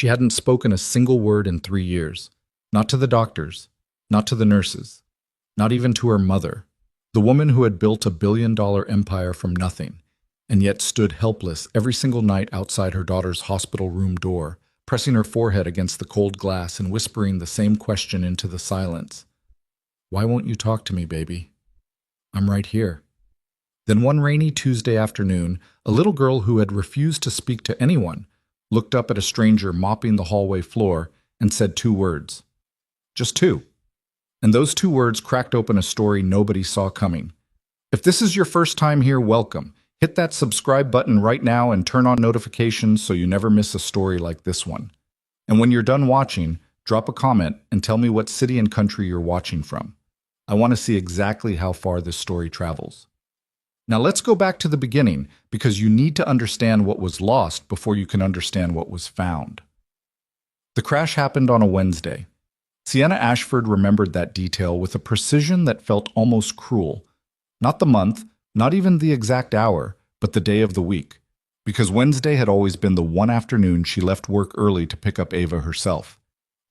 She hadn't spoken a single word in 3 years. Not to the doctors, not to the nurses, not even to her mother, the woman who had built a $1 billion empire from nothing, and yet stood helpless every single night outside her daughter's hospital room door, pressing her forehead against the cold glass and whispering the same question into the silence. "Why won't you talk to me, baby? I'm right here." Then one rainy Tuesday afternoon, a little girl who had refused to speak to anyone looked up at a stranger mopping the hallway floor and said 2 words. Just 2. And those 2 words cracked open a story nobody saw coming. If this is your first time here, welcome. Hit that subscribe button right now and turn on notifications so you never miss a story like this one. And when you're done watching, drop a comment and tell me what city and country you're watching from. I want to see exactly how far this story travels. Now let's go back to the beginning, because you need to understand what was lost before you can understand what was found. The crash happened on a Wednesday. Sienna Ashford remembered that detail with a precision that felt almost cruel. Not the month, not even the exact hour, but the day of the week. Because Wednesday had always been the one afternoon she left work early to pick up Ava herself.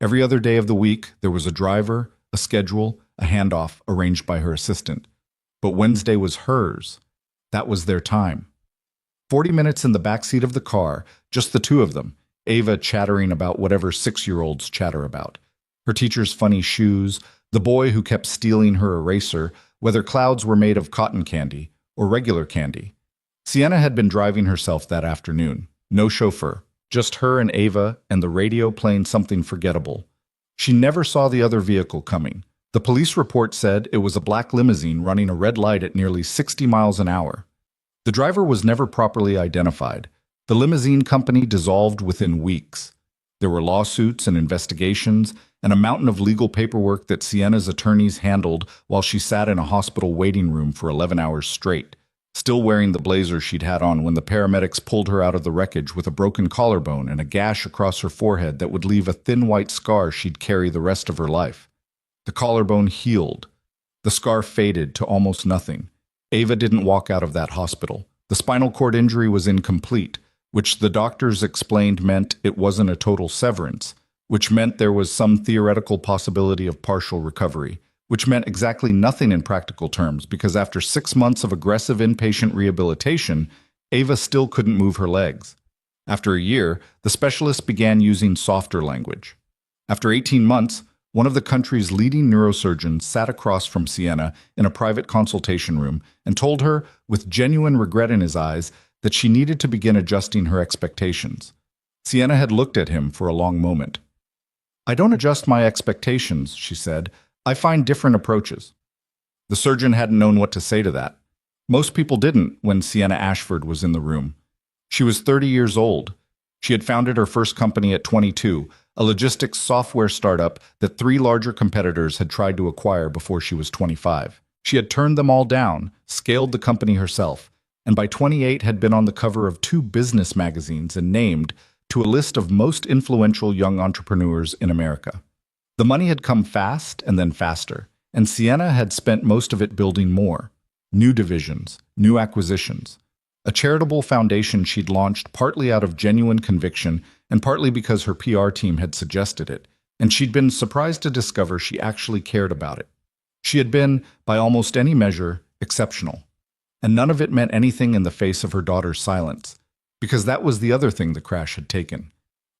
Every other day of the week, there was a driver, a schedule, a handoff arranged by her assistant. But Wednesday was hers. That was their time. 40 minutes in the backseat of the car, just the two of them, Ava chattering about whatever 6-year-olds chatter about. Her teacher's funny shoes, the boy who kept stealing her eraser, whether clouds were made of cotton candy or regular candy. Sienna had been driving herself that afternoon. No chauffeur, just her and Ava and the radio playing something forgettable. She never saw the other vehicle coming. The police report said it was a black limousine running a red light at nearly 60 miles an hour. The driver was never properly identified. The limousine company dissolved within weeks. There were lawsuits and investigations and a mountain of legal paperwork that Sienna's attorneys handled while she sat in a hospital waiting room for 11 hours straight, still wearing the blazer she'd had on when the paramedics pulled her out of the wreckage with a broken collarbone and a gash across her forehead that would leave a thin white scar she'd carry the rest of her life. The collarbone healed. The scar faded to almost nothing. Ava didn't walk out of that hospital. The spinal cord injury was incomplete, which the doctors explained meant it wasn't a total severance, which meant there was some theoretical possibility of partial recovery, which meant exactly nothing in practical terms because after 6 months of aggressive inpatient rehabilitation, Ava still couldn't move her legs. After a year, the specialist began using softer language. After 18 months, one of the country's leading neurosurgeons sat across from Sienna in a private consultation room and told her, with genuine regret in his eyes, that she needed to begin adjusting her expectations. Sienna had looked at him for a long moment. "I don't adjust my expectations," she said. "I find different approaches." The surgeon hadn't known what to say to that. Most people didn't when Sienna Ashford was in the room. She was 30 years old. She had founded her first company at 22, a logistics software startup that 3 larger competitors had tried to acquire before she was 25. She had turned them all down, scaled the company herself, and by 28 had been on the cover of 2 business magazines and named to a list of most influential young entrepreneurs in America. The money had come fast and then faster, and Sienna had spent most of it building more. New divisions, new acquisitions. A charitable foundation she'd launched partly out of genuine conviction and partly because her PR team had suggested it, and she'd been surprised to discover she actually cared about it. She had been, by almost any measure, exceptional. And none of it meant anything in the face of her daughter's silence, because that was the other thing the crash had taken.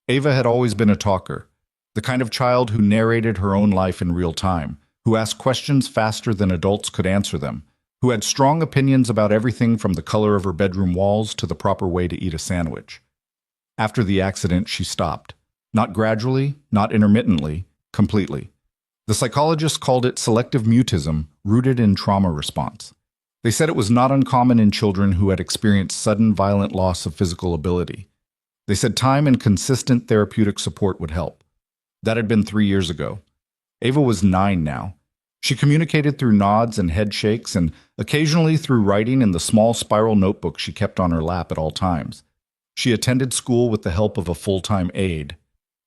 Ava had always been a talker, the kind of child who narrated her own life in real time, who asked questions faster than adults could answer them, who had strong opinions about everything from the color of her bedroom walls to the proper way to eat a sandwich. After the accident, she stopped. Not gradually, not intermittently, completely. The psychologists called it selective mutism, rooted in trauma response. They said it was not uncommon in children who had experienced sudden violent loss of physical ability. They said time and consistent therapeutic support would help. That had been 3 years ago. Ava was 9 now. She communicated through nods and head shakes and occasionally through writing in the small spiral notebook she kept on her lap at all times. She attended school with the help of a full-time aide.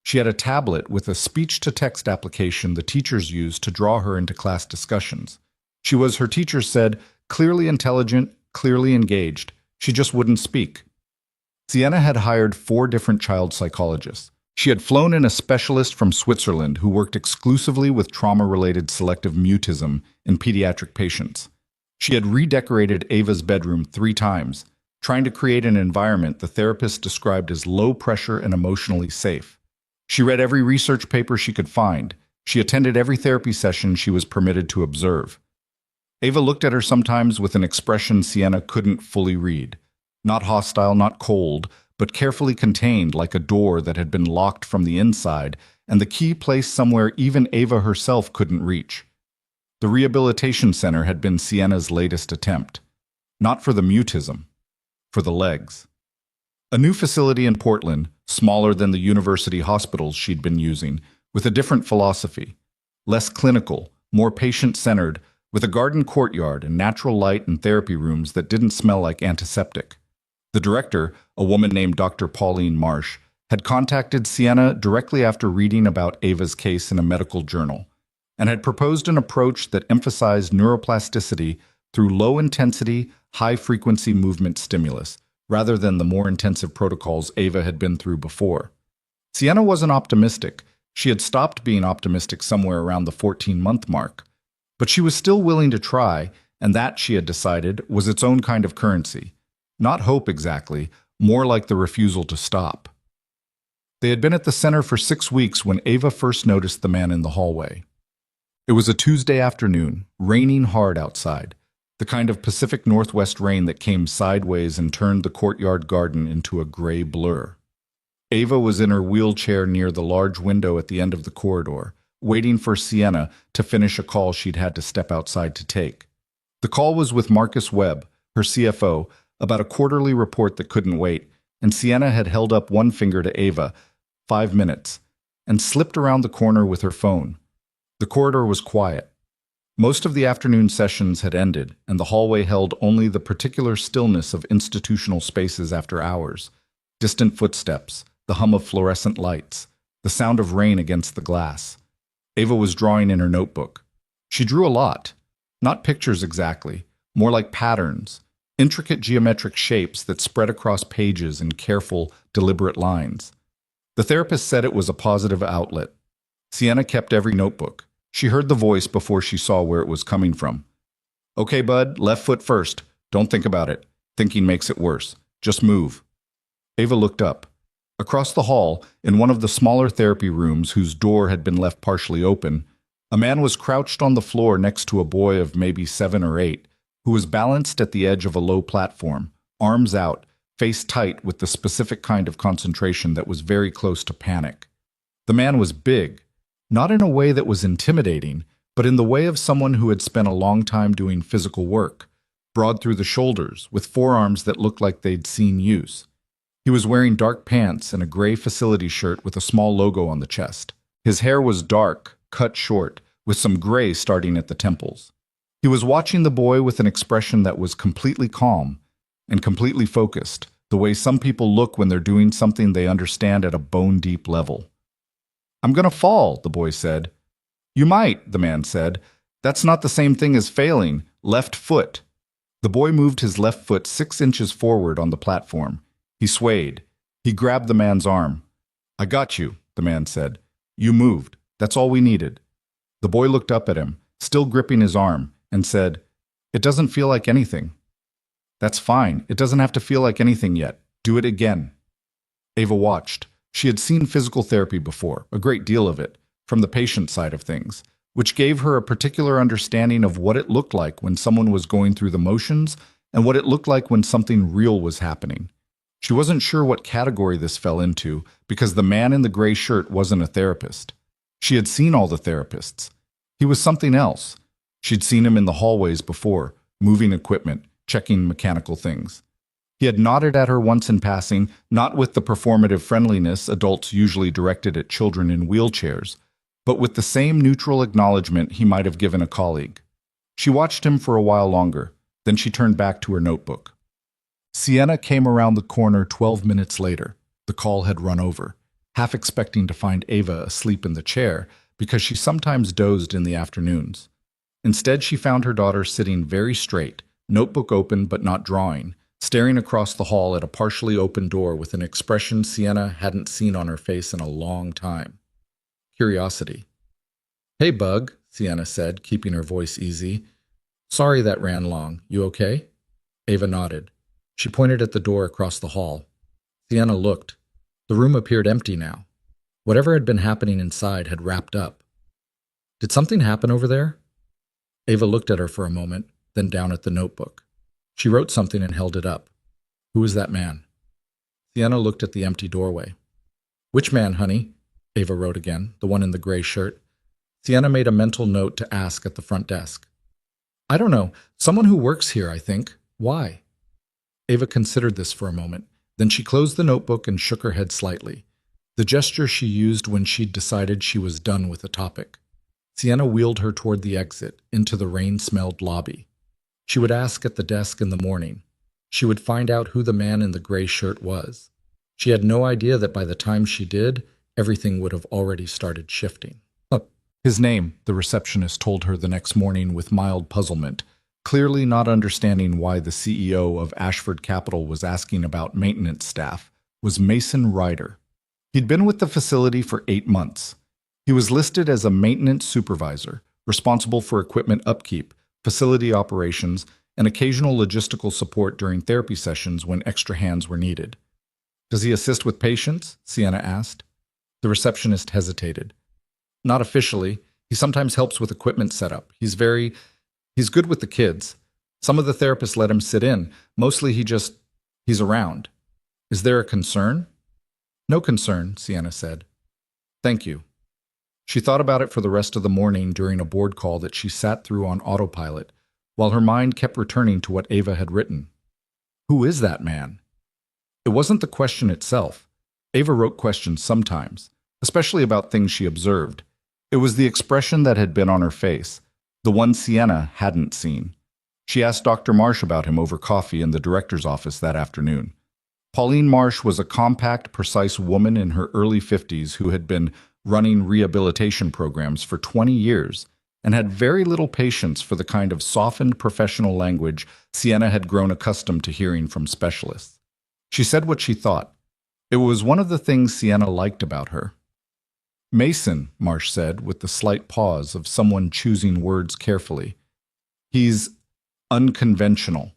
She had a tablet with a speech-to-text application the teachers used to draw her into class discussions. She was, her teachers said, clearly intelligent, clearly engaged. She just wouldn't speak. Sienna had hired 4 different child psychologists. She had flown in a specialist from Switzerland who worked exclusively with trauma-related selective mutism in pediatric patients. She had redecorated Ava's bedroom 3 times, trying to create an environment the therapist described as low-pressure and emotionally safe. She read every research paper she could find. She attended every therapy session she was permitted to observe. Ava looked at her sometimes with an expression Sienna couldn't fully read. Not hostile, not cold, but carefully contained like a door that had been locked from the inside and the key placed somewhere even Ava herself couldn't reach. The rehabilitation center had been Sienna's latest attempt. Not for the mutism, for the legs. A new facility in Portland, smaller than the university hospitals she'd been using, with a different philosophy. Less clinical, more patient-centered, with a garden courtyard and natural light and therapy rooms that didn't smell like antiseptic. The director, a woman named Dr. Pauline Marsh, had contacted Sienna directly after reading about Ava's case in a medical journal, and had proposed an approach that emphasized neuroplasticity through low-intensity, high-frequency movement stimulus, rather than the more intensive protocols Ava had been through before. Sienna wasn't optimistic. She had stopped being optimistic somewhere around the 14-month mark. But she was still willing to try, and that, she had decided, was its own kind of currency. Not hope exactly, more like the refusal to stop. They had been at the center for 6 weeks when Ava first noticed the man in the hallway. It was a Tuesday afternoon, raining hard outside, the kind of Pacific Northwest rain that came sideways and turned the courtyard garden into a gray blur. Ava was in her wheelchair near the large window at the end of the corridor, waiting for Sienna to finish a call she'd had to step outside to take. The call was with Marcus Webb, her CFO, about a quarterly report that couldn't wait, and Sienna had held up one finger to Ava, 5 minutes, and slipped around the corner with her phone. The corridor was quiet. Most of the afternoon sessions had ended, and the hallway held only the particular stillness of institutional spaces after hours. Distant footsteps, the hum of fluorescent lights, the sound of rain against the glass. Ava was drawing in her notebook. She drew a lot. Not pictures exactly, more like patterns, intricate geometric shapes that spread across pages in careful, deliberate lines. The therapist said it was a positive outlet. Sienna kept every notebook. She heard the voice before she saw where it was coming from. "Okay, bud, left foot first. Don't think about it. Thinking makes it worse. Just move." Ava looked up. Across the hall, in one of the smaller therapy rooms whose door had been left partially open, a man was crouched on the floor next to a boy of maybe 7 or 8, who was balanced at the edge of a low platform, arms out, face tight with the specific kind of concentration that was very close to panic. The man was big, not in a way that was intimidating, but in the way of someone who had spent a long time doing physical work, broad through the shoulders, with forearms that looked like they'd seen use. He was wearing dark pants and a gray facility shirt with a small logo on the chest. His hair was dark, cut short, with some gray starting at the temples. He was watching the boy with an expression that was completely calm and completely focused, the way some people look when they're doing something they understand at a bone-deep level. "I'm gonna fall," the boy said. "You might," the man said. "That's not the same thing as failing. Left foot." The boy moved his left foot 6 inches forward on the platform. He swayed. He grabbed the man's arm. "I got you," the man said. "You moved. That's all we needed." The boy looked up at him, still gripping his arm, and said, "It doesn't feel like anything." "That's fine. It doesn't have to feel like anything yet. Do it again." Ava watched. She had seen physical therapy before, a great deal of it, from the patient side of things, which gave her a particular understanding of what it looked like when someone was going through the motions and what it looked like when something real was happening. She wasn't sure what category this fell into because the man in the gray shirt wasn't a therapist. She had seen all the therapists. He was something else. She'd seen him in the hallways before, moving equipment, checking mechanical things. He had nodded at her once in passing, not with the performative friendliness adults usually directed at children in wheelchairs, but with the same neutral acknowledgement he might have given a colleague. She watched him for a while longer, then she turned back to her notebook. Sienna came around the corner 12 minutes later. The call had run over, half expecting to find Ava asleep in the chair because she sometimes dozed in the afternoons. Instead, she found her daughter sitting very straight, notebook open but not drawing, staring across the hall at a partially open door with an expression Sienna hadn't seen on her face in a long time. Curiosity. "Hey, Bug," Sienna said, keeping her voice easy. "Sorry that ran long. You okay?" Ava nodded. She pointed at the door across the hall. Sienna looked. The room appeared empty now. Whatever had been happening inside had wrapped up. "Did something happen over there?" Ava looked at her for a moment, then down at the notebook. She wrote something and held it up. "Who was that man?" Sienna looked at the empty doorway. "Which man, honey?" Ava wrote again, the one in the gray shirt. Sienna made a mental note to ask at the front desk. "I don't know. Someone who works here, I think. Why?" Ava considered this for a moment. Then she closed the notebook and shook her head slightly, the gesture she used when she'd decided she was done with a topic. Sienna wheeled her toward the exit, into the rain-smelled lobby. She would ask at the desk in the morning. She would find out who the man in the gray shirt was. She had no idea that by the time she did, everything would have already started shifting. His name, the receptionist told her the next morning with mild puzzlement, clearly not understanding why the CEO of Ashford Capital was asking about maintenance staff, was Mason Ryder. He'd been with the facility for 8 months. He was listed as a maintenance supervisor, responsible for equipment upkeep, facility operations, and occasional logistical support during therapy sessions when extra hands were needed. "Does he assist with patients?" Sienna asked. The receptionist hesitated. "Not officially. He sometimes helps with equipment setup. He's good with the kids. Some of the therapists let him sit in. Mostly he's around. Is there a concern?" "No concern," Sienna said. "Thank you." She thought about it for the rest of the morning during a board call that she sat through on autopilot, while her mind kept returning to what Ava had written. Who is that man? It wasn't the question itself. Ava wrote questions sometimes, especially about things she observed. It was the expression that had been on her face, the one Sienna hadn't seen. She asked Dr. Marsh about him over coffee in the director's office that afternoon. Pauline Marsh was a compact, precise woman in her early 50s who had been running rehabilitation programs for 20 years and had very little patience for the kind of softened professional language Sienna had grown accustomed to hearing from specialists. She said what she thought. It was one of the things Sienna liked about her. "Mason," Marsh said, with the slight pause of someone choosing words carefully. "He's unconventional.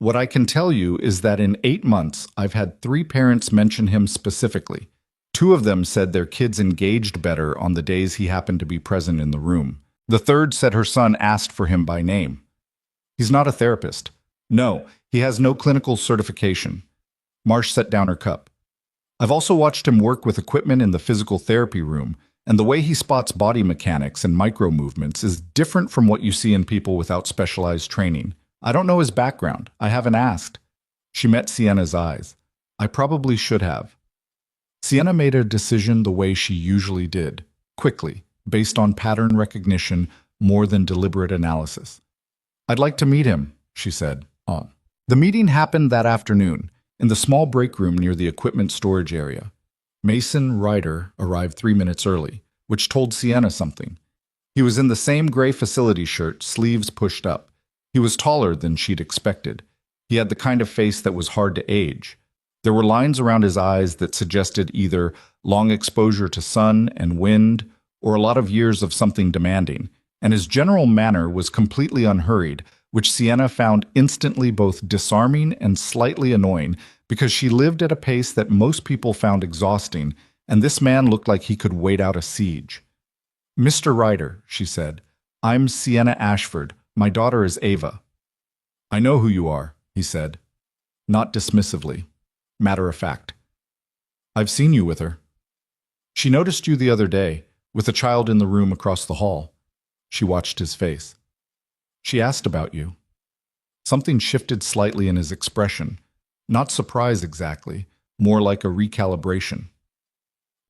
What I can tell you is that in 8 months, I've had 3 parents mention him specifically. 2 of them said their kids engaged better on the days he happened to be present in the room. The third said her son asked for him by name. He's not a therapist. No, he has no clinical certification." Marsh set down her cup. "I've also watched him work with equipment in the physical therapy room, and the way he spots body mechanics and micro movements is different from what you see in people without specialized training. I don't know his background. I haven't asked." She met Sienna's eyes. "I probably should have." Sienna made a decision the way she usually did, quickly, based on pattern recognition more than deliberate analysis. "I'd like to meet him," she said. The meeting happened that afternoon, in the small break room near the equipment storage area. Mason Ryder arrived 3 minutes early, which told Sienna something. He was in the same gray facility shirt, sleeves pushed up. He was taller than she'd expected. He had the kind of face that was hard to age. There were lines around his eyes that suggested either long exposure to sun and wind or a lot of years of something demanding, and his general manner was completely unhurried, which Sienna found instantly both disarming and slightly annoying because she lived at a pace that most people found exhausting, and this man looked like he could wait out a siege. "Mr. Ryder," she said, "I'm Sienna Ashford. My daughter is Ava." "I know who you are," he said, not dismissively, matter of fact. "I've seen you with her. She noticed you the other day, with a child in the room across the hall." She watched his face. "She asked about you." Something shifted slightly in his expression, not surprise exactly, more like a recalibration.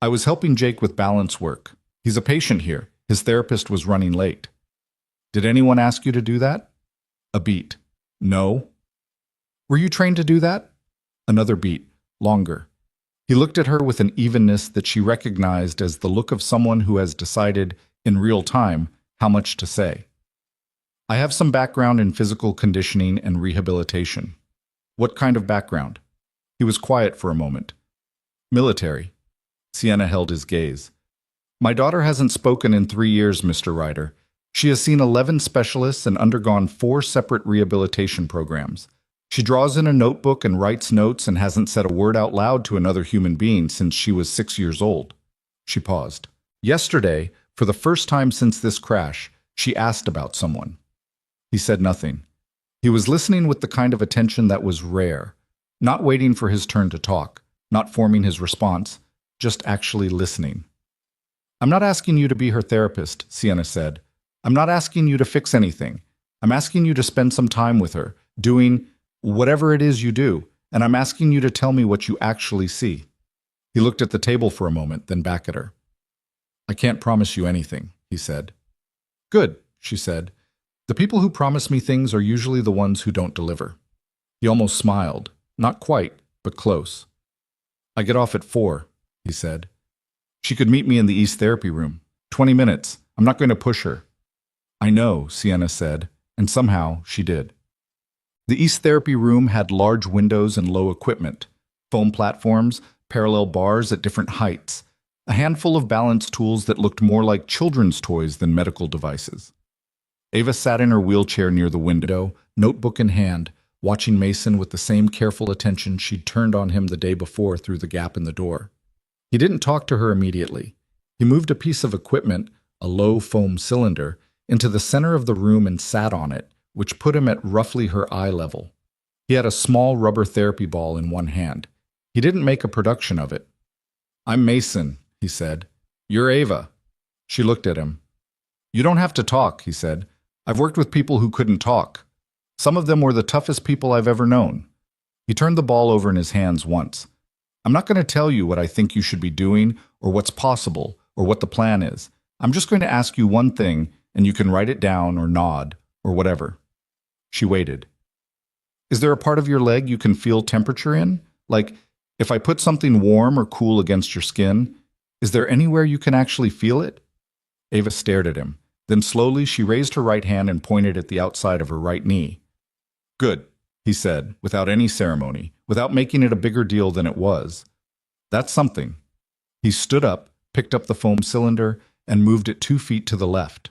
"I was helping Jake with balance work. He's a patient here. His therapist was running late." "Did anyone ask you to do that?" A beat. "No." "Were you trained to do that?" Another beat, longer. He looked at her with an evenness that she recognized as the look of someone who has decided, in real time, how much to say. "I have some background in physical conditioning and rehabilitation." What kind of background? He was quiet for a moment. Military. Sienna held his gaze. My daughter hasn't spoken in 3 years, Mr. Ryder. She has seen 11 specialists and undergone 4 separate rehabilitation programs. She draws in a notebook and writes notes and hasn't said a word out loud to another human being since she was 6 years old. She paused. Yesterday, for the first time since this crash, she asked about someone. He said nothing. He was listening with the kind of attention that was rare, not waiting for his turn to talk, not forming his response, just actually listening. I'm not asking you to be her therapist, Sienna said. I'm not asking you to fix anything. I'm asking you to spend some time with her, doing whatever it is you do, and I'm asking you to tell me what you actually see. He looked at the table for a moment, then back at her. I can't promise you anything, he said. Good, she said. The people who promise me things are usually the ones who don't deliver. He almost smiled. Not quite, but close. I get off at 4, he said. She could meet me in the East Therapy room. 20 minutes. I'm not going to push her. I know, Sienna said, and somehow she did. The East Therapy room had large windows and low equipment, foam platforms, parallel bars at different heights, a handful of balance tools that looked more like children's toys than medical devices. Ava sat in her wheelchair near the window, notebook in hand, watching Mason with the same careful attention she'd turned on him the day before through the gap in the door. He didn't talk to her immediately. He moved a piece of equipment, a low foam cylinder, into the center of the room and sat on it, which put him at roughly her eye level. He had a small rubber therapy ball in one hand. He didn't make a production of it. I'm Mason, he said. You're Ava. She looked at him. You don't have to talk, he said. I've worked with people who couldn't talk. Some of them were the toughest people I've ever known. He turned the ball over in his hands once. I'm not going to tell you what I think you should be doing or what's possible or what the plan is. I'm just going to ask you one thing, and you can write it down or nod or whatever. She waited. Is there a part of your leg you can feel temperature in? Like, if I put something warm or cool against your skin, is there anywhere you can actually feel it? Ava stared at him. Then slowly she raised her right hand and pointed at the outside of her right knee. Good, he said, without any ceremony, without making it a bigger deal than it was. That's something. He stood up, picked up the foam cylinder, and moved it 2 feet to the left.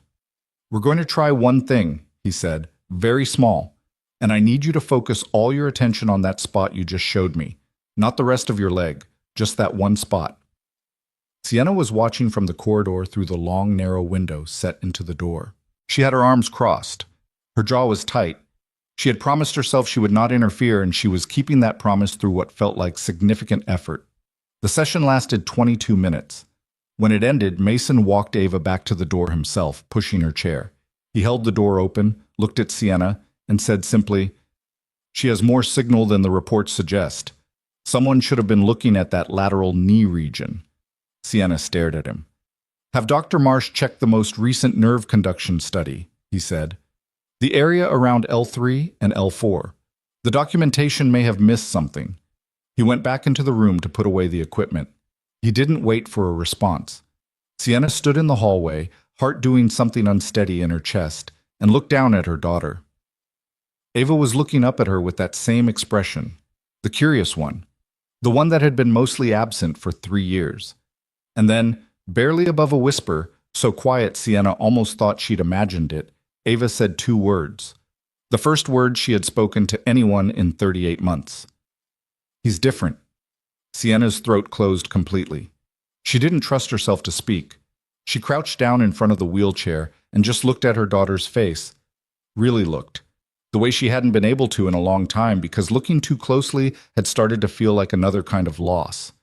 We're going to try one thing, he said, very small, and I need you to focus all your attention on that spot you just showed me, not the rest of your leg, just that one spot. Sienna was watching from the corridor through the long, narrow window set into the door. She had her arms crossed. Her jaw was tight. She had promised herself she would not interfere, and she was keeping that promise through what felt like significant effort. The session lasted 22 minutes. When it ended, Mason walked Ava back to the door himself, pushing her chair. He held the door open, looked at Sienna, and said simply, She has more signal than the reports suggest. Someone should have been looking at that lateral knee region. Sienna stared at him. Have Dr. Marsh check the most recent nerve conduction study, he said. The area around L3 and L4. The documentation may have missed something. He went back into the room to put away the equipment. He didn't wait for a response. Sienna stood in the hallway, heart doing something unsteady in her chest, and looked down at her daughter. Ava was looking up at her with that same expression, the curious one, the one that had been mostly absent for 3 years. And then, barely above a whisper, so quiet Sienna almost thought she'd imagined it, Ava said 2 words. The first word she had spoken to anyone in 38 months. He's different. Sienna's throat closed completely. She didn't trust herself to speak. She crouched down in front of the wheelchair and just looked at her daughter's face. Really looked. The way she hadn't been able to in a long time because looking too closely had started to feel like another kind of loss.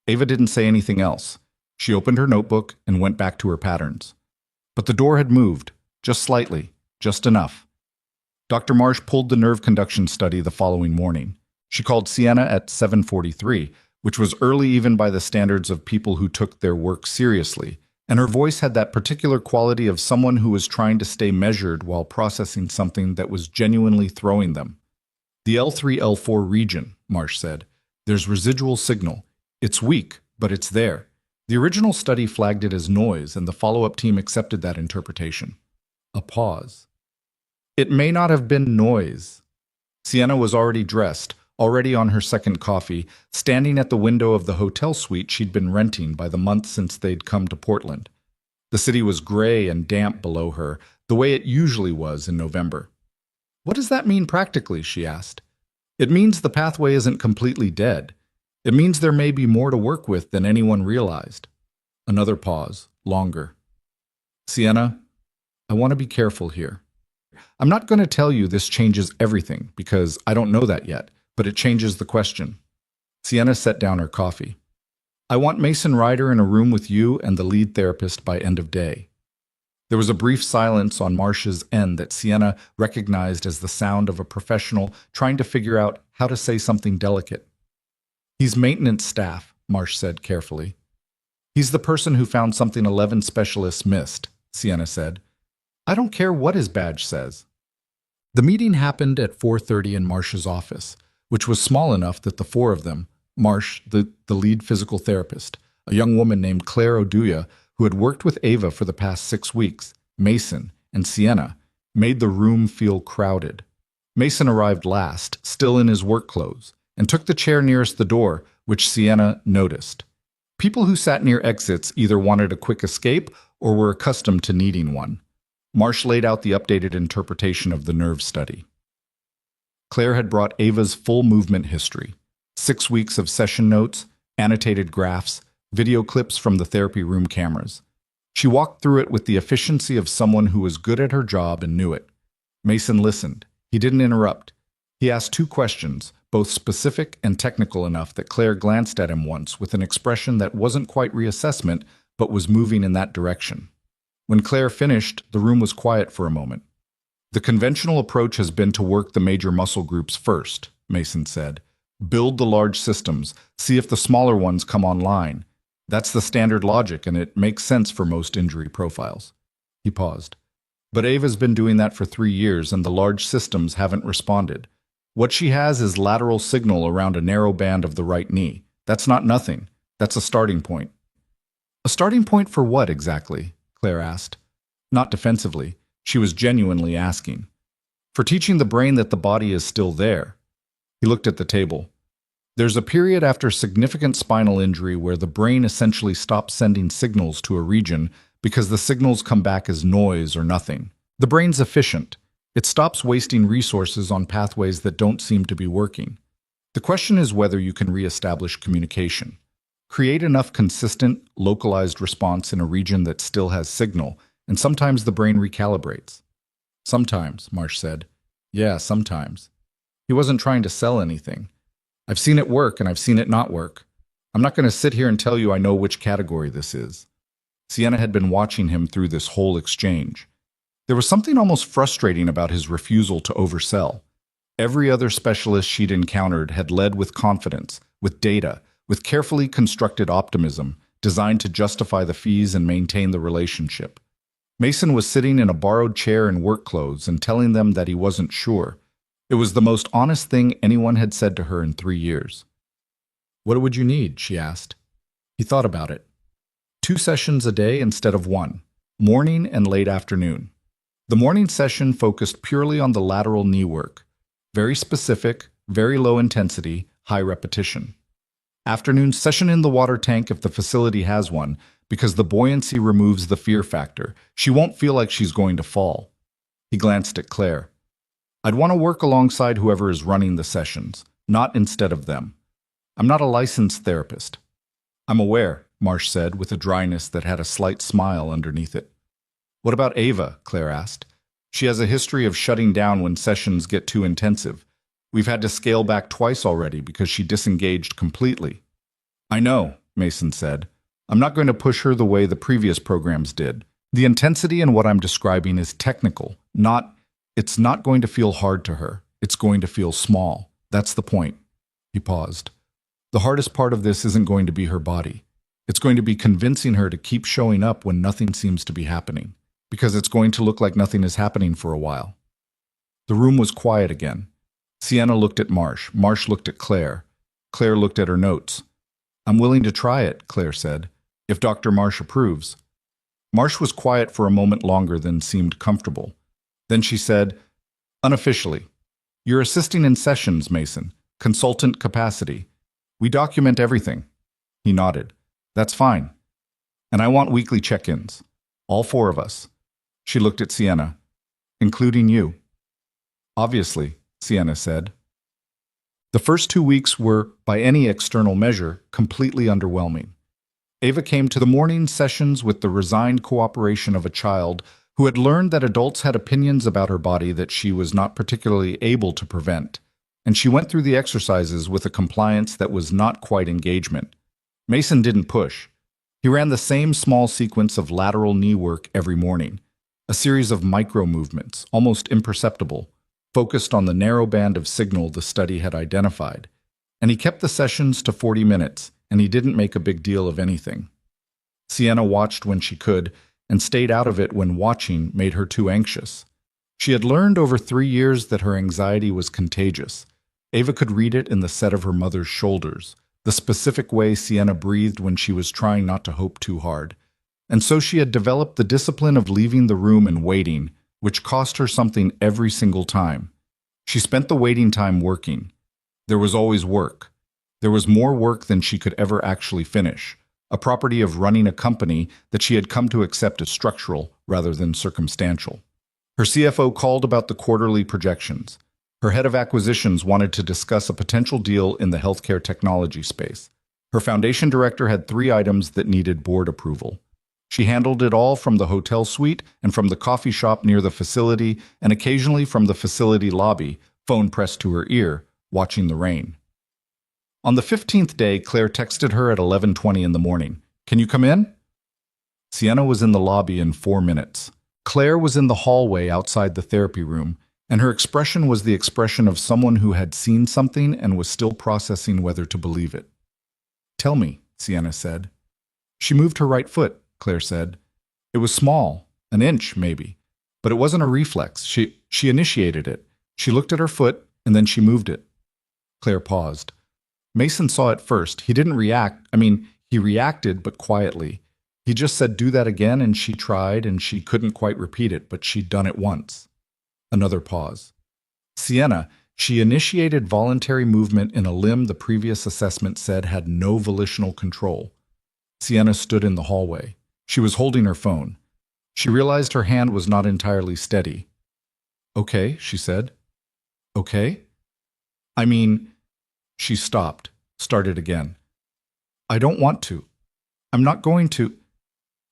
Ava didn't say anything else. She opened her notebook and went back to her patterns. But the door had moved, just slightly, just enough. Dr. Marsh pulled the nerve conduction study the following morning. She called Sienna at 7:43, which was early even by the standards of people who took their work seriously, and her voice had that particular quality of someone who was trying to stay measured while processing something that was genuinely throwing them. The L3-L4 region, Marsh said. There's residual signal. It's weak, but it's there. The original study flagged it as noise, and the follow-up team accepted that interpretation. A pause. It may not have been noise. Sienna was already dressed, already on her second coffee, standing at the window of the hotel suite she'd been renting by the month since they'd come to Portland. The city was gray and damp below her, the way it usually was in November. "What does that mean practically?" she asked. "It means the pathway isn't completely dead. It means there may be more to work with than anyone realized." Another pause, longer. "Sienna, I want to be careful here. I'm not going to tell you this changes everything, because I don't know that yet, but it changes the question." Sienna set down her coffee. "I want Mason Ryder in a room with you and the lead therapist by end of day." There was a brief silence on Marsh's end that Sienna recognized as the sound of a professional trying to figure out how to say something delicate. "He's maintenance staff," Marsh said carefully. "He's the person who found something 11 specialists missed," Sienna said. "I don't care what his badge says." The meeting happened at 4:30 in Marsh's office, which was small enough that the four of them, Marsh, the lead physical therapist, a young woman named Claire Oduya, who had worked with Ava for the past 6 weeks, Mason, and Sienna, made the room feel crowded. Mason arrived last, still in his work clothes, and took the chair nearest the door, which Sienna noticed. People who sat near exits either wanted a quick escape or were accustomed to needing one. Marsh laid out the updated interpretation of the nerve study. Claire had brought Ava's full movement history, 6 weeks of session notes, annotated graphs, video clips from the therapy room cameras. She walked through it with the efficiency of someone who was good at her job and knew it. Mason listened. He didn't interrupt. He asked 2 questions, both specific and technical enough that Claire glanced at him once with an expression that wasn't quite reassessment, but was moving in that direction. When Claire finished, the room was quiet for a moment. "The conventional approach has been to work the major muscle groups first," Mason said. "Build the large systems, see if the smaller ones come online. That's the standard logic, and it makes sense for most injury profiles." He paused. "But Ava's been doing that for 3 years, and the large systems haven't responded. What she has is lateral signal around a narrow band of the right knee. That's not nothing. That's a starting point." "A starting point for what exactly?" Claire asked. Not defensively. She was genuinely asking. "For teaching the brain that the body is still there." He looked at the table. "There's a period after significant spinal injury where the brain essentially stops sending signals to a region because the signals come back as noise or nothing. The brain's efficient. It stops wasting resources on pathways that don't seem to be working. The question is whether you can reestablish communication. Create enough consistent, localized response in a region that still has signal, and sometimes the brain recalibrates." "Sometimes," Marsh said. "Yeah, sometimes." He wasn't trying to sell anything. "I've seen it work and I've seen it not work. I'm not going to sit here and tell you I know which category this is." Sienna had been watching him through this whole exchange. There was something almost frustrating about his refusal to oversell. Every other specialist she'd encountered had led with confidence, with data, with carefully constructed optimism, designed to justify the fees and maintain the relationship. Mason was sitting in a borrowed chair in work clothes and telling them that he wasn't sure. It was the most honest thing anyone had said to her in 3 years. "What would you need?" she asked. He thought about it. 2 sessions a day instead of 1, morning and late afternoon. The morning session focused purely on the lateral knee work. Very specific, very low intensity, high repetition. Afternoon session in the water tank if the facility has one, because the buoyancy removes the fear factor. She won't feel like she's going to fall. He glanced at Claire. "I'd want to work alongside whoever is running the sessions, not instead of them. I'm not a licensed therapist." "I'm aware," Marsh said with a dryness that had a slight smile underneath it. "What about Ava?" Claire asked. "She has a history of shutting down when sessions get too intensive. We've had to scale back twice already because she disengaged completely." "I know," Mason said. "I'm not going to push her the way the previous programs did. The intensity in what I'm describing is technical, it's not going to feel hard to her. It's going to feel small. That's the point." He paused. "The hardest part of this isn't going to be her body. It's going to be convincing her to keep showing up when nothing seems to be happening, because it's going to look like nothing is happening for a while." The room was quiet again. Sienna looked at Marsh. Marsh looked at Claire. Claire looked at her notes. "I'm willing to try it," Claire said, "if Dr. Marsh approves." Marsh was quiet for a moment longer than seemed comfortable. Then she said, "Unofficially, you're assisting in sessions, Mason. Consultant capacity. We document everything. He nodded. That's fine. And I want weekly check-ins. All four of us. She looked at Sienna. Including you. Obviously, Sienna said. The first 2 weeks were, by any external measure, completely underwhelming. Ava came to the morning sessions with the resigned cooperation of a child who had learned that adults had opinions about her body that she was not particularly able to prevent, and she went through the exercises with a compliance that was not quite engagement. Mason didn't push. He ran the same small sequence of lateral knee work every morning, a series of micro movements, almost imperceptible, focused on the narrow band of signal the study had identified, and he kept the sessions to 40 minutes, and he didn't make a big deal of anything. Sienna watched when she could, and stayed out of it when watching made her too anxious. She had learned over 3 years that her anxiety was contagious. Ava could read it in the set of her mother's shoulders, the specific way Sienna breathed when she was trying not to hope too hard. And so she had developed the discipline of leaving the room and waiting, which cost her something every single time. She spent the waiting time working. There was always work. There was more work than she could ever actually finish, a property of running a company that she had come to accept as structural rather than circumstantial. Her CFO called about the quarterly projections. Her head of acquisitions wanted to discuss a potential deal in the healthcare technology space. Her foundation director had 3 items that needed board approval. She handled it all from the hotel suite and from the coffee shop near the facility and occasionally from the facility lobby, phone pressed to her ear, watching the rain. On the 15th day, Claire texted her at 11:20 in the morning. Can you come in? Sienna was in the lobby in 4 minutes. Claire was in the hallway outside the therapy room, and her expression was the expression of someone who had seen something and was still processing whether to believe it. Tell me, Sienna said. She moved her right foot, Claire said. It was small, an inch maybe, but it wasn't a reflex. She initiated it. She looked at her foot, and then she moved it. Claire paused. Mason saw it first. He didn't react. He reacted, but quietly. He just said, do that again, and she tried, and she couldn't quite repeat it, but she'd done it once. Another pause. Sienna, she initiated voluntary movement in a limb the previous assessment said had no volitional control. Sienna stood in the hallway. She was holding her phone. She realized her hand was not entirely steady. Okay, she said. Okay? She stopped, started again. I don't want to. I'm not going to.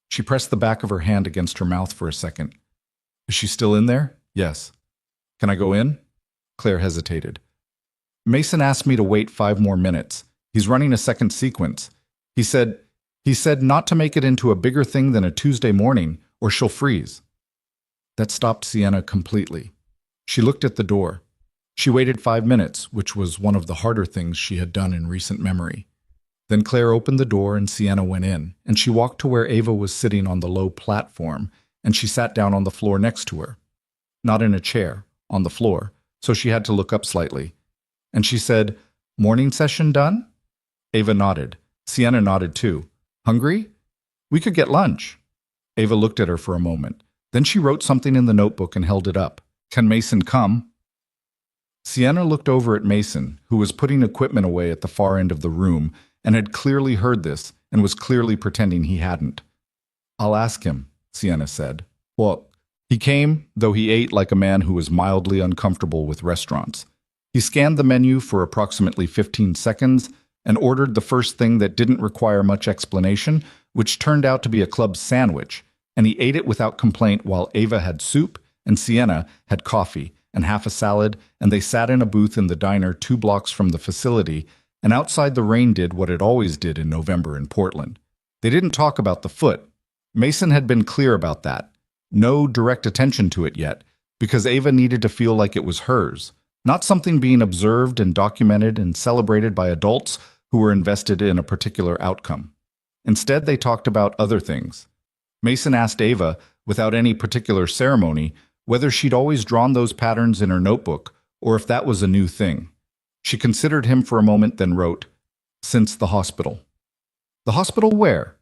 She pressed the back of her hand against her mouth for a second. Is she still in there? Yes. Can I go in? Claire hesitated. Mason asked me to wait 5 more minutes. He's running a second sequence. He said not to make it into a bigger thing than a Tuesday morning, or she'll freeze. That stopped Sienna completely. She looked at the door. She waited 5 minutes, which was one of the harder things she had done in recent memory. Then Claire opened the door and Sienna went in, and she walked to where Ava was sitting on the low platform, and she sat down on the floor next to her. Not in a chair, on the floor, so she had to look up slightly. And she said, Morning session done? Ava nodded. Sienna nodded too. Hungry? We could get lunch. Ava looked at her for a moment. Then she wrote something in the notebook and held it up. Can Mason come? Sienna looked over at Mason, who was putting equipment away at the far end of the room, and had clearly heard this, and was clearly pretending he hadn't. I'll ask him, Sienna said. Well, he came, though he ate like a man who was mildly uncomfortable with restaurants. He scanned the menu for approximately 15 seconds and ordered the first thing that didn't require much explanation, which turned out to be a club sandwich, and he ate it without complaint while Ava had soup and Sienna had coffee and half a salad, and they sat in a booth in the diner 2 blocks from the facility, and outside the rain did what it always did in November in Portland. They didn't talk about the foot. Mason had been clear about that. No direct attention to it yet, because Ava needed to feel like it was hers, not something being observed and documented and celebrated by adults who were invested in a particular outcome. Instead, they talked about other things. Mason asked Ava, without any particular ceremony, whether she'd always drawn those patterns in her notebook or if that was a new thing. She considered him for a moment, then wrote, Since the hospital. The hospital where?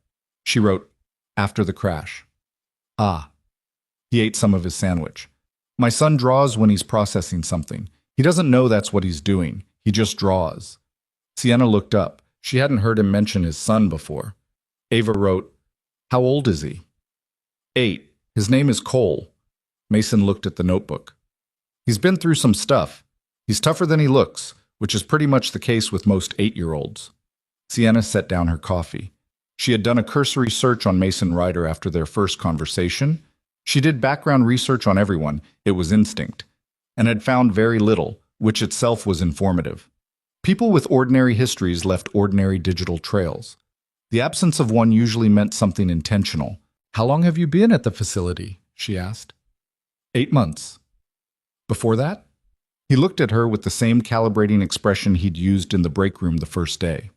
She wrote, After the crash. Ah. He ate some of his sandwich. My son draws when he's processing something. He doesn't know that's what he's doing. He just draws. Sienna looked up. She hadn't heard him mention his son before. Ava wrote, "How old is he?" 8. His name is Cole. Mason looked at the notebook. He's been through some stuff. He's tougher than he looks, which is pretty much the case with most 8-year-olds. Sienna set down her coffee. She had done a cursory search on Mason Ryder after their first conversation. She did background research on everyone, it was instinct, and had found very little, which itself was informative. People with ordinary histories left ordinary digital trails. The absence of one usually meant something intentional. "How long have you been at the facility?" she asked. 8 months. Before that? He looked at her with the same calibrating expression he'd used in the break room the first day.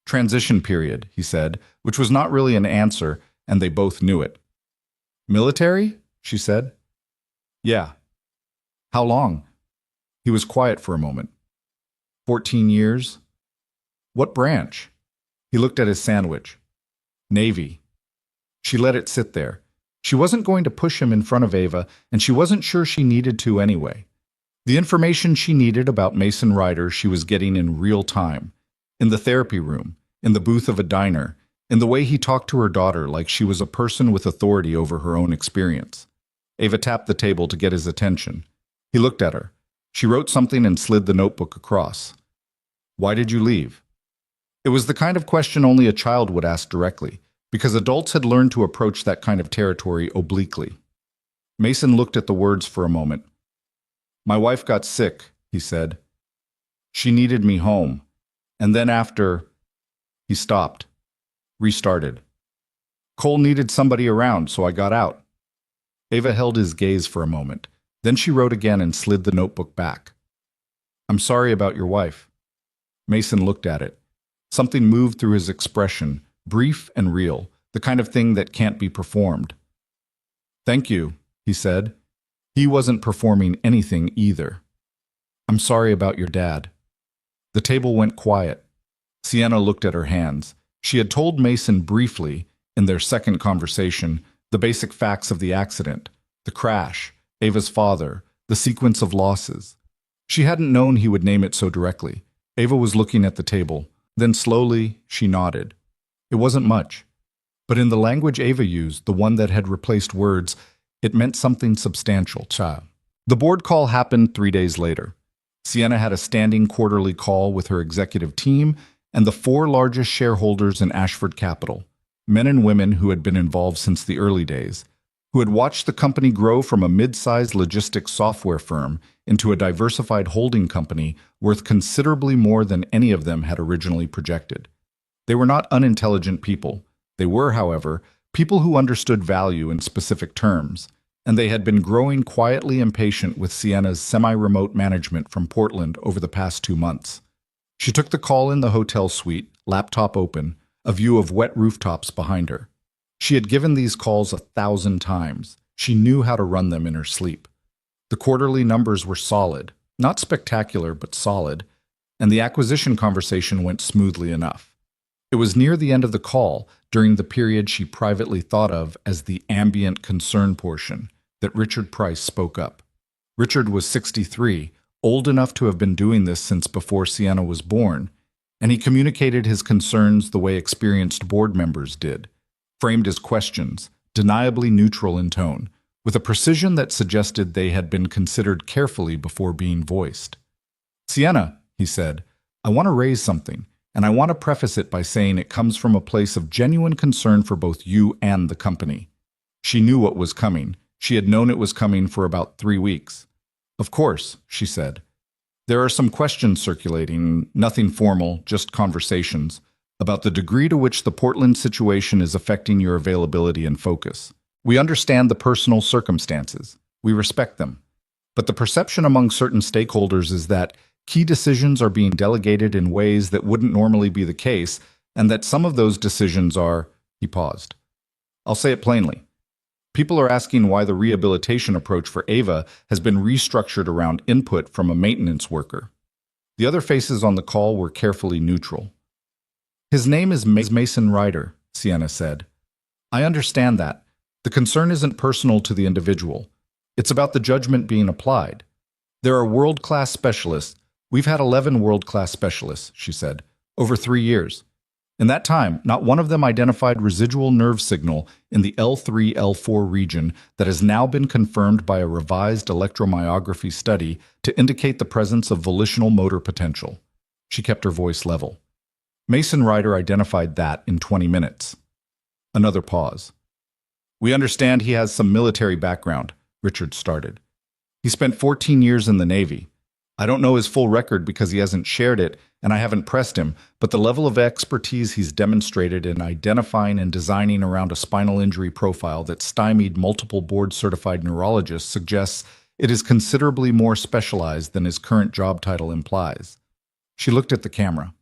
"Transition period," he said, which was not really an answer, and they both knew it. "Military?" she said. "Yeah." "How long?" He was quiet for a moment. 14 years. "What branch?" He looked at his sandwich. "Navy." She let it sit there. She wasn't going to push him in front of Ava, and she wasn't sure she needed to anyway. The information she needed about Mason Ryder she was getting in real time. In the therapy room, in the booth of a diner, in the way he talked to her daughter like she was a person with authority over her own experience. Ava tapped the table to get his attention. He looked at her. She wrote something and slid the notebook across. "Why did you leave?" It was the kind of question only a child would ask directly, because adults had learned to approach that kind of territory obliquely. Mason looked at the words for a moment. "My wife got sick," he said. "She needed me home. And then after..." He stopped. Restarted. "Cole needed somebody around, so I got out." Ava held his gaze for a moment. Then she wrote again and slid the notebook back. "I'm sorry about your wife." Mason looked at it. Something moved through his expression, brief and real, the kind of thing that can't be performed. "Thank you," he said. He wasn't performing anything either. "I'm sorry about your dad." The table went quiet. Sienna looked at her hands. She had told Mason briefly, in their second conversation, the basic facts of the accident, the crash, Ava's father, the sequence of losses. She hadn't known he would name it so directly. Ava was looking at the table. Then slowly, she nodded. It wasn't much. But in the language Ava used, the one that had replaced words, it meant something substantial, child. The board call happened 3 days later. Sienna had a standing quarterly call with her executive team and the 4 largest shareholders in Ashford Capital, men and women who had been involved since the early days, who had watched the company grow from a mid-sized logistics software firm into a diversified holding company worth considerably more than any of them had originally projected. They were not unintelligent people. They were, however, people who understood value in specific terms, and they had been growing quietly impatient with Sienna's semi-remote management from Portland over the past 2 months. She took the call in the hotel suite, laptop open, a view of wet rooftops behind her. She had given these calls 1,000 times. She knew how to run them in her sleep. The quarterly numbers were solid, not spectacular, but solid, and the acquisition conversation went smoothly enough. It was near the end of the call, during the period she privately thought of as the ambient concern portion, that Richard Price spoke up. Richard was 63, old enough to have been doing this since before Sienna was born, and he communicated his concerns the way experienced board members did, framed as questions, deniably neutral in tone, with a precision that suggested they had been considered carefully before being voiced. "Sienna," he said, "I want to raise something, and I want to preface it by saying it comes from a place of genuine concern for both you and the company." She knew what was coming. She had known it was coming for about 3 weeks. "Of course," she said. "There are some questions circulating, nothing formal, just conversations, about the degree to which the Portland situation is affecting your availability and focus. We understand the personal circumstances. We respect them. But the perception among certain stakeholders is that key decisions are being delegated in ways that wouldn't normally be the case, and that some of those decisions are..." He paused. "I'll say it plainly. People are asking why the rehabilitation approach for Ava has been restructured around input from a maintenance worker." The other faces on the call were carefully neutral. "His name is Mason Ryder," Sienna said. "I understand that. The concern isn't personal to the individual. It's about the judgment being applied. There are world-class specialists, We've had 11 world-class specialists, she said, over 3 years. In that time, not one of them identified residual nerve signal in the L3-L4 region that has now been confirmed by a revised electromyography study to indicate the presence of volitional motor potential. She kept her voice level. Mason Ryder identified that in 20 minutes. Another pause. We understand he has some military background, Richard started. He spent 14 years in the Navy. I don't know his full record because he hasn't shared it, and I haven't pressed him, but the level of expertise he's demonstrated in identifying and designing around a spinal injury profile that stymied multiple board-certified neurologists suggests it is considerably more specialized than his current job title implies. She looked at the camera.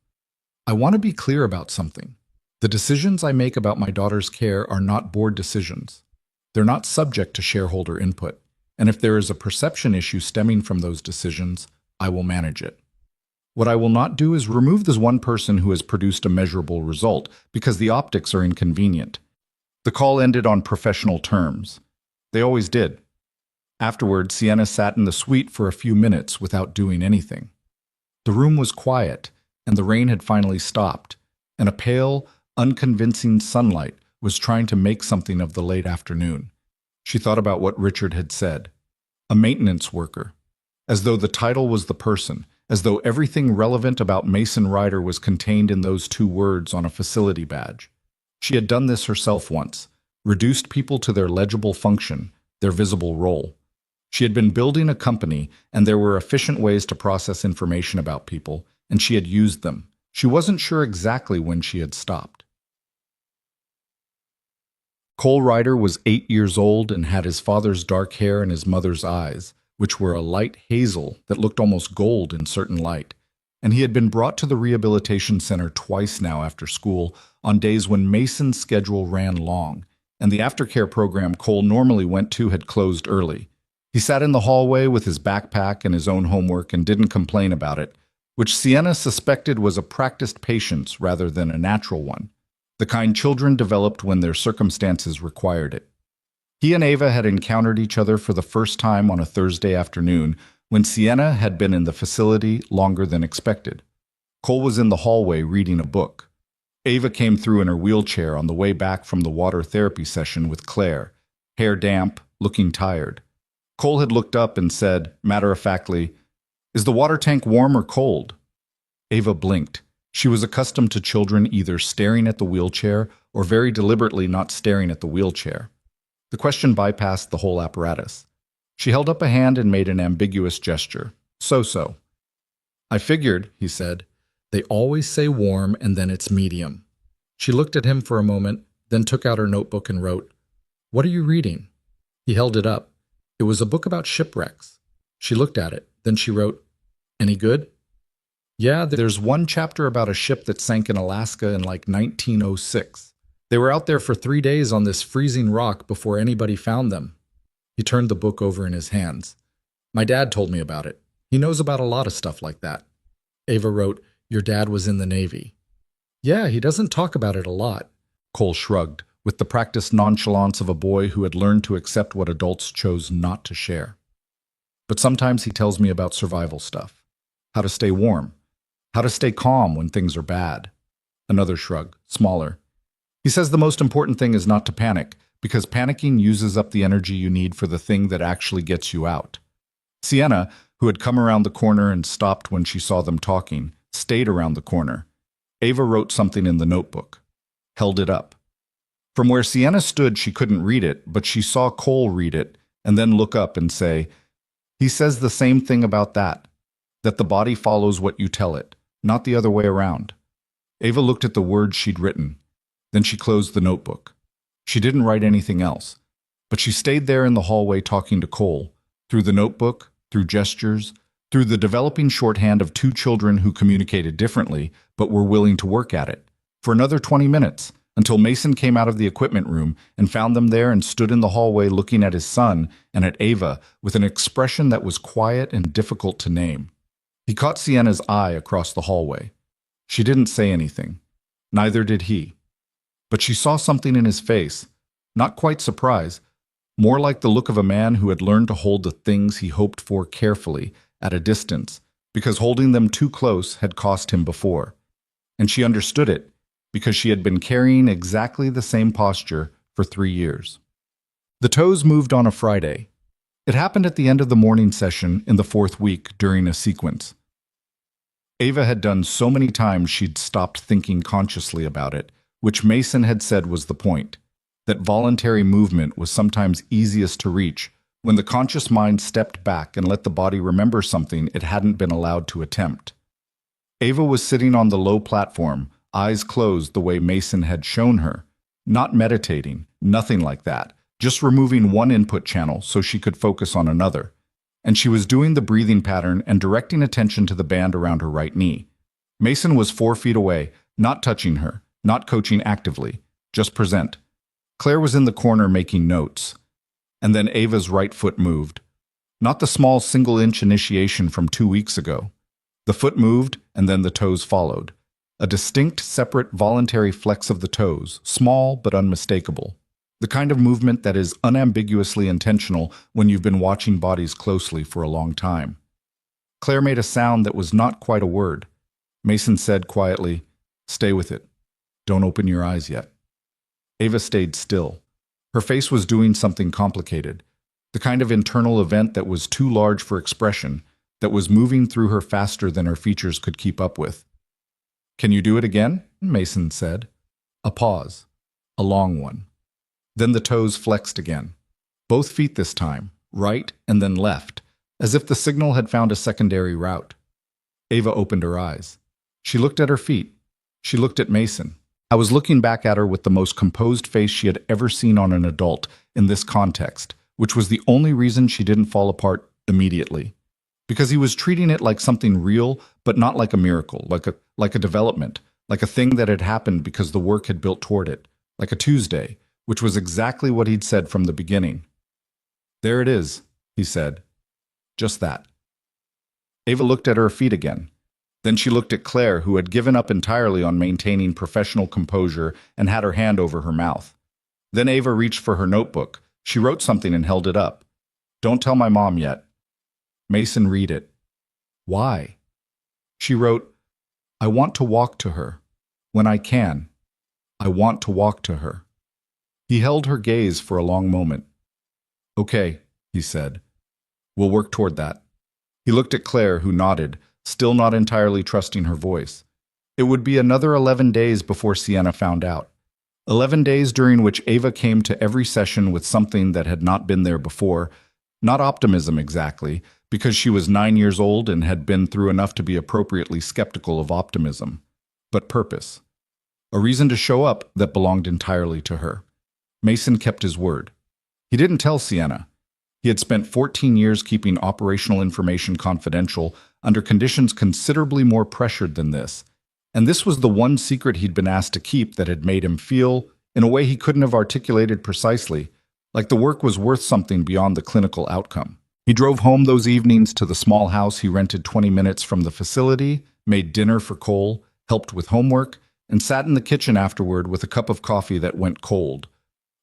I want to be clear about something. The decisions I make about my daughter's care are not board decisions. They're not subject to shareholder input, and if there is a perception issue stemming from those decisions, I will manage it. What I will not do is remove this one person who has produced a measurable result because the optics are inconvenient. The call ended on professional terms. They always did. Afterward, Sienna sat in the suite for a few minutes without doing anything. The room was quiet, and the rain had finally stopped, and a pale, unconvincing sunlight was trying to make something of the late afternoon. She thought about what Richard had said. A maintenance worker. As though the title was the person, as though everything relevant about Mason Ryder was contained in those 2 words on a facility badge. She had done this herself once, reduced people to their legible function, their visible role. She had been building a company, and there were efficient ways to process information about people, and she had used them. She wasn't sure exactly when she had stopped. Cole Ryder was 8 years old and had his father's dark hair and his mother's eyes, which were a light hazel that looked almost gold in certain light, and he had been brought to the rehabilitation center twice now after school on days when Mason's schedule ran long, and the aftercare program Cole normally went to had closed early. He sat in the hallway with his backpack and his own homework and didn't complain about it, which Sienna suspected was a practiced patience rather than a natural one, the kind children developed when their circumstances required it. He and Ava had encountered each other for the first time on a Thursday afternoon when Sienna had been in the facility longer than expected. Cole was in the hallway reading a book. Ava came through in her wheelchair on the way back from the water therapy session with Claire, hair damp, looking tired. Cole had looked up and said, matter-of-factly, "Is the water tank warm or cold?" Ava blinked. She was accustomed to children either staring at the wheelchair or very deliberately not staring at the wheelchair. The question bypassed the whole apparatus. She held up a hand and made an ambiguous gesture. So. I figured, he said. They always say warm and then it's medium. She looked at him for a moment, then took out her notebook and wrote, What are you reading? He held it up. It was a book about shipwrecks. She looked at it. Then she wrote, Any good? Yeah, there's one chapter about a ship that sank in Alaska in like 1906. They were out there for 3 days on this freezing rock before anybody found them. He turned the book over in his hands. My dad told me about it. He knows about a lot of stuff like that. Ava wrote, Your dad was in the Navy. Yeah, he doesn't talk about it a lot. Cole shrugged, with the practiced nonchalance of a boy who had learned to accept what adults chose not to share. But sometimes he tells me about survival stuff. How to stay warm. How to stay calm when things are bad. Another shrug, smaller. He says the most important thing is not to panic, because panicking uses up the energy you need for the thing that actually gets you out. Sienna, who had come around the corner and stopped when she saw them talking, stayed around the corner. Ava wrote something in the notebook. Held it up. From where Sienna stood, she couldn't read it, but she saw Cole read it, and then look up and say, He says the same thing about that the body follows what you tell it, not the other way around. Ava looked at the words she'd written. Then she closed the notebook. She didn't write anything else, but she stayed there in the hallway talking to Cole, through the notebook, through gestures, through the developing shorthand of 2 children who communicated differently but were willing to work at it, for another 20 minutes, until Mason came out of the equipment room and found them there and stood in the hallway looking at his son and at Ava with an expression that was quiet and difficult to name. He caught Sienna's eye across the hallway. She didn't say anything. Neither did he. But she saw something in his face, not quite surprise, more like the look of a man who had learned to hold the things he hoped for carefully, at a distance, because holding them too close had cost him before. And she understood it, because she had been carrying exactly the same posture for 3 years. The toes moved on a Friday. It happened at the end of the morning session in the 4th week during a sequence. Ava had done so many times she'd stopped thinking consciously about it, which Mason had said was the point, that voluntary movement was sometimes easiest to reach when the conscious mind stepped back and let the body remember something it hadn't been allowed to attempt. Ava was sitting on the low platform, eyes closed the way Mason had shown her, not meditating, nothing like that, just removing one input channel so she could focus on another. And she was doing the breathing pattern and directing attention to the band around her right knee. Mason was 4 feet away, not touching her, not coaching actively, just present. Claire was in the corner making notes. And then Ava's right foot moved. Not the small single-inch initiation from 2 weeks ago. The foot moved, and then the toes followed. A distinct, separate, voluntary flex of the toes, small but unmistakable. The kind of movement that is unambiguously intentional when you've been watching bodies closely for a long time. Claire made a sound that was not quite a word. Mason said quietly, "Stay with it. Don't open your eyes yet." Ava stayed still. Her face was doing something complicated, the kind of internal event that was too large for expression, that was moving through her faster than her features could keep up with. "Can you do it again?" Mason said. A pause. A long one. Then the toes flexed again. Both feet this time, right and then left, as if the signal had found a secondary route. Ava opened her eyes. She looked at her feet. She looked at Mason. I was looking back at her with the most composed face she had ever seen on an adult in this context, which was the only reason she didn't fall apart immediately. Because he was treating it like something real, but not like a miracle, like a development, like a thing that had happened because the work had built toward it, like a Tuesday, which was exactly what he'd said from the beginning. "There it is," he said. Just that. Ava looked at her feet again. Then she looked at Claire, who had given up entirely on maintaining professional composure and had her hand over her mouth. Then Ava reached for her notebook. She wrote something and held it up. "Don't tell my mom yet." Mason read it. "Why?" She wrote, "I want to walk to her. When I can. I want to walk to her." He held her gaze for a long moment. "Okay," he said. "We'll work toward that." He looked at Claire, who nodded, still not entirely trusting her voice. It would be another 11 days before Sienna found out. 11 days during which Ava came to every session with something that had not been there before. Not optimism exactly, because she was 9 years old and had been through enough to be appropriately skeptical of optimism. But purpose. A reason to show up that belonged entirely to her. Mason kept his word. He didn't tell Sienna. He had spent 14 years keeping operational information confidential under conditions considerably more pressured than this. And this was the one secret he'd been asked to keep that had made him feel, in a way he couldn't have articulated precisely, like the work was worth something beyond the clinical outcome. He drove home those evenings to the small house he rented 20 minutes from the facility, made dinner for Cole, helped with homework, and sat in the kitchen afterward with a cup of coffee that went cold.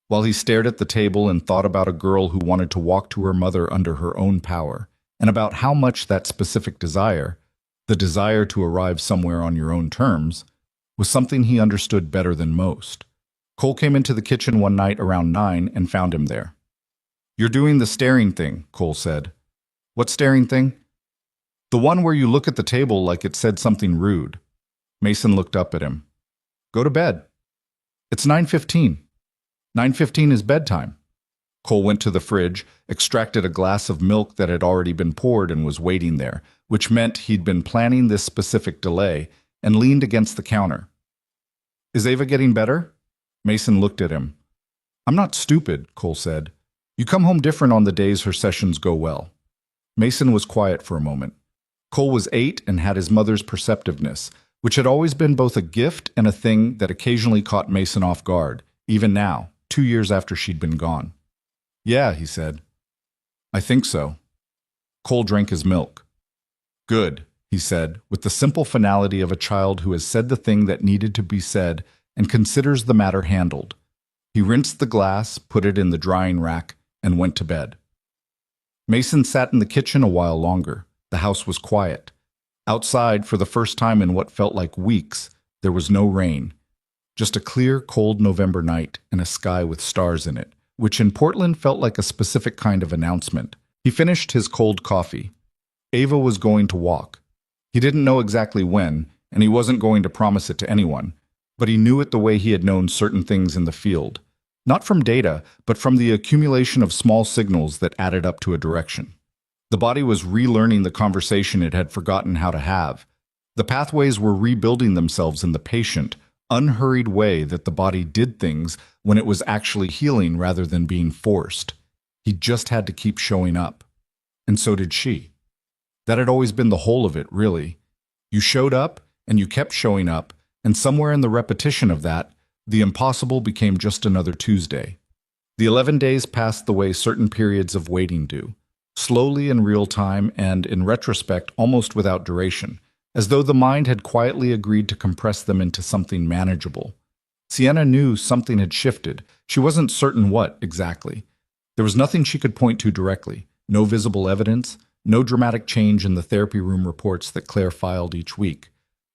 While he stared at the table and thought about a girl who wanted to walk to her mother under her own power, and about how much that specific desire, the desire to arrive somewhere on your own terms, was something he understood better than most. Cole came into the kitchen one night around 9 and found him there. "You're doing the staring thing," Cole said. "What staring thing?" "The one where you look at the table like it said something rude." Mason looked up at him. "Go to bed. It's 9:15. 9:15 is bedtime." Cole went to the fridge, extracted a glass of milk that had already been poured and was waiting there, which meant he'd been planning this specific delay, and leaned against the counter. "Is Ava getting better?" Mason looked at him. "I'm not stupid," Cole said. "You come home different on the days her sessions go well." Mason was quiet for a moment. Cole was 8 and had his mother's perceptiveness, which had always been both a gift and a thing that occasionally caught Mason off guard, even now, 2 years after she'd been gone. "Yeah," he said. "I think so." Cole drank his milk. "Good," he said, with the simple finality of a child who has said the thing that needed to be said and considers the matter handled. He rinsed the glass, put it in the drying rack, and went to bed. Mason sat in the kitchen a while longer. The house was quiet. Outside, for the first time in what felt like weeks, there was no rain. Just a clear, cold November night and a sky with stars in it, which in Portland felt like a specific kind of announcement. He finished his cold coffee. Ava was going to walk. He didn't know exactly when, and he wasn't going to promise it to anyone, but he knew it the way he had known certain things in the field. Not from data, but from the accumulation of small signals that added up to a direction. The body was relearning the conversation it had forgotten how to have. The pathways were rebuilding themselves in the patient, unhurried way that the body did things when it was actually healing rather than being forced. He just had to keep showing up. And so did she. That had always been the whole of it, really. You showed up, and you kept showing up, and somewhere in the repetition of that, the impossible became just another Tuesday. The 11 days passed the way certain periods of waiting do, slowly in real time and, in retrospect, almost without duration, as though the mind had quietly agreed to compress them into something manageable. Sienna knew something had shifted. She wasn't certain what, exactly. There was nothing she could point to directly, no visible evidence, no dramatic change in the therapy room reports that Claire filed each week.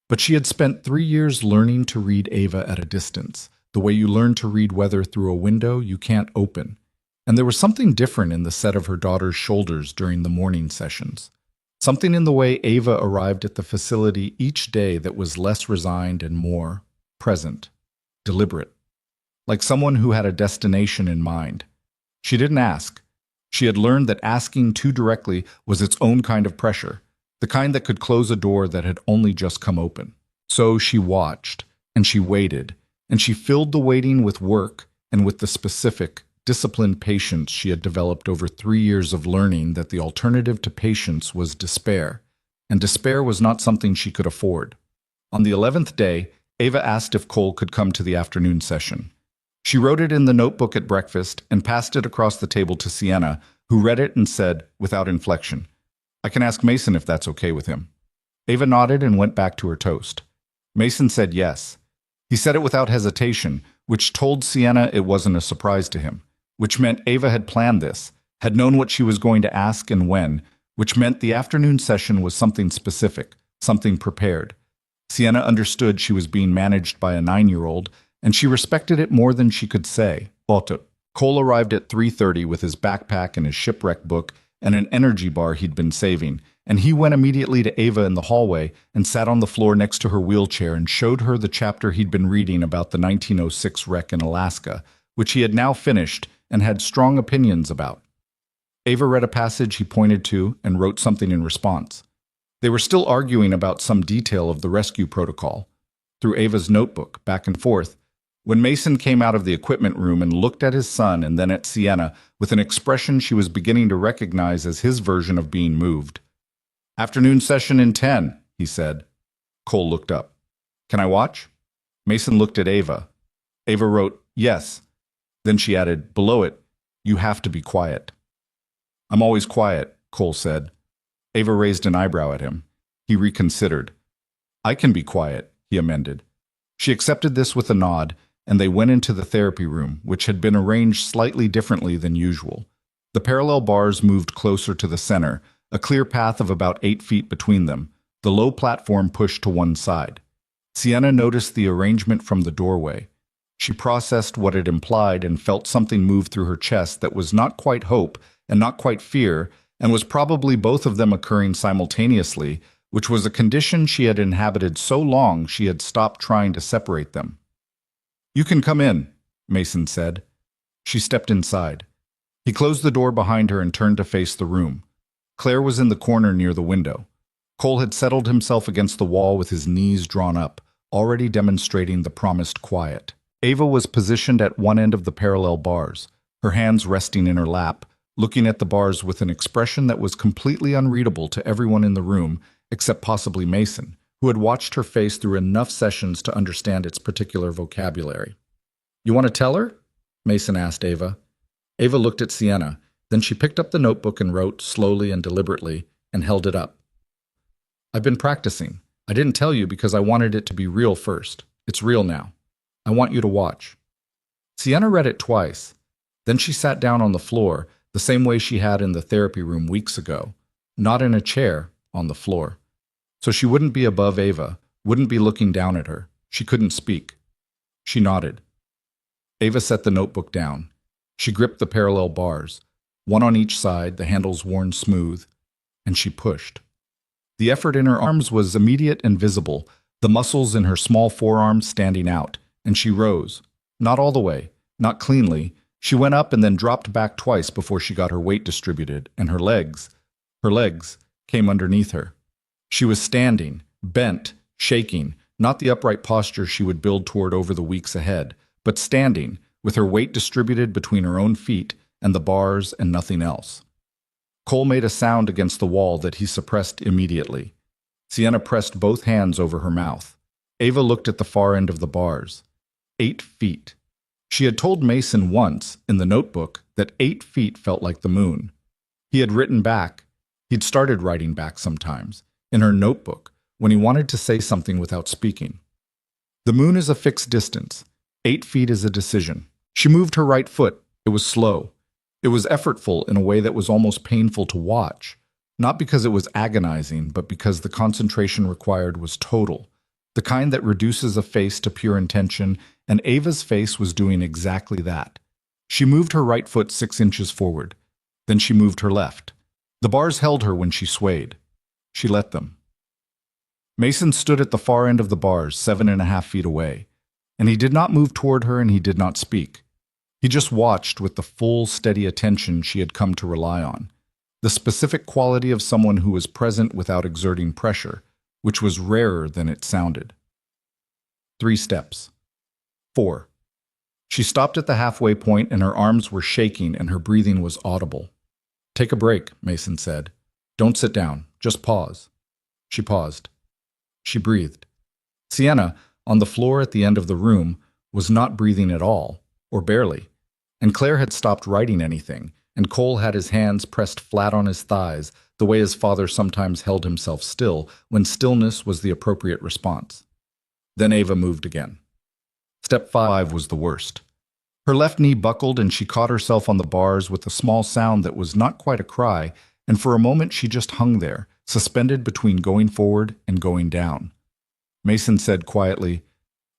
But she had spent 3 years learning to read Ava at a distance, the way you learn to read weather through a window you can't open. And there was something different in the set of her daughter's shoulders during the morning sessions. Something in the way Ava arrived at the facility each day that was less resigned and more present, deliberate, like someone who had a destination in mind. She didn't ask. She had learned that asking too directly was its own kind of pressure, the kind that could close a door that had only just come open. So she watched, and she waited, and she filled the waiting with work and with the specific, disciplined patience she had developed over 3 years of learning that the alternative to patience was despair, and despair was not something she could afford. On the 11th day, Ava asked if Cole could come to the afternoon session. She wrote it in the notebook at breakfast and passed it across the table to Sienna, who read it and said, without inflection, "I can ask Mason if that's okay with him." Ava nodded and went back to her toast. Mason said yes. He said it without hesitation, which told Sienna it wasn't a surprise to him, which meant Ava had planned this, had known what she was going to ask and when, which meant the afternoon session was something specific, something prepared. Sienna understood she was being managed by a 9-year-old, and she respected it more than she could say. Cole arrived at 3:30 with his backpack and his shipwreck book and an energy bar he'd been saving, and he went immediately to Ava in the hallway and sat on the floor next to her wheelchair and showed her the chapter he'd been reading about the 1906 wreck in Alaska, which he had now finished and had strong opinions about. Ava read a passage he pointed to and wrote something in response. They were still arguing about some detail of the rescue protocol. Through Ava's notebook, back and forth, when Mason came out of the equipment room and looked at his son and then at Sienna with an expression she was beginning to recognize as his version of being moved. "Afternoon session in 10, he said. Cole looked up. "Can I watch?" Mason looked at Ava. Ava wrote, "Yes." Then she added, below it, "You have to be quiet." "I'm always quiet," Cole said. Ava raised an eyebrow at him. He reconsidered. "I can be quiet," he amended. She accepted this with a nod, and they went into the therapy room, which had been arranged slightly differently than usual. The parallel bars moved closer to the center, a clear path of about 8 feet between them, the low platform pushed to one side. Sienna noticed the arrangement from the doorway. She processed what it implied and felt something move through her chest that was not quite hope and not quite fear, and was probably both of them occurring simultaneously, which was a condition she had inhabited so long she had stopped trying to separate them. "You can come in," Mason said. She stepped inside. He closed the door behind her and turned to face the room. Claire was in the corner near the window. Cole had settled himself against the wall with his knees drawn up, already demonstrating the promised quiet. Ava was positioned at one end of the parallel bars, her hands resting in her lap, looking at the bars with an expression that was completely unreadable to everyone in the room, except possibly Mason, who had watched her face through enough sessions to understand its particular vocabulary. "You want to tell her?" Mason asked Ava. Ava looked at Sienna. Then she picked up the notebook and wrote, slowly and deliberately, and held it up. "I've been practicing. I didn't tell you because I wanted it to be real first. It's real now. I want you to watch." Sienna read it twice. Then she sat down on the floor, the same way she had in the therapy room weeks ago. Not in a chair, on the floor. So she wouldn't be above Ava, wouldn't be looking down at her. She couldn't speak. She nodded. Ava set the notebook down. She gripped the parallel bars, one on each side, the handles worn smooth, and she pushed. The effort in her arms was immediate and visible, the muscles in her small forearms standing out, and she rose. Not all the way, not cleanly. She went up and then dropped back twice before she got her weight distributed, and her legs came underneath her. She was standing, bent, shaking, not the upright posture she would build toward over the weeks ahead, but standing, with her weight distributed between her own feet and the bars and nothing else. Cole made a sound against the wall that he suppressed immediately. Sienna pressed both hands over her mouth. Ava looked at the far end of the bars. 8 feet. She had told Mason once, in the notebook, that 8 feet felt like the moon. He had written back. He'd started writing back sometimes, in her notebook, when he wanted to say something without speaking. The moon is a fixed distance. 8 feet is a decision. She moved her right foot. It was slow. It was effortful in a way that was almost painful to watch, not because it was agonizing, but because the concentration required was total, the kind that reduces a face to pure intention, and Ava's face was doing exactly that. She moved her right foot 6 inches forward. Then she moved her left. The bars held her when she swayed. She let them. Mason stood at the far end of the bars, 7.5 feet away, and he did not move toward her and he did not speak. He just watched with the full, steady attention she had come to rely on, the specific quality of someone who was present without exerting pressure, which was rarer than it sounded. 3 steps. 4. She stopped at the halfway point and her arms were shaking and her breathing was audible. "Take a break," Mason said. "Don't sit down. Just pause." She paused. She breathed. Sienna, on the floor at the end of the room, was not breathing at all, or barely, and Claire had stopped writing anything, and Cole had his hands pressed flat on his thighs, the way his father sometimes held himself still, when stillness was the appropriate response. Then Ava moved again. Step 5 was the worst. Her left knee buckled and she caught herself on the bars with a small sound that was not quite a cry, and for a moment she just hung there, suspended between going forward and going down. Mason said quietly,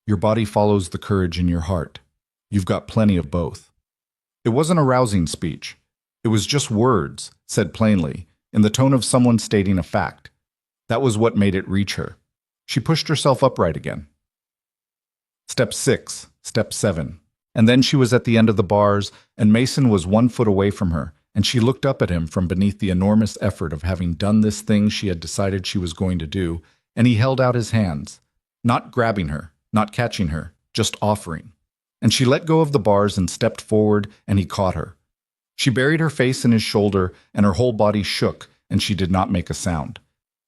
"Your body follows the courage in your heart. You've got plenty of both." It wasn't a rousing speech. It was just words, said plainly, in the tone of someone stating a fact. That was what made it reach her. She pushed herself upright again. Step 6, step 7. And then she was at the end of the bars, and Mason was 1 foot away from her, and she looked up at him from beneath the enormous effort of having done this thing she had decided she was going to do, and he held out his hands, not grabbing her, not catching her, just offering. And she let go of the bars and stepped forward, and he caught her. She buried her face in his shoulder, and her whole body shook, and she did not make a sound.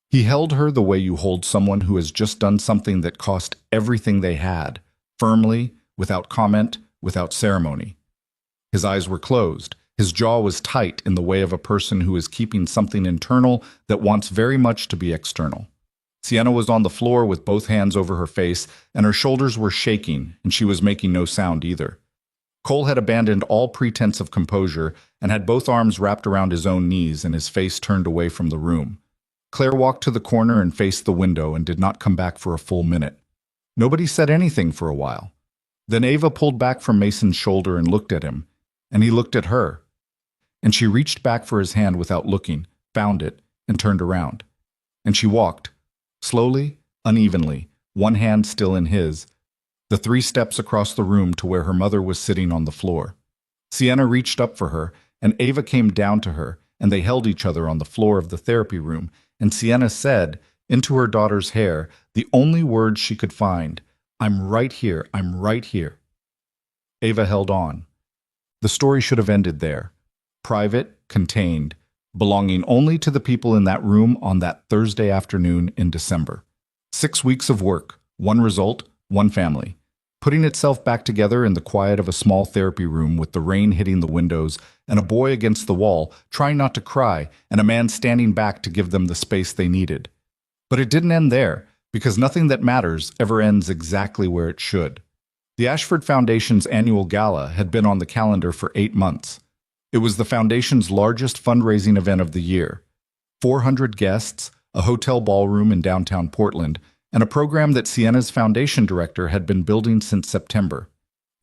He held her the way you hold someone who has just done something that cost everything they had, firmly, without comment, without ceremony. His eyes were closed. His jaw was tight in the way of a person who is keeping something internal that wants very much to be external. Sienna was on the floor with both hands over her face, and her shoulders were shaking, and she was making no sound either. Cole had abandoned all pretense of composure and had both arms wrapped around his own knees and his face turned away from the room. Claire walked to the corner and faced the window and did not come back for a full minute. Nobody said anything for a while. Then Ava pulled back from Mason's shoulder and looked at him, and he looked at her. And she reached back for his hand without looking, found it, and turned around. And she walked, slowly, unevenly, one hand still in his, the 3 steps across the room to where her mother was sitting on the floor. Sienna reached up for her, and Ava came down to her, and they held each other on the floor of the therapy room, and Sienna said, into her daughter's hair, the only words she could find, "I'm right here, I'm right here." Ava held on. The story should have ended there. Private, contained, belonging only to the people in that room on that Thursday afternoon in December. 6 weeks of work, 1 result, 1 family. Putting itself back together in the quiet of a small therapy room with the rain hitting the windows and a boy against the wall, trying not to cry, and a man standing back to give them the space they needed. But it didn't end there, because nothing that matters ever ends exactly where it should. The Ashford Foundation's annual gala had been on the calendar for 8 months. It was the foundation's largest fundraising event of the year. 400 guests, a hotel ballroom in downtown Portland, and a program that Sienna's foundation director had been building since September.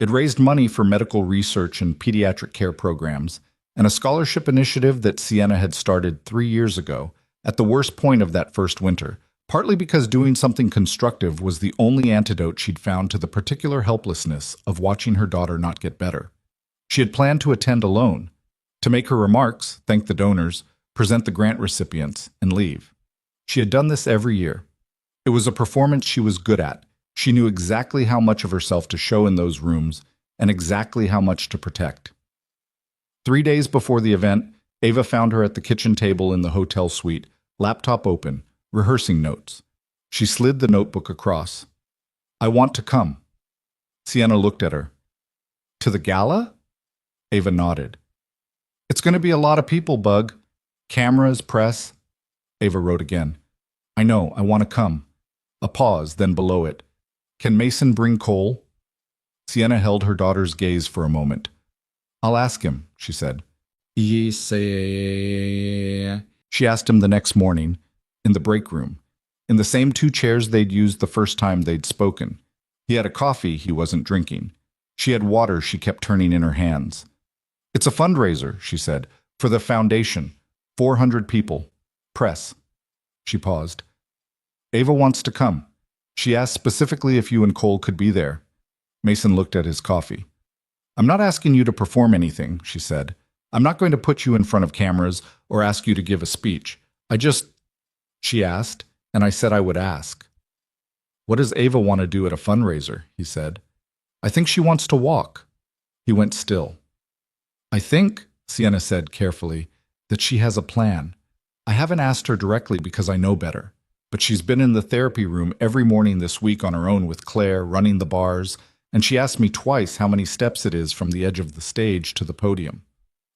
It raised money for medical research and pediatric care programs, and a scholarship initiative that Sienna had started 3 years ago, at the worst point of that first winter, partly because doing something constructive was the only antidote she'd found to the particular helplessness of watching her daughter not get better. She had planned to attend alone, to make her remarks, thank the donors, present the grant recipients, and leave. She had done this every year. It was a performance she was good at. She knew exactly how much of herself to show in those rooms and exactly how much to protect. 3 days before the event, Ava found her at the kitchen table in the hotel suite, laptop open, rehearsing notes. She slid the notebook across. "I want to come." Sienna looked at her. "To the gala?" Ava nodded. "It's going to be a lot of people, Bug. Cameras, press." Ava wrote again. "I know, I want to come." A pause, then below it. "Can Mason bring Cole?" Sienna held her daughter's gaze for a moment. "I'll ask him," she said. She asked him the next morning, in the break room, in the same 2 chairs they'd used the first time they'd spoken. He had a coffee he wasn't drinking. She had water she kept turning in her hands. "It's a fundraiser," she said, "for the foundation. 400 people. Press." She paused. "Ava wants to come. She asked specifically if you and Cole could be there." Mason looked at his coffee. "I'm not asking you to perform anything," she said. "I'm not going to put you in front of cameras or ask you to give a speech. She asked, and I said I would ask." "What does Ava want to do at a fundraiser?" he said. "I think she wants to walk." He went still. "I think," Sienna said carefully, "that she has a plan. I haven't asked her directly because I know better, but she's been in the therapy room every morning this week on her own with Claire, running the bars, and she asked me twice how many steps it is from the edge of the stage to the podium."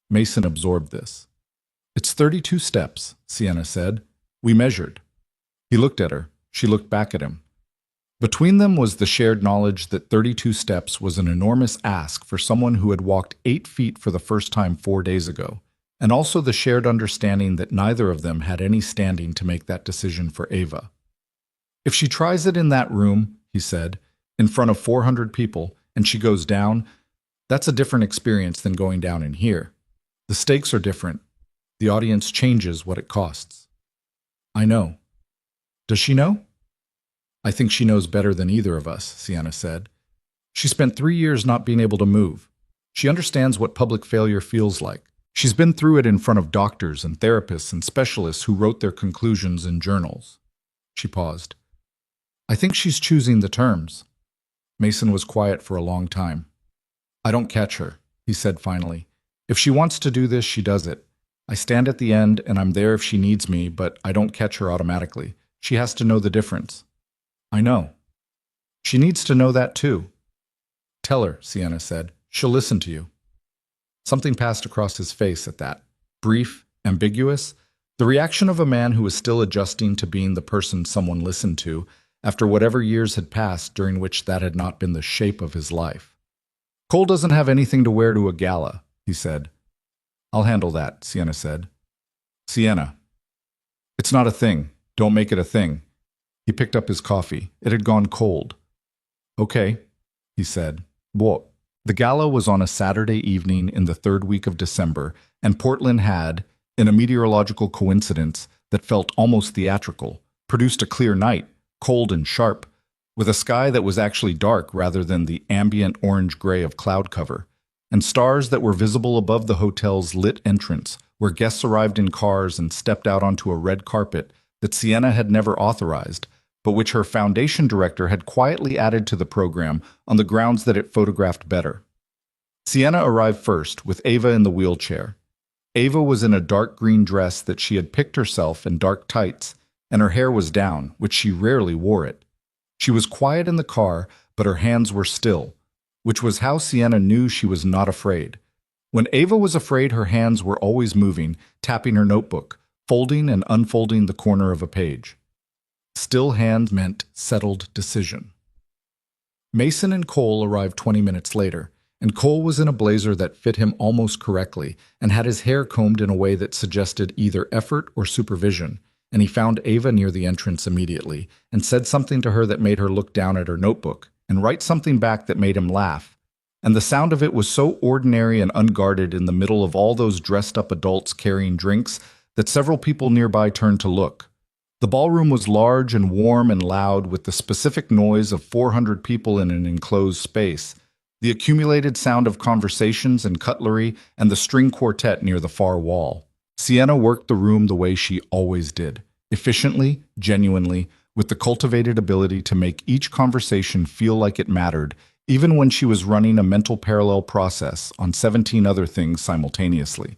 Mason absorbed this. "It's 32 steps," Sienna said. "We measured." He looked at her. She looked back at him. Between them was the shared knowledge that 32 steps was an enormous ask for someone who had walked 8 feet for the first time 4 days ago, and also the shared understanding that neither of them had any standing to make that decision for Ava. "If she tries it in that room," he said, "in front of 400 people, and she goes down, that's a different experience than going down in here. The stakes are different. The audience changes what it costs." "I know." "Does she know?" "I think she knows better than either of us," Sienna said. "She spent 3 years not being able to move. She understands what public failure feels like. She's been through it in front of doctors and therapists and specialists who wrote their conclusions in journals." She paused. "I think she's choosing the terms." Mason was quiet for a long time. "I don't catch her," he said finally. "If she wants to do this, she does it. I stand at the end and I'm there if she needs me, but I don't catch her automatically. She has to know the difference." "I know." "She needs to know that too." "Tell her," Sienna said. "She'll listen to you." Something passed across his face at that. Brief, ambiguous, the reaction of a man who was still adjusting to being the person someone listened to after whatever years had passed during which that had not been the shape of his life. "Cole doesn't have anything to wear to a gala," he said. "I'll handle that," Sienna said. "Sienna." "It's not a thing. Don't make it a thing." He picked up his coffee. It had gone cold. "Okay," he said. "What?" The gala was on a Saturday evening in the 3rd week of December, and Portland had, in a meteorological coincidence that felt almost theatrical, produced a clear night, cold and sharp, with a sky that was actually dark rather than the ambient orange-gray of cloud cover, and stars that were visible above the hotel's lit entrance, where guests arrived in cars and stepped out onto a red carpet that Sienna had never authorized, but which her foundation director had quietly added to the program on the grounds that it photographed better. Sienna arrived first, with Ava in the wheelchair. Ava was in a dark green dress that she had picked herself and dark tights, and her hair was down, which she rarely wore it. She was quiet in the car, but her hands were still, which was how Sienna knew she was not afraid. When Ava was afraid, her hands were always moving, tapping her notebook, folding and unfolding the corner of a page. Still hands meant settled decision. Mason and Cole arrived 20 minutes later, and Cole was in a blazer that fit him almost correctly and had his hair combed in a way that suggested either effort or supervision, and he found Ava near the entrance immediately and said something to her that made her look down at her notebook and write something back that made him laugh. And the sound of it was so ordinary and unguarded in the middle of all those dressed-up adults carrying drinks that several people nearby turned to look. The ballroom was large and warm and loud, with the specific noise of 400 people in an enclosed space, the accumulated sound of conversations and cutlery, and the string quartet near the far wall. Sienna worked the room the way she always did, efficiently, genuinely, with the cultivated ability to make each conversation feel like it mattered, even when she was running a mental parallel process on 17 other things simultaneously.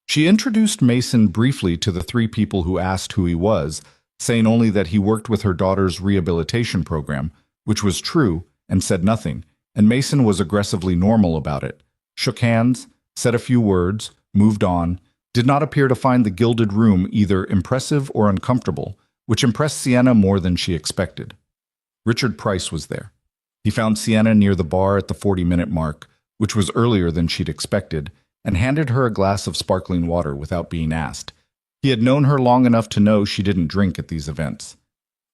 She introduced Mason briefly to the 3 people who asked who he was, saying only that he worked with her daughter's rehabilitation program, which was true, and said nothing, and Mason was aggressively normal about it. Shook hands, said a few words, moved on, did not appear to find the gilded room either impressive or uncomfortable, which impressed Sienna more than she expected. Richard Price was there. He found Sienna near the bar at the 40-minute mark, which was earlier than she'd expected, and handed her a glass of sparkling water without being asked. He had known her long enough to know she didn't drink at these events.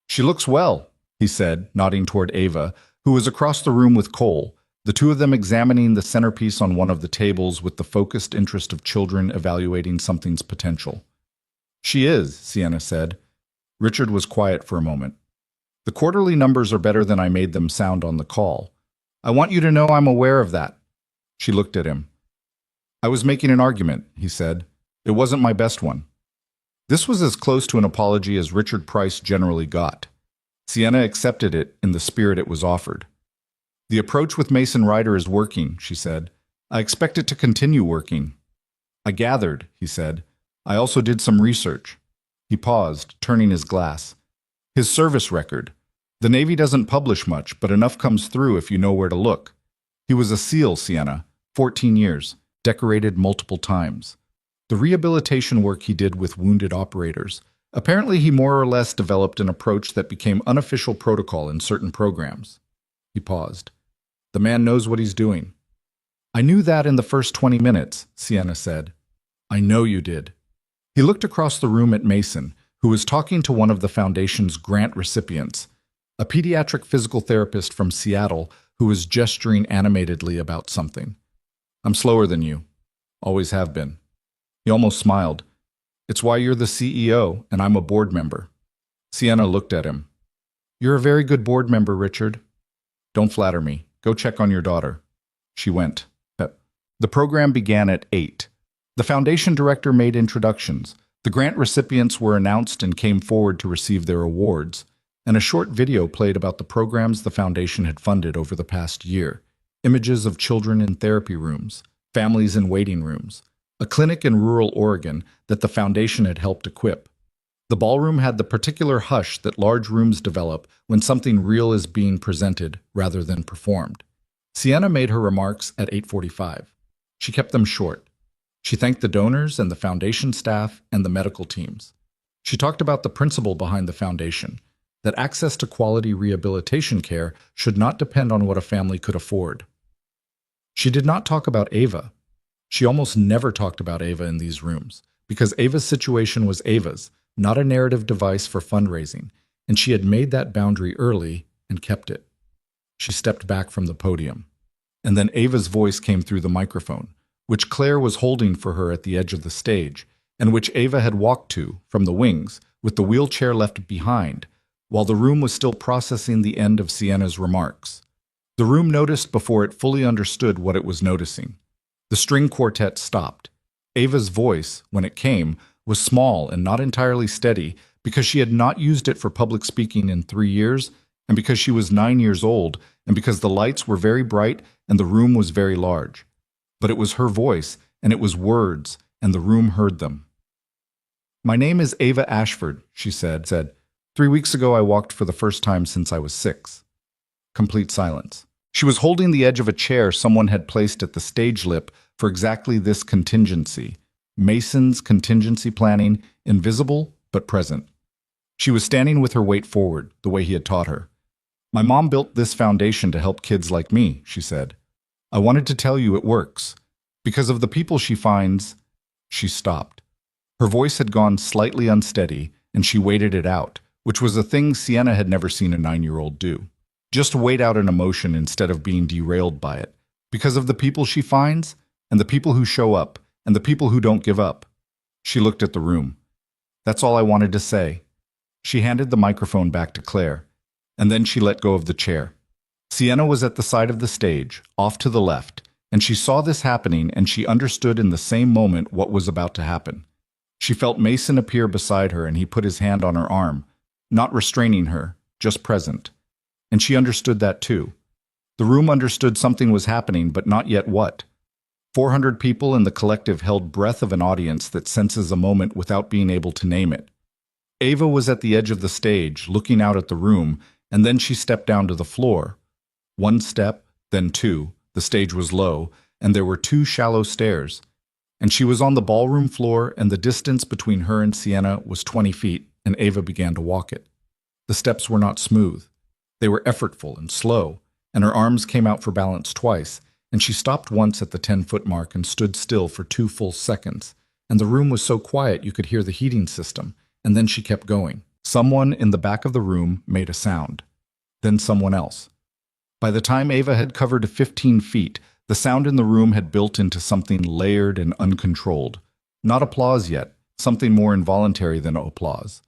"She looks well," he said, nodding toward Ava, who was across the room with Cole, the two of them examining the centerpiece on one of the tables with the focused interest of children evaluating something's potential. "She is," Sienna said. Richard was quiet for a moment. "The quarterly numbers are better than I made them sound on the call. I want you to know I'm aware of that." She looked at him. "I was making an argument," he said. "It wasn't my best one." This was as close to an apology as Richard Price generally got. Sienna accepted it in the spirit it was offered. "The approach with Mason Ryder is working," she said. "I expect it to continue working." "I gathered," he said. "I also did some research." He paused, turning his glass. "His service record. The Navy doesn't publish much, but enough comes through if you know where to look. He was a SEAL, Sienna, 14 years, decorated multiple times. The rehabilitation work he did with wounded operators. Apparently he more or less developed an approach that became unofficial protocol in certain programs." He paused. "The man knows what he's doing." "I knew that in the first 20 minutes, Sienna said. "I know you did." He looked across the room at Mason, who was talking to one of the Foundation's grant recipients, a pediatric physical therapist from Seattle who was gesturing animatedly about something. "I'm slower than you. Always have been." He almost smiled. "It's why you're the CEO and I'm a board member." Sienna looked at him. "You're a very good board member, Richard." "Don't flatter me. Go check on your daughter." She went. The program began at 8. The Foundation director made introductions. The grant recipients were announced and came forward to receive their awards, and a short video played about the programs the Foundation had funded over the past year. Images of children in therapy rooms, families in waiting rooms, a clinic in rural Oregon that the Foundation had helped equip. The ballroom had the particular hush that large rooms develop when something real is being presented rather than performed. Sienna made her remarks at 8:45. She kept them short. She thanked the donors and the Foundation staff and the medical teams. She talked about the principle behind the Foundation, that access to quality rehabilitation care should not depend on what a family could afford. She did not talk about Ava. She almost never talked about Ava in these rooms, because Ava's situation was Ava's, not a narrative device for fundraising, and she had made that boundary early and kept it. She stepped back from the podium, and then Ava's voice came through the microphone, which Claire was holding for her at the edge of the stage, and which Ava had walked to, from the wings, with the wheelchair left behind, while the room was still processing the end of Sienna's remarks. The room noticed before it fully understood what it was noticing. The string quartet stopped. Ava's voice, when it came, was small and not entirely steady because she had not used it for public speaking in 3 years, and because she was 9 years old, and because the lights were very bright and the room was very large. But it was her voice, and it was words, and the room heard them. "My name is Ava Ashford," she said. 3 weeks ago I walked for the first time since I was 6. Complete silence. She was holding the edge of a chair someone had placed at the stage lip for exactly this contingency. Mason's contingency planning, invisible but present. She was standing with her weight forward, the way he had taught her. "My mom built this foundation to help kids like me," she said. "I wanted to tell you it works. Because of the people she finds..." She stopped. Her voice had gone slightly unsteady, and she waited it out, which was a thing Sienna had never seen a 9-year-old do. Just wait out an emotion instead of being derailed by it, because of the people she finds, and the people who show up, and the people who don't give up. She looked at the room. That's all I wanted to say. She handed the microphone back to Claire, and then she let go of the chair. Sienna was at the side of the stage, off to the left, and she saw this happening, and she understood in the same moment what was about to happen. She felt Mason appear beside her, and he put his hand on her arm, not restraining her, just present. And she understood that too. The room understood something was happening, but not yet what. 400 people in the collective held breath of an audience that senses a moment without being able to name it. Ava was at the edge of the stage, looking out at the room, and then she stepped down to the floor. One step, then two. The stage was low, and there were 2 shallow stairs. And she was on the ballroom floor, and the distance between her and Sienna was 20 feet, and Ava began to walk it. The steps were not smooth. They were effortful and slow, and her arms came out for balance twice, and she stopped once at the 10-foot mark and stood still for 2 full seconds. And the room was so quiet you could hear the heating system, and then she kept going. Someone in the back of the room made a sound. Then someone else. By the time Ava had covered 15 feet, the sound in the room had built into something layered and uncontrolled. Not applause yet, something more involuntary than applause.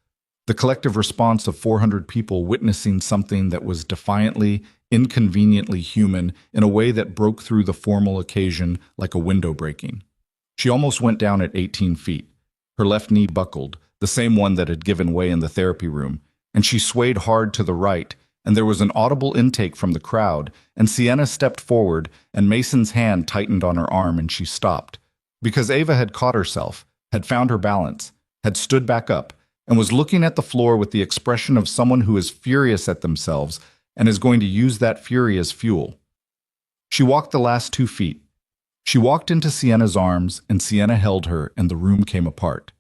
The collective response of 400 people witnessing something that was defiantly, inconveniently human in a way that broke through the formal occasion like a window breaking. She almost went down at 18 feet. Her left knee buckled, the same one that had given way in the therapy room, and she swayed hard to the right, and there was an audible intake from the crowd, and Sienna stepped forward, and Mason's hand tightened on her arm, and she stopped. Because Ava had caught herself, had found her balance, had stood back up, and was looking at the floor with the expression of someone who is furious at themselves and is going to use that fury as fuel. She walked the last 2 feet. She walked into Sienna's arms, and Sienna held her, and the room came apart.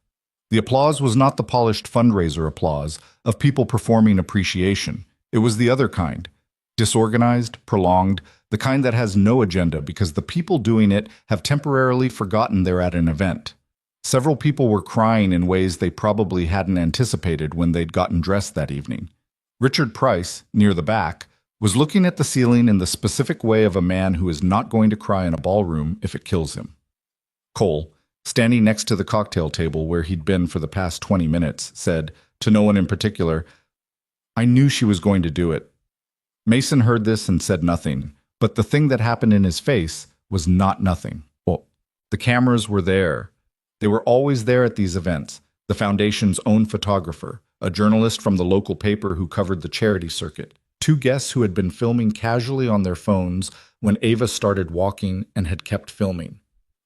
The applause was not the polished fundraiser applause of people performing appreciation. It was the other kind, disorganized, prolonged, the kind that has no agenda because the people doing it have temporarily forgotten they're at an event. Several people were crying in ways they probably hadn't anticipated when they'd gotten dressed that evening. Richard Price, near the back, was looking at the ceiling in the specific way of a man who is not going to cry in a ballroom if it kills him. Cole, standing next to the cocktail table where he'd been for the past 20 minutes, said, to no one in particular, "I knew she was going to do it." Mason heard this and said nothing, but the thing that happened in his face was not nothing. Well, the cameras were there. They were always there at these events. The foundation's own photographer, a journalist from the local paper who covered the charity circuit, 2 guests who had been filming casually on their phones when Ava started walking and had kept filming.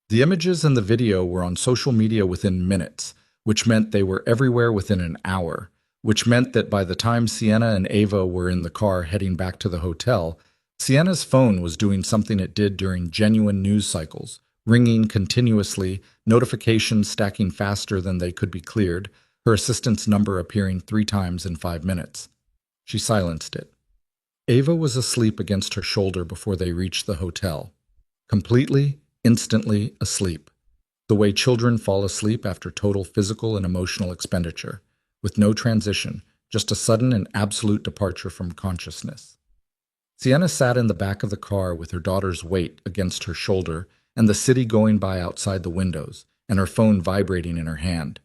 The images and the video were on social media within minutes, which meant they were everywhere within an hour, which meant that by the time Sienna and Ava were in the car heading back to the hotel, Sienna's phone was doing something it did during genuine news cycles, ringing continuously, notifications stacking faster than they could be cleared, her assistant's number appearing 3 times in 5 minutes. She silenced it. Ava was asleep against her shoulder before they reached the hotel. Completely, instantly asleep. The way children fall asleep after total physical and emotional expenditure, with no transition, just a sudden and absolute departure from consciousness. Sienna sat in the back of the car with her daughter's weight against her shoulder and the city going by outside the windows, and her phone vibrating in her hand.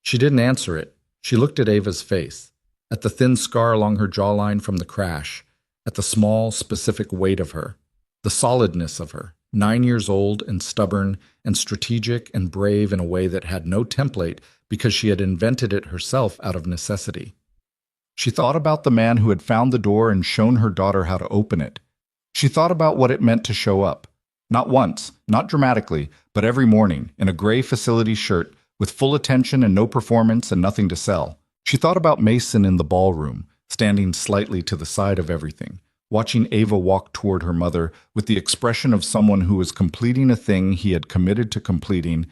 She didn't answer it. She looked at Ava's face, at the thin scar along her jawline from the crash, at the small, specific weight of her, the solidness of her, 9 years old and stubborn and strategic and brave in a way that had no template because she had invented it herself out of necessity. She thought about the man who had found the door and shown her daughter how to open it. She thought about what it meant to show up. Not once, not dramatically, but every morning, in a gray facility shirt, with full attention and no performance and nothing to sell. She thought about Mason in the ballroom, standing slightly to the side of everything, watching Ava walk toward her mother with the expression of someone who was completing a thing he had committed to completing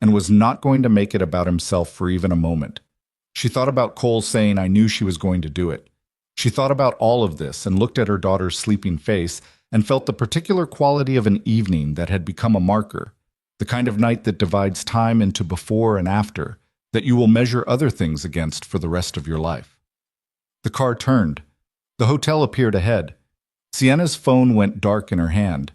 and was not going to make it about himself for even a moment. She thought about Cole saying, "I knew she was going to do it." She thought about all of this and looked at her daughter's sleeping face and felt the particular quality of an evening that had become a marker, the kind of night that divides time into before and after, that you will measure other things against for the rest of your life. The car turned. The hotel appeared ahead. Sienna's phone went dark in her hand.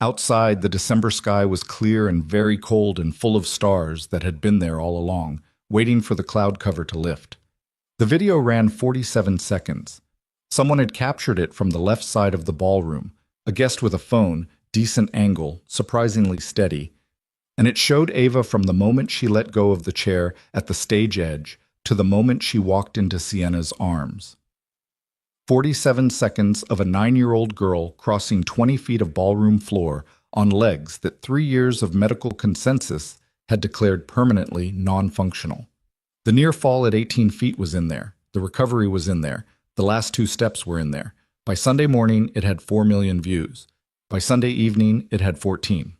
Outside, the December sky was clear and very cold and full of stars that had been there all along, waiting for the cloud cover to lift. The video ran 47 seconds. Someone had captured it from the left side of the ballroom, a guest with a phone, decent angle, surprisingly steady, and it showed Ava from the moment she let go of the chair at the stage edge to the moment she walked into Sienna's arms. 47 seconds of a 9-year-old girl crossing 20 feet of ballroom floor on legs that 3 years of medical consensus had declared permanently non-functional. The near fall at 18 feet was in there. The recovery was in there. The last 2 steps were in there. By Sunday morning, it had 4 million views. By Sunday evening, it had 14.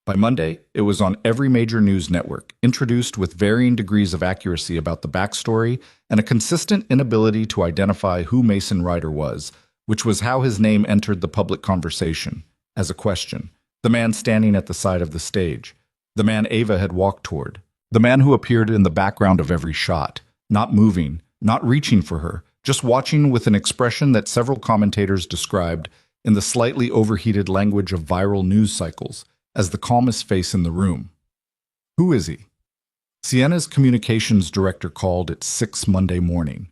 By Monday, it was on every major news network, introduced with varying degrees of accuracy about the backstory and a consistent inability to identify who Mason Ryder was, which was how his name entered the public conversation, as a question. The man standing at the side of the stage. The man Ava had walked toward. The man who appeared in the background of every shot, not moving, not reaching for her, just watching with an expression that several commentators described in the slightly overheated language of viral news cycles as the calmest face in the room. Who is he? Sienna's communications director called at 6 Monday morning.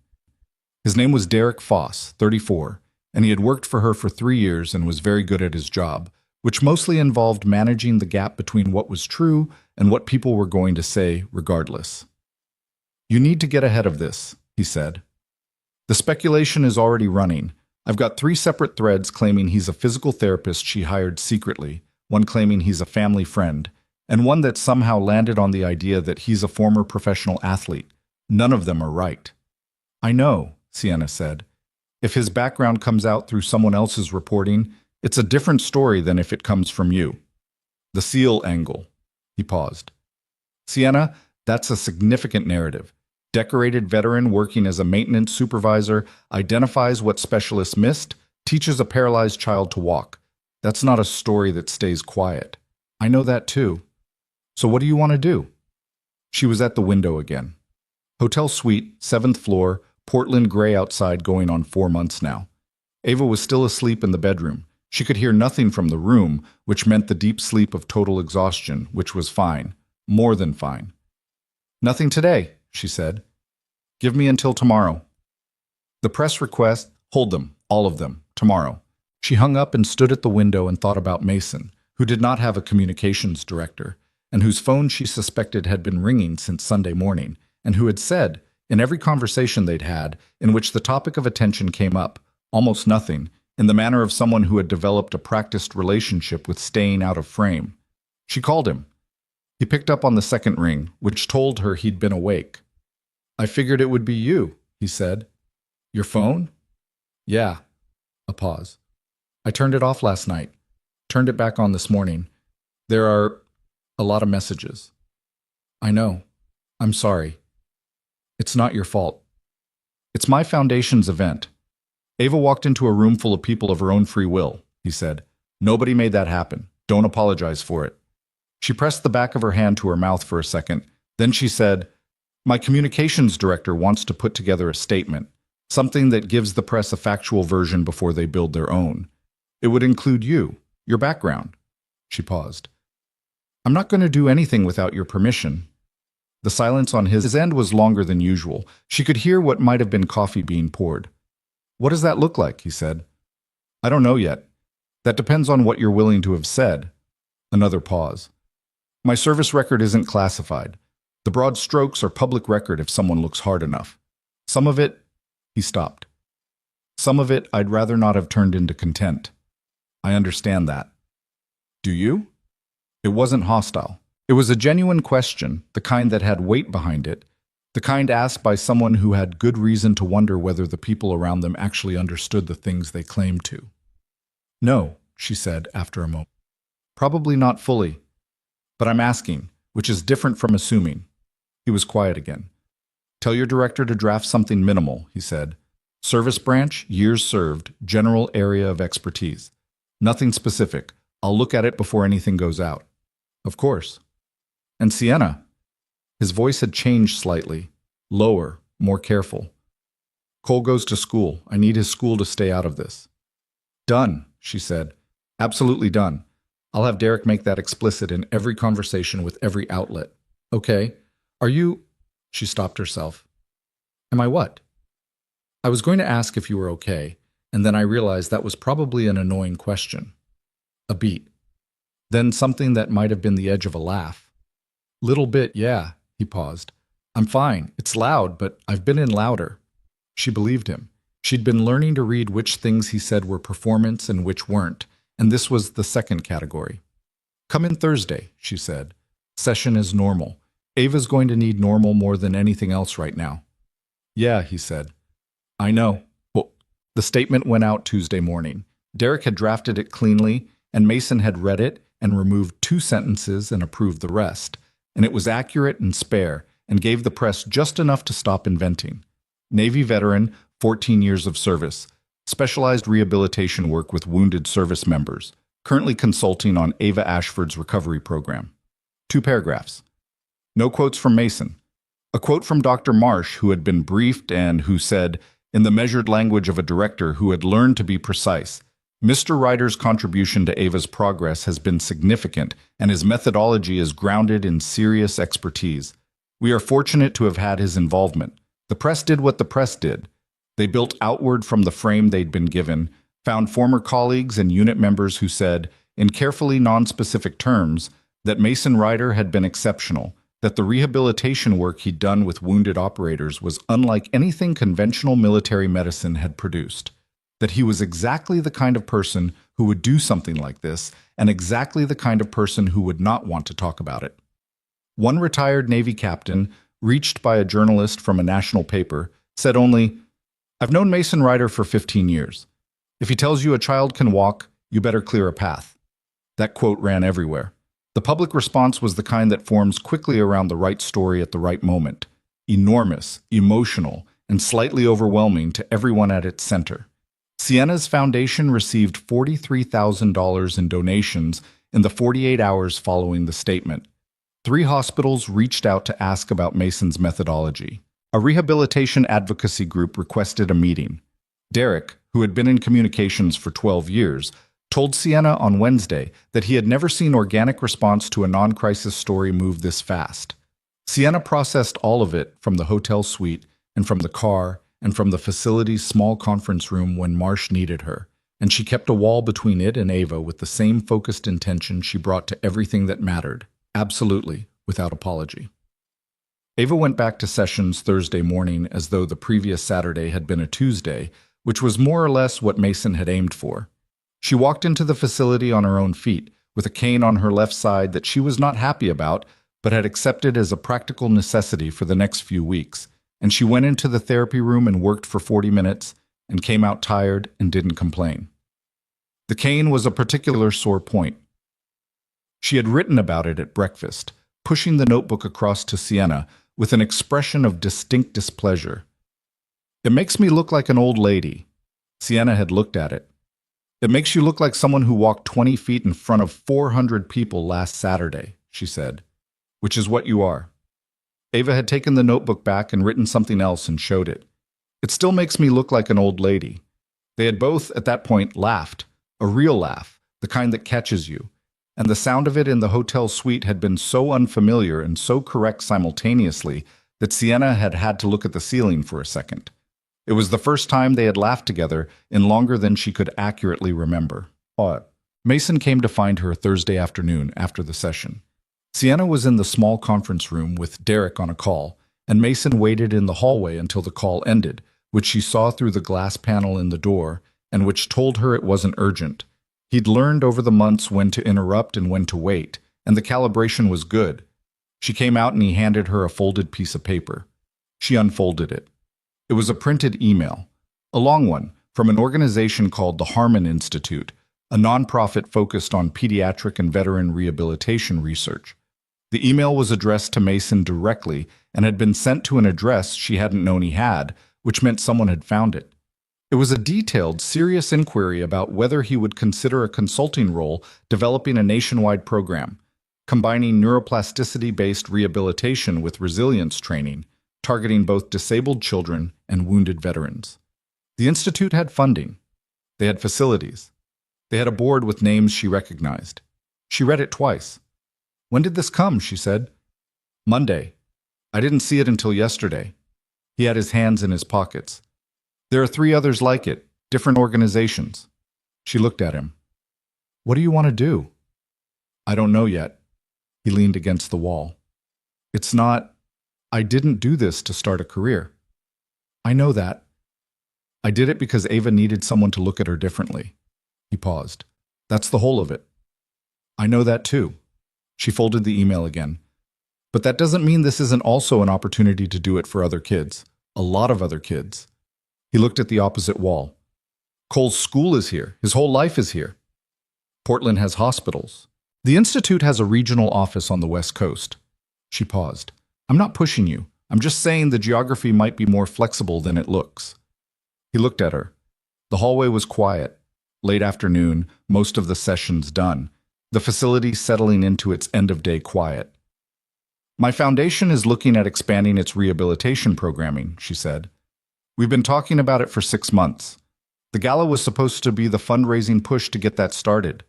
His name was Derek Foss, 34, and he had worked for her for 3 years and was very good at his job, which mostly involved managing the gap between what was true and what people were going to say regardless. "You need to get ahead of this," he said. "The speculation is already running. I've got 3 separate threads claiming he's a physical therapist she hired secretly, one claiming he's a family friend, and one that somehow landed on the idea that he's a former professional athlete. None of them are right." "I know," Sienna said. "If his background comes out through someone else's reporting, it's a different story than if it comes from you." "The SEAL angle." He paused. "Sienna, that's a significant narrative. Decorated veteran working as a maintenance supervisor, identifies what specialists missed, teaches a paralyzed child to walk. That's not a story that stays quiet. I know that too. So what do you want to do?" She was at the window again. Hotel suite, 7th floor, Portland gray outside going on 4 months now. Ava was still asleep in the bedroom. She could hear nothing from the room, which meant the deep sleep of total exhaustion, which was fine. More than fine. "Nothing today," she said. "Give me until tomorrow." "The press request, hold them, all of them, tomorrow." She hung up and stood at the window and thought about Mason, who did not have a communications director, and whose phone she suspected had been ringing since Sunday morning, and who had said, in every conversation they'd had, in which the topic of attention came up, almost nothing, in the manner of someone who had developed a practiced relationship with staying out of frame. She called him. He picked up on the second ring, which told her he'd been awake. "I figured it would be you," he said. "Your phone?" "Yeah." A pause. "I turned it off last night. Turned it back on this morning. There are a lot of messages." "I know. I'm sorry. It's not your fault. It's my foundation's event." Ava walked into a room full of people of her own free will, he said. "Nobody made that happen. Don't apologize for it." She pressed the back of her hand to her mouth for a second. Then she said, "My communications director wants to put together a statement, something that gives the press a factual version before they build their own. It would include you, your background." She paused. "I'm not going to do anything without your permission." The silence on his end was longer than usual. She could hear what might have been coffee being poured. "What does that look like?" he said. "I don't know yet. That depends on what you're willing to have said." Another pause. "My service record isn't classified. The broad strokes are public record if someone looks hard enough. Some of it—" He stopped. "Some of it I'd rather not have turned into content. I understand that." "Do you?" It wasn't hostile. It was a genuine question, the kind that had weight behind it, the kind asked by someone who had good reason to wonder whether the people around them actually understood the things they claimed to. "No," she said after a moment. "Probably not fully. But I'm asking, which is different from assuming." He was quiet again. "Tell your director to draft something minimal," he said. "Service branch, years served, general area of expertise. Nothing specific. I'll look at it before anything goes out." "Of course." "And Sienna?" His voice had changed slightly, lower, more careful. Cole goes to school. I need his school to stay out of this. Done, she said. Absolutely done. I'll have Derek make that explicit in every conversation with every outlet. Okay. Are you... She stopped herself. Am I what? I was going to ask if you were okay, and then I realized that was probably an annoying question. A beat. Then something that might have been the edge of a laugh. Little bit, yeah, he paused. I'm fine. It's loud, but I've been in louder. She believed him. She'd been learning to read which things he said were performance and which weren't, and this was the second category. Come in Thursday, she said. Session is normal. Ava's going to need normal more than anything else right now. Yeah, he said. I know. Well, the statement went out Tuesday morning. Derek had drafted it cleanly, and Mason had read it and removed 2 sentences and approved the rest, and it was accurate and spare and gave the press just enough to stop inventing. Navy veteran, 14 years of service, specialized rehabilitation work with wounded service members, currently consulting on Ava Ashford's recovery program. 2 paragraphs. No quotes from Mason. A quote from Dr. Marsh, who had been briefed and who said, in the measured language of a director who had learned to be precise, Mr. Ryder's contribution to Ava's progress has been significant, and his methodology is grounded in serious expertise. We are fortunate to have had his involvement. The press did what the press did. They built outward from the frame they'd been given, found former colleagues and unit members who said, in carefully non-specific terms, that Mason Ryder had been exceptional, that the rehabilitation work he'd done with wounded operators was unlike anything conventional military medicine had produced, that he was exactly the kind of person who would do something like this, and exactly the kind of person who would not want to talk about it. One retired Navy captain, reached by a journalist from a national paper, said only, I've known Mason Ryder for 15 years. If he tells you a child can walk, you better clear a path. That quote ran everywhere. The public response was the kind that forms quickly around the right story at the right moment. Enormous, emotional, and slightly overwhelming to everyone at its center. Sienna's foundation received $43,000 in donations in the 48 hours following the statement. 3 hospitals reached out to ask about Mason's methodology. A rehabilitation advocacy group requested a meeting. Derek, who had been in communications for 12 years, told Sienna on Wednesday that he had never seen organic response to a non-crisis story move this fast. Sienna processed all of it from the hotel suite and from the car and from the facility's small conference room when Marsh needed her, and she kept a wall between it and Ava with the same focused intention she brought to everything that mattered, absolutely, without apology. Ava went back to sessions Thursday morning as though the previous Saturday had been a Tuesday, which was more or less what Mason had aimed for. She walked into the facility on her own feet, with a cane on her left side that she was not happy about, but had accepted as a practical necessity for the next few weeks, and she went into the therapy room and worked for 40 minutes, and came out tired and didn't complain. The cane was a particular sore point. She had written about it at breakfast, pushing the notebook across to Sienna with an expression of distinct displeasure. It makes me look like an old lady. Sienna had looked at it. It makes you look like someone who walked 20 feet in front of 400 people last Saturday, she said, which is what you are. Ava had taken the notebook back and written something else and showed it. It still makes me look like an old lady. They had both, at that point, laughed, a real laugh, the kind that catches you, and the sound of it in the hotel suite had been so unfamiliar and so correct simultaneously that Sienna had had to look at the ceiling for a second. It was the first time they had laughed together in longer than she could accurately remember. Mason came to find her Thursday afternoon after the session. Sienna was in the small conference room with Derek on a call, and Mason waited in the hallway until the call ended, which she saw through the glass panel in the door, and which told her it wasn't urgent. He'd learned over the months when to interrupt and when to wait, and the calibration was good. She came out and he handed her a folded piece of paper. She unfolded it. It was a printed email, a long one, from an organization called the Harmon Institute, a nonprofit focused on pediatric and veteran rehabilitation research. The email was addressed to Mason directly and had been sent to an address she hadn't known he had, which meant someone had found it. It was a detailed, serious inquiry about whether he would consider a consulting role developing a nationwide program. combining neuroplasticity-based rehabilitation with resilience training, targeting both disabled children and wounded veterans. The institute had funding. They had facilities. They had a board with names she recognized. She read it twice. "When did this come?" she said. "Monday. I didn't see it until yesterday." He had his hands in his pockets. "There are 3 others like it, different organizations." She looked at him. "What do you want to do?" "I don't know yet." He leaned against the wall. "It's not... I didn't do this to start a career." "I know that. I did it because Ava needed someone to look at her differently." He paused. "That's the whole of it." "I know that too." She folded the email again. "But that doesn't mean this isn't also an opportunity to do it for other kids. A lot of other kids." He looked at the opposite wall. "Cole's school is here. His whole life is here. Portland has hospitals. The Institute has a regional office on the West Coast." She paused. "I'm not pushing you. I'm just saying the geography might be more flexible than it looks." He looked at her. The hallway was quiet. Late afternoon, most of the sessions done. The facility settling into its end-of-day quiet. "My foundation is looking at expanding its rehabilitation programming," she said. "We've been talking about it for 6 months. The gala was supposed to be the fundraising push to get that started."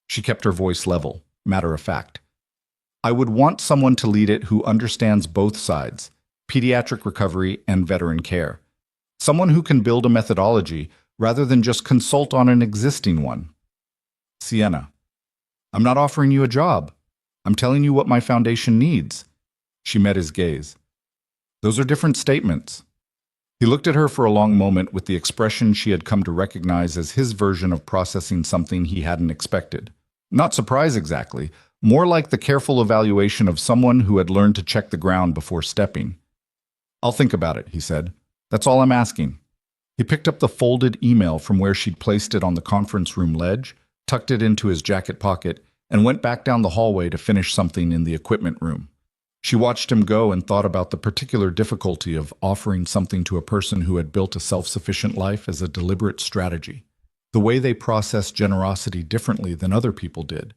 She kept her voice level, matter of fact. "I would want someone to lead it who understands both sides, pediatric recovery and veteran care. Someone who can build a methodology rather than just consult on an existing one." "Sienna, I'm not offering you a job. I'm telling you what my foundation needs." She met his gaze. "Those are different statements." He looked at her for a long moment with the expression she had come to recognize as his version of processing something he hadn't expected. Not surprise exactly, more like the careful evaluation of someone who had learned to check the ground before stepping. "I'll think about it," he said. "That's all I'm asking." He picked up the folded email from where she'd placed it on the conference room ledge, tucked it into his jacket pocket, and went back down the hallway to finish something in the equipment room. She watched him go and thought about the particular difficulty of offering something to a person who had built a self-sufficient life as a deliberate strategy. The way they processed generosity differently than other people did.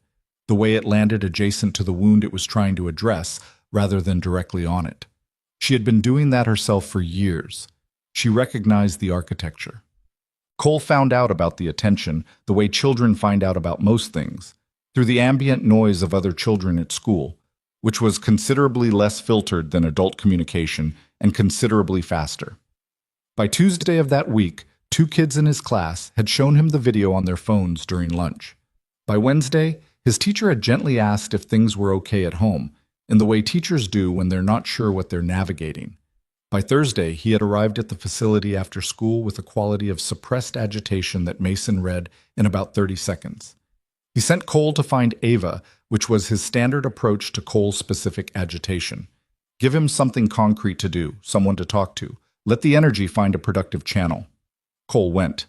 The way it landed adjacent to the wound it was trying to address, rather than directly on it. She had been doing that herself for years. She recognized the architecture. Cole found out about the attention, the way children find out about most things, through the ambient noise of other children at school, which was considerably less filtered than adult communication and considerably faster. By Tuesday of that week, 2 kids in his class had shown him the video on their phones during lunch. By Wednesday, his teacher had gently asked if things were okay at home, in the way teachers do when they're not sure what they're navigating. By Thursday, he had arrived at the facility after school with a quality of suppressed agitation that Mason read in about 30 seconds. He sent Cole to find Ava, which was his standard approach to Cole's specific agitation. Give him something concrete to do, someone to talk to. Let the energy find a productive channel. Cole went.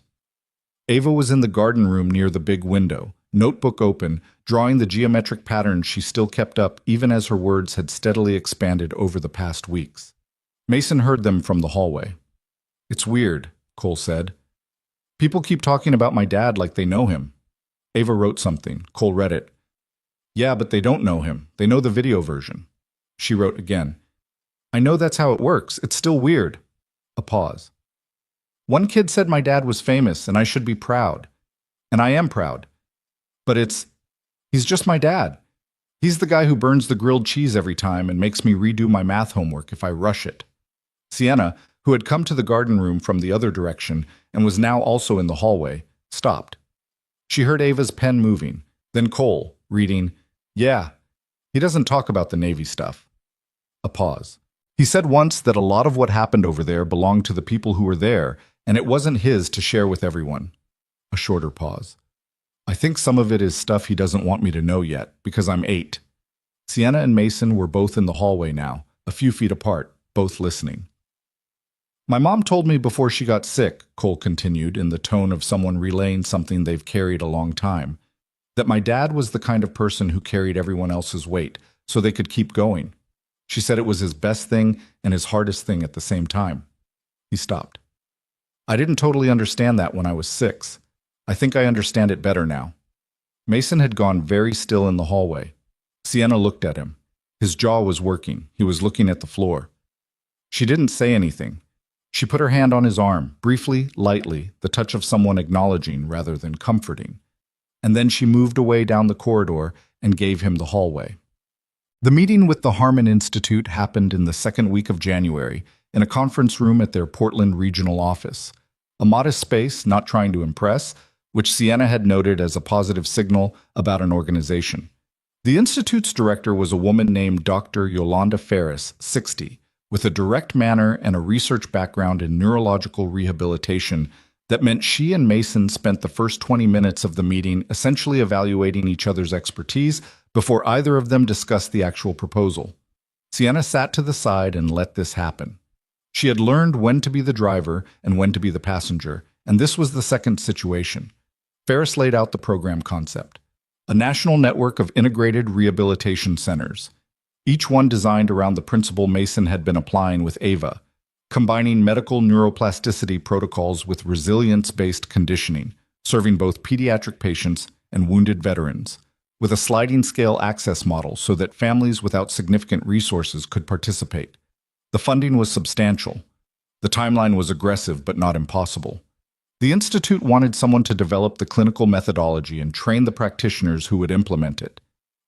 Ava was in the garden room near the big window, notebook open, drawing the geometric patterns she still kept up even as her words had steadily expanded over the past weeks. Mason heard them from the hallway. "It's weird," Cole said. "People keep talking about my dad like they know him." Ava wrote something. Cole read it. "Yeah, but they don't know him. They know the video version." She wrote again. "I know that's how it works. It's still weird." A pause. "One kid said my dad was famous and I should be proud. And I am proud. But he's just my dad. He's the guy who burns the grilled cheese every time and makes me redo my math homework if I rush it." Sienna, who had come to the garden room from the other direction and was now also in the hallway, stopped. She heard Ava's pen moving, then Cole, reading, "Yeah, he doesn't talk about the Navy stuff." A pause. "He said once that a lot of what happened over there belonged to the people who were there, and it wasn't his to share with everyone." A shorter pause. "I think some of it is stuff he doesn't want me to know yet, because I'm 8. Sienna and Mason were both in the hallway now, a few feet apart, both listening. "My mom told me before she got sick," Cole continued in the tone of someone relaying something they've carried a long time, "that my dad was the kind of person who carried everyone else's weight, so they could keep going. She said it was his best thing and his hardest thing at the same time." He stopped. "I didn't totally understand that when I was 6. I think I understand it better now." Mason had gone very still in the hallway. Sienna looked at him. His jaw was working. He was looking at the floor. She didn't say anything. She put her hand on his arm, briefly, lightly, the touch of someone acknowledging rather than comforting. And then she moved away down the corridor and gave him the hallway. The meeting with the Harmon Institute happened in the second week of January in a conference room at their Portland regional office. A modest space, not trying to impress, which Sienna had noted as a positive signal about an organization. The Institute's director was a woman named Dr. Yolanda Ferris, 60, with a direct manner and a research background in neurological rehabilitation that meant she and Mason spent the first 20 minutes of the meeting essentially evaluating each other's expertise before either of them discussed the actual proposal. Sienna sat to the side and let this happen. She had learned when to be the driver and when to be the passenger, and this was the second situation. Ferris laid out the program concept: a national network of integrated rehabilitation centers, each one designed around the principle Mason had been applying with Ava, combining medical neuroplasticity protocols with resilience-based conditioning, serving both pediatric patients and wounded veterans, with a sliding scale access model so that families without significant resources could participate. The funding was substantial. The timeline was aggressive but not impossible. The Institute wanted someone to develop the clinical methodology and train the practitioners who would implement it.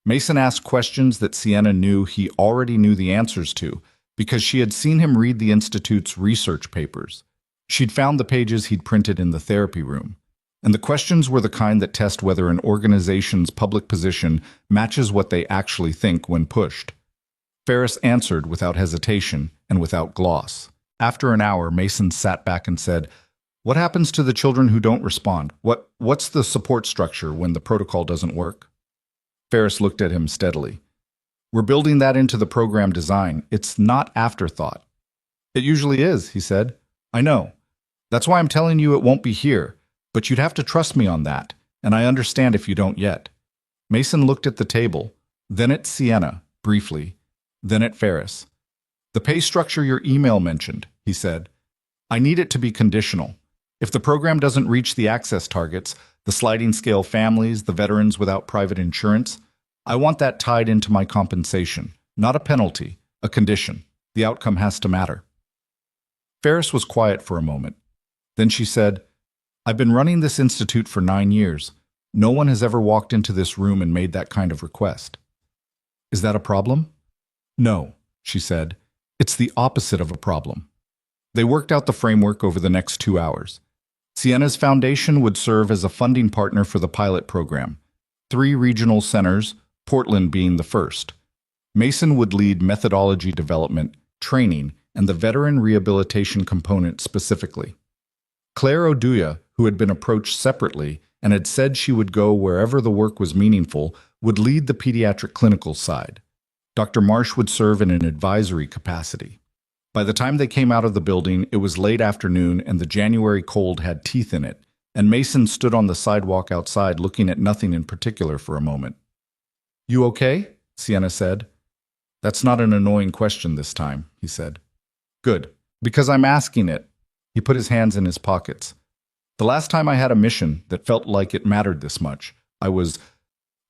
Mason asked questions that Sienna knew he already knew the answers to because she had seen him read the Institute's research papers. She'd found the pages he'd printed in the therapy room. And the questions were the kind that test whether an organization's public position matches what they actually think when pushed. Ferris answered without hesitation and without gloss. After an hour, Mason sat back and said, "What happens to the children who don't respond? What's the support structure when the protocol doesn't work?" Ferris looked at him steadily. "We're building that into the program design. It's not afterthought." "It usually is," he said. "I know. That's why I'm telling you it won't be here, but you'd have to trust me on that, and I understand if you don't yet." Mason looked at the table, then at Sienna, briefly, then at Ferris. "The pay structure your email mentioned," he said. "I need it to be conditional. If the program doesn't reach the access targets, the sliding scale families, the veterans without private insurance, I want that tied into my compensation, not a penalty, a condition. The outcome has to matter." Ferris was quiet for a moment. Then she said, "I've been running this institute for 9 years. No one has ever walked into this room and made that kind of request. Is that a problem?" "No," she said. "It's the opposite of a problem." They worked out the framework over the next 2 hours. Sienna's foundation would serve as a funding partner for the pilot program. 3 regional centers, Portland being the first. Mason would lead methodology development, training, and the veteran rehabilitation component specifically. Claire Oduya, who had been approached separately and had said she would go wherever the work was meaningful, would lead the pediatric clinical side. Dr. Marsh would serve in an advisory capacity. By the time they came out of the building, it was late afternoon and the January cold had teeth in it, and Mason stood on the sidewalk outside looking at nothing in particular for a moment. "You okay?" Sienna said. "That's not an annoying question this time," he said. "Good, because I'm asking it." He put his hands in his pockets. "The last time I had a mission that felt like it mattered this much, I was—"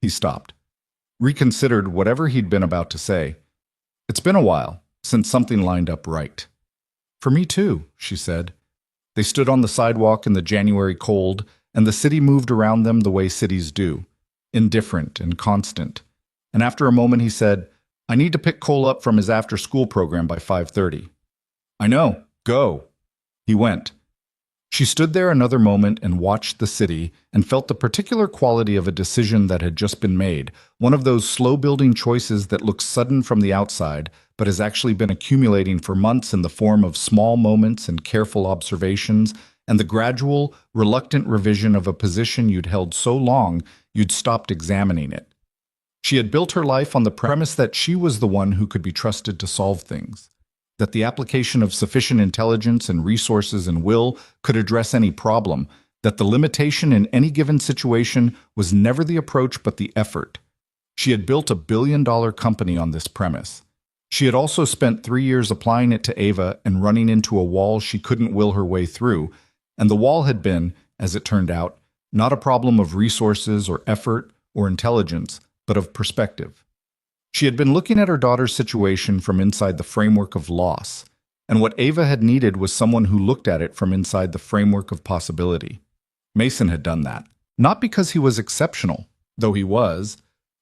He stopped, reconsidered whatever he'd been about to say. "It's been a while since something lined up right." "For me too," she said. They stood on the sidewalk in the January cold, and the city moved around them the way cities do, indifferent and constant. And after a moment he said, "I need to pick Cole up from his after-school program by 5:30. "I know. Go." He went. She stood there another moment and watched the city and felt the particular quality of a decision that had just been made, one of those slow-building choices that looks sudden from the outside, but has actually been accumulating for months in the form of small moments and careful observations, and the gradual, reluctant revision of a position you'd held so long you'd stopped examining it. She had built her life on the premise that she was the one who could be trusted to solve things, that the application of sufficient intelligence and resources and will could address any problem, that the limitation in any given situation was never the approach but the effort. She had built a billion-dollar company on this premise. She had also spent 3 years applying it to Ava and running into a wall she couldn't will her way through, and the wall had been, as it turned out, not a problem of resources or effort or intelligence, but of perspective. She had been looking at her daughter's situation from inside the framework of loss, and what Ava had needed was someone who looked at it from inside the framework of possibility. Mason had done that, not because he was exceptional, though he was,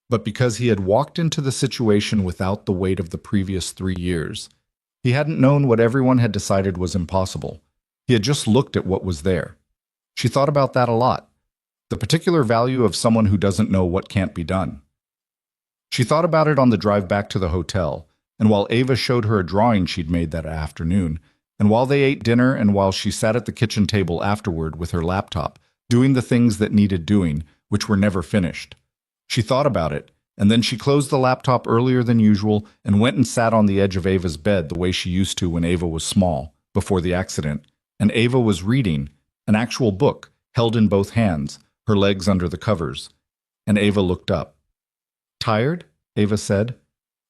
but because he had walked into the situation without the weight of the previous 3 years. He hadn't known what everyone had decided was impossible. He had just looked at what was there. She thought about that a lot, the particular value of someone who doesn't know what can't be done. She thought about it on the drive back to the hotel, and while Ava showed her a drawing she'd made that afternoon, and while they ate dinner, and while she sat at the kitchen table afterward with her laptop, doing the things that needed doing, which were never finished. She thought about it, and then she closed the laptop earlier than usual and went and sat on the edge of Ava's bed the way she used to when Ava was small, before the accident, and Ava was reading, an actual book, held in both hands, her legs under the covers. And Ava looked up. "Tired?" Ava said.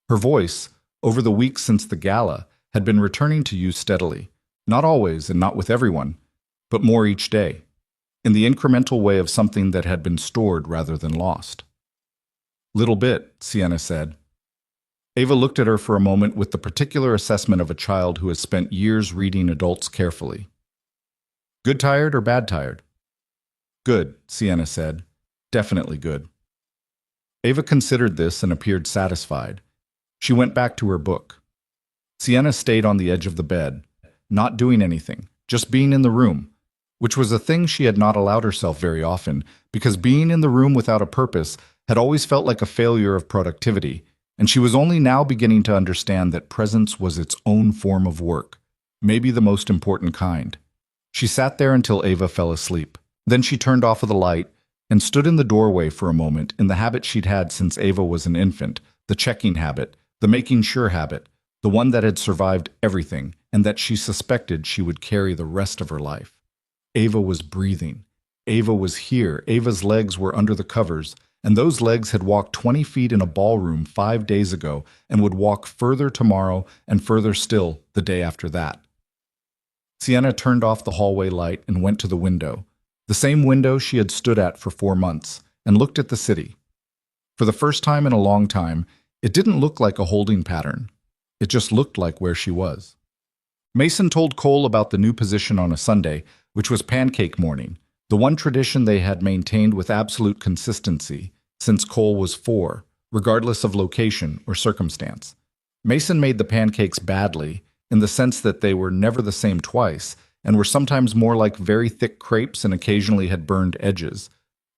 Her voice, over the weeks since the gala, had been returning to you steadily, not always and not with everyone, but more each day, in the incremental way of something that had been stored rather than lost. "Little bit," Sienna said. Ava looked at her for a moment with the particular assessment of a child who has spent years reading adults carefully. "Good tired or bad tired?" "Good," Sienna said. "Definitely good." Ava considered this and appeared satisfied. She went back to her book. Sienna stayed on the edge of the bed, not doing anything, just being in the room, which was a thing she had not allowed herself very often, because being in the room without a purpose had always felt like a failure of productivity, and she was only now beginning to understand that presence was its own form of work, maybe the most important kind. She sat there until Ava fell asleep. Then she turned off the light and stood in the doorway for a moment in the habit she'd had since Ava was an infant, the checking habit, the making sure habit, the one that had survived everything and that she suspected she would carry the rest of her life. Ava was breathing. Ava was here. Ava's legs were under the covers, and those legs had walked 20 feet in a ballroom 5 days ago and would walk further tomorrow and further still the day after that. Sienna turned off the hallway light and went to the window, the same window she had stood at for 4 months, and looked at the city. For the first time in a long time, it didn't look like a holding pattern. It just looked like where she was. Mason told Cole about the new position on a Sunday, which was pancake morning, the one tradition they had maintained with absolute consistency since Cole was 4, regardless of location or circumstance. Mason made the pancakes badly, in the sense that they were never the same twice, and were sometimes more like very thick crepes and occasionally had burned edges.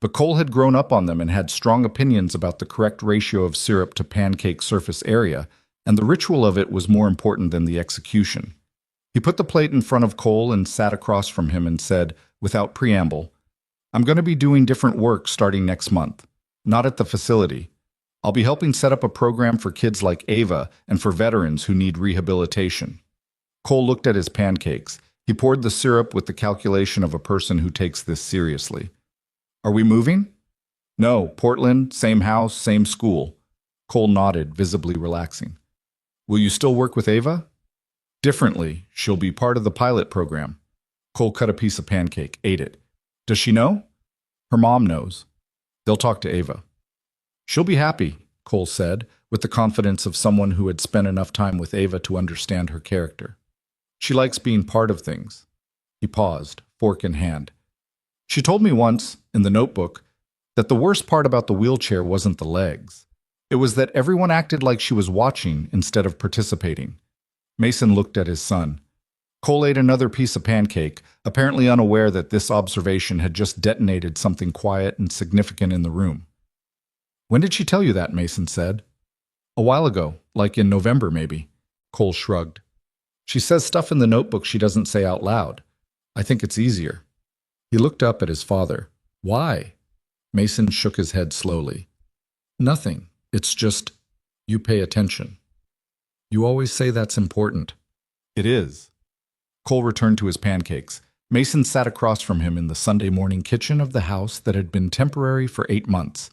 But Cole had grown up on them and had strong opinions about the correct ratio of syrup to pancake surface area, and the ritual of it was more important than the execution. He put the plate in front of Cole and sat across from him and said, without preamble, "I'm going to be doing different work starting next month. Not at the facility. I'll be helping set up a program for kids like Ava and for veterans who need rehabilitation." Cole looked at his pancakes. He poured the syrup with the calculation of a person who takes this seriously. "Are we moving?" "No, Portland, same house, same school." Cole nodded, visibly relaxing. "Will you still work with Ava?" "Differently. She'll be part of the pilot program." Cole cut a piece of pancake, ate it. "Does she know?" "Her mom knows. They'll talk to Ava." "She'll be happy," Cole said, with the confidence of someone who had spent enough time with Ava to understand her character. "She likes being part of things." He paused, fork in hand. "She told me once, in the notebook, that the worst part about the wheelchair wasn't the legs. It was that everyone acted like she was watching instead of participating." Mason looked at his son. Cole ate another piece of pancake, apparently unaware that this observation had just detonated something quiet and significant in the room. "When did she tell you that?" Mason said. "A while ago, like in November maybe." Cole shrugged. "She says stuff in the notebook she doesn't say out loud. I think it's easier." He looked up at his father. "Why?" Mason shook his head slowly. "Nothing. It's just, you pay attention. You always say that's important." "It is." Cole returned to his pancakes. Mason sat across from him in the Sunday morning kitchen of the house that had been temporary for 8 months,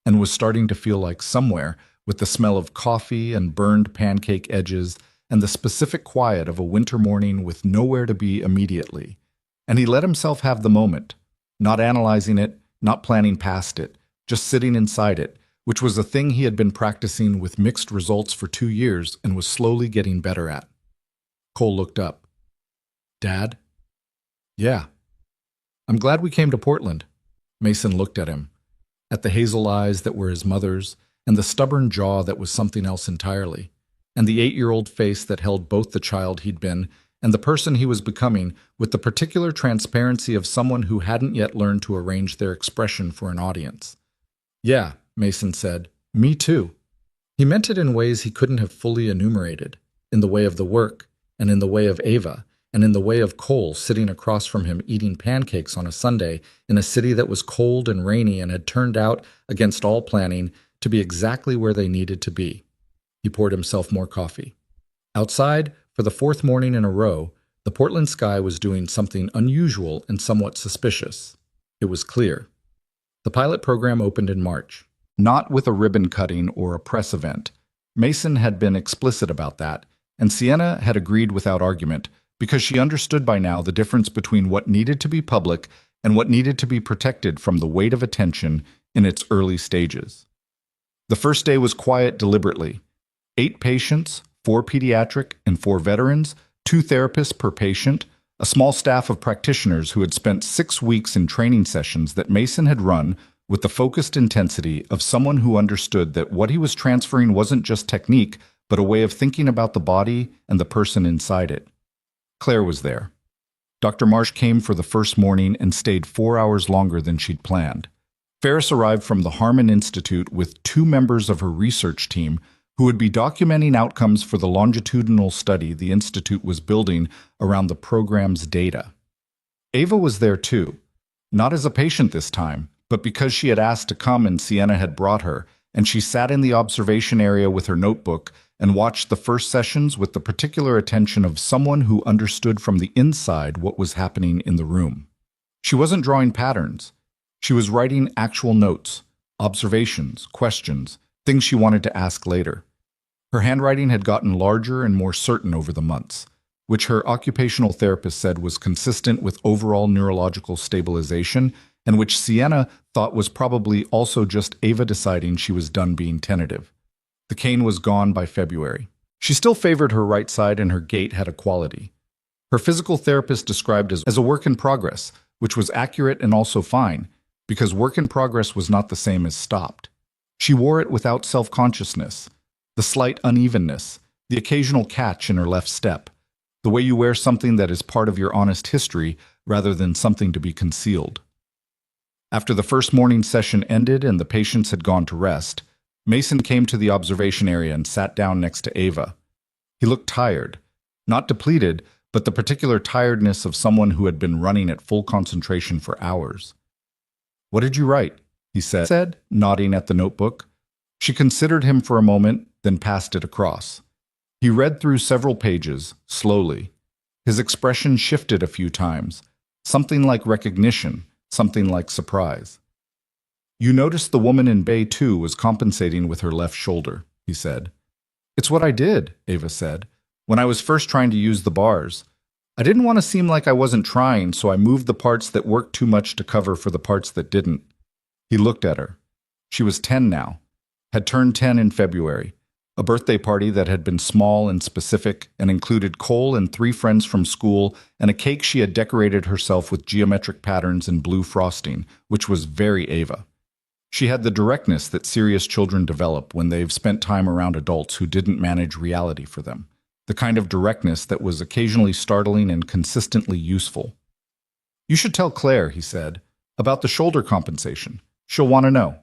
and was starting to feel like somewhere, with the smell of coffee and burned pancake edges and the specific quiet of a winter morning with nowhere to be immediately. And he let himself have the moment, not analyzing it, not planning past it, just sitting inside it, which was a thing he had been practicing with mixed results for 2 years and was slowly getting better at. Cole looked up. Dad? Yeah. I'm glad we came to Portland. Mason looked at him, at the hazel eyes that were his mother's, and the stubborn jaw that was something else entirely, and the 8-year-old face that held both the child he'd been and the person he was becoming with the particular transparency of someone who hadn't yet learned to arrange their expression for an audience. Yeah, Mason said. Me too. He meant it in ways he couldn't have fully enumerated, in the way of the work, and in the way of Ava, and in the way of Cole sitting across from him eating pancakes on a Sunday in a city that was cold and rainy and had turned out, against all planning, to be exactly where they needed to be. He poured himself more coffee. Outside, for the 4th morning in a row, the Portland sky was doing something unusual and somewhat suspicious. It was clear. The pilot program opened in March. Not with a ribbon cutting or a press event. Mason had been explicit about that, and Sienna had agreed without argument, because she understood by now the difference between what needed to be public and what needed to be protected from the weight of attention in its early stages. The first day was quiet deliberately. 8 patients, 4 pediatric and 4 veterans, 2 therapists per patient, a small staff of practitioners who had spent 6 weeks in training sessions that Mason had run with the focused intensity of someone who understood that what he was transferring wasn't just technique, but a way of thinking about the body and the person inside it. Claire was there. Dr. Marsh came for the first morning and stayed 4 hours longer than she'd planned. Ferris arrived from the Harmon Institute with 2 members of her research team who would be documenting outcomes for the longitudinal study the Institute was building around the program's data. Ava was there too, not as a patient this time, but because she had asked to come and Sienna had brought her, and she sat in the observation area with her notebook and watched the first sessions with the particular attention of someone who understood from the inside what was happening in the room. She wasn't drawing patterns. She was writing actual notes, observations, questions, things she wanted to ask later. Her handwriting had gotten larger and more certain over the months, which her occupational therapist said was consistent with overall neurological stabilization and which Sienna thought was probably also just Ava deciding she was done being tentative. The cane was gone by February. She still favored her right side and her gait had a quality. Her physical therapist described as a work in progress, which was accurate and also fine, because work in progress was not the same as stopped. She wore it without self-consciousness, the slight unevenness, the occasional catch in her left step, the way you wear something that is part of your honest history rather than something to be concealed. After the first morning session ended and the patients had gone to rest, Mason came to the observation area and sat down next to Ava. He looked tired, not depleted, but the particular tiredness of someone who had been running at full concentration for hours. "What did you write?" he said, nodding at the notebook. She considered him for a moment, then passed it across. He read through several pages, slowly. His expression shifted a few times, something like recognition, something like surprise. "You noticed the woman in Bay 2 was compensating with her left shoulder," he said. "It's what I did," Ava said, "when I was first trying to use the bars. I didn't want to seem like I wasn't trying, so I moved the parts that worked too much to cover for the parts that didn't." He looked at her. She was 10 now, had turned 10 in February, a birthday party that had been small and specific and included Cole and 3 friends from school and a cake she had decorated herself with geometric patterns and blue frosting, which was very Ava. She had the directness that serious children develop when they've spent time around adults who didn't manage reality for them, the kind of directness that was occasionally startling and consistently useful. "You should tell Claire," he said, "about the shoulder compensation. She'll want to know."